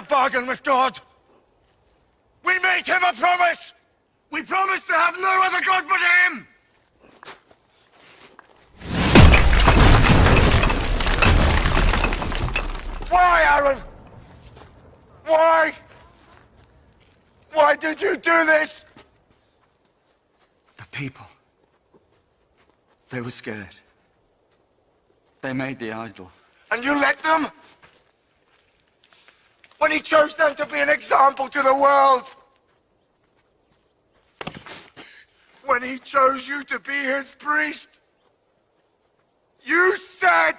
[SPEAKER 1] Bargain with God. We made him a promise. We promised to have no other God but him. Why, Aaron? Why? Why did you do this?
[SPEAKER 11] The people. They were scared. They made the idol.
[SPEAKER 1] And you let them? When he chose them to be an example to the world. When he chose you to be his priest. You said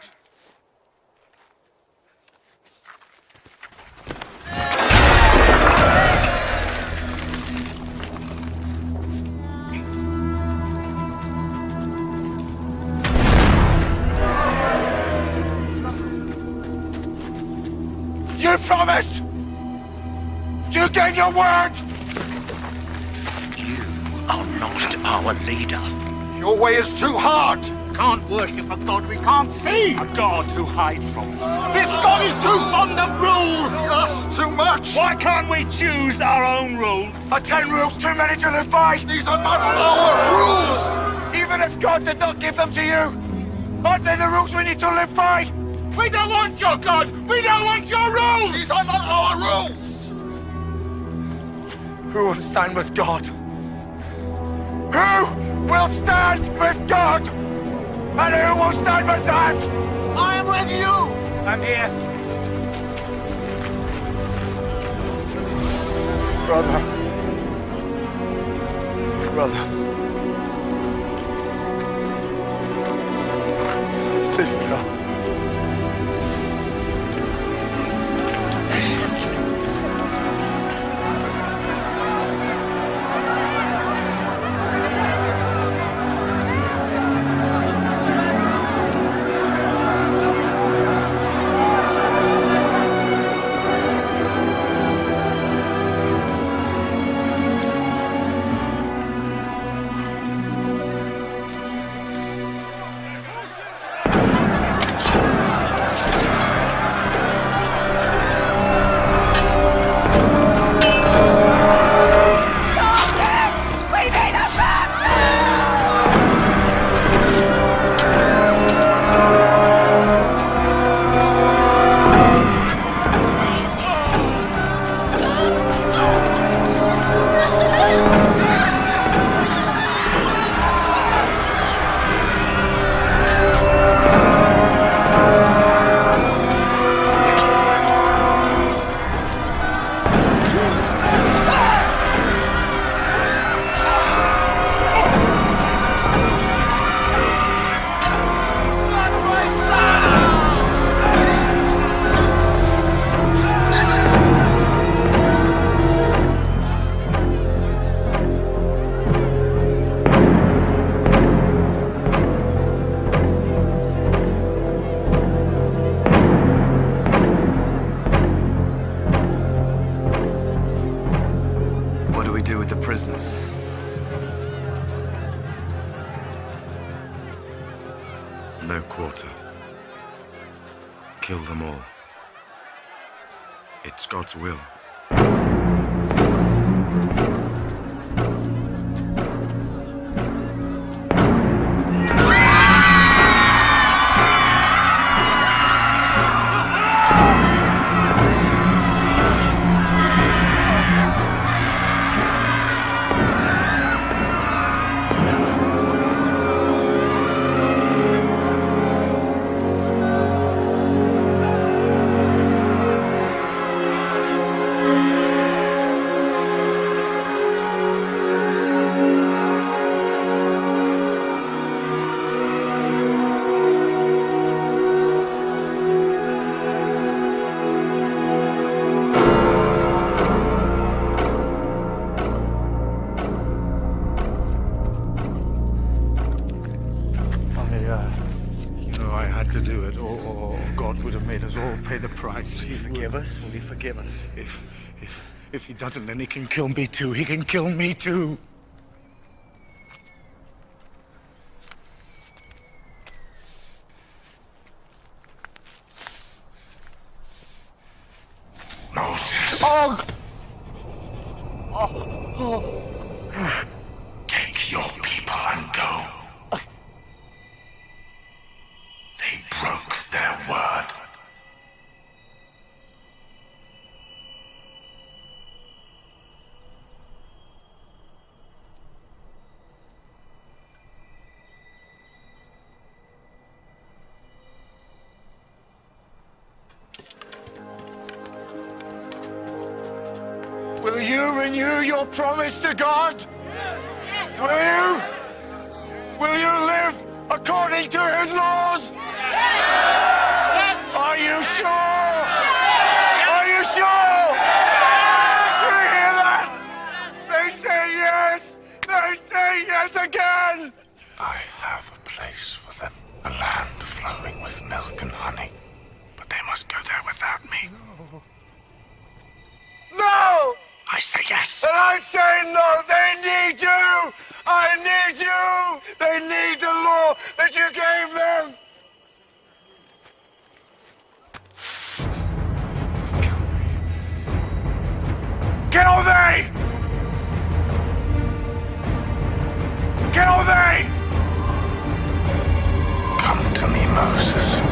[SPEAKER 1] You gave your word!
[SPEAKER 8] You are not our leader.
[SPEAKER 1] Your way is too hard!
[SPEAKER 20] Can't worship a god we can't see! A god who hides from us. This god is too fond of rules!
[SPEAKER 1] Just too much!
[SPEAKER 20] Why can't we choose our own rules?
[SPEAKER 1] Are 10 rules too many to live by? These are not our rules! Even if God did not give them to you, aren't they the rules we need to live by?
[SPEAKER 20] We don't want your god! We don't want your rules!
[SPEAKER 1] These are not our rules! Who will stand with God? Who will stand with God? And who will stand with that? I am with you!
[SPEAKER 20] I'm here.
[SPEAKER 1] Brother. Sister.
[SPEAKER 2] No quarter. Kill them all. It's God's will.
[SPEAKER 7] I had to do it, or God would have made us all pay the price.
[SPEAKER 1] Will he forgive us? Will he forgive us?
[SPEAKER 7] If he doesn't, then he can kill me too. He can kill me too.
[SPEAKER 2] Moses.
[SPEAKER 1] Oh!
[SPEAKER 2] Take your people and go. They broke their word.
[SPEAKER 1] Will you renew your promise to God? Yes. Will you? Will you live according to his laws? Yes. Are you sure? Yes. Are you sure? Yes. Do you hear that? They say yes. They say yes again.
[SPEAKER 2] I have a place for them. A land flowing with milk and honey. But they must go there without me.
[SPEAKER 1] No! And I'm saying no, they need you! I need you! They need the law that you gave them! Kill they! Kill they!
[SPEAKER 2] Come to me, Moses.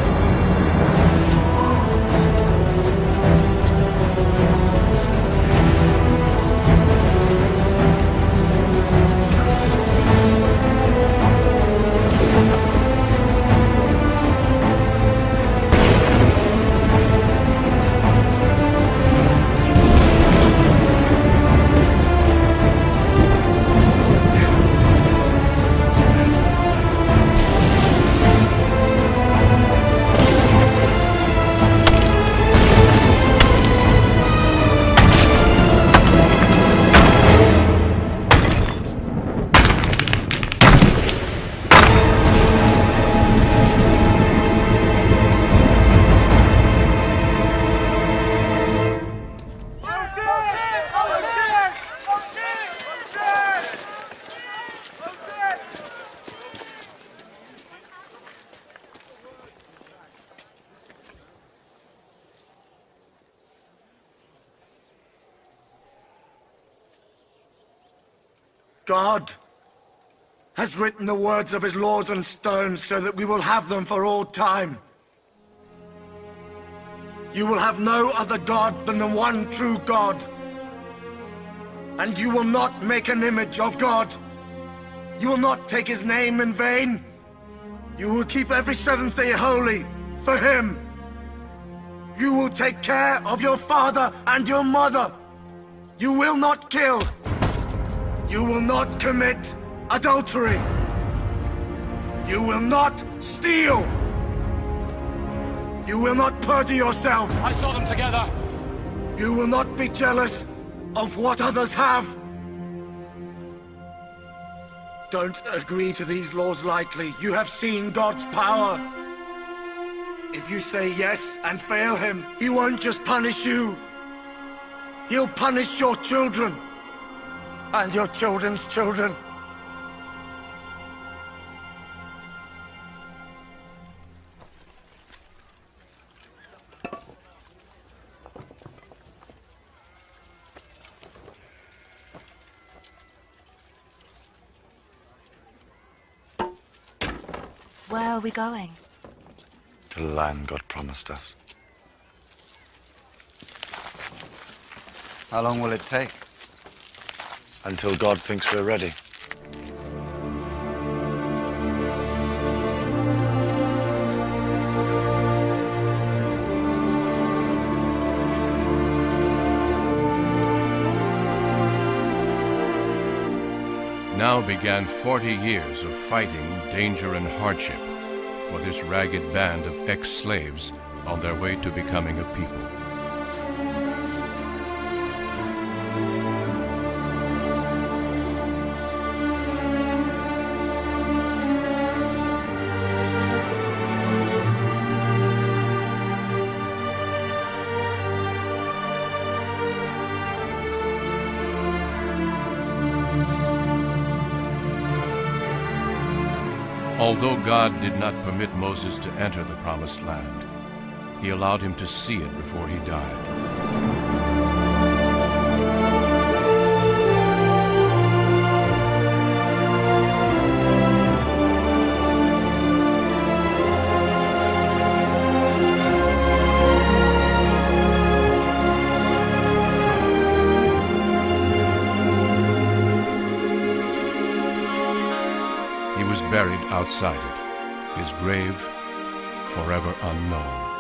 [SPEAKER 18] God has written the words of his laws on stones so that we will have them for all time. You will have no other God than the one true God. And you will not make an image of God. You will not take his name in vain. You will keep every seventh day holy for him. You will take care of your father and your mother. You will not kill. You will not commit adultery. You will not steal. You will not perjure yourself.
[SPEAKER 6] I saw them together.
[SPEAKER 18] You will not be jealous of what others have. Don't agree to these laws lightly. You have seen God's power. If you say yes and fail him, he won't just punish you. He'll punish your children. And your children's children.
[SPEAKER 14] Where are we going?
[SPEAKER 12] To the land God promised us.
[SPEAKER 9] How long will it take?
[SPEAKER 12] Until God thinks we're ready.
[SPEAKER 13] Now began 40 years of fighting, danger, and hardship for this ragged band of ex-slaves on their way to becoming a people. Although God did not permit Moses to enter the Promised Land, he allowed him to see it before he died. He was buried outside it, his grave forever unknown.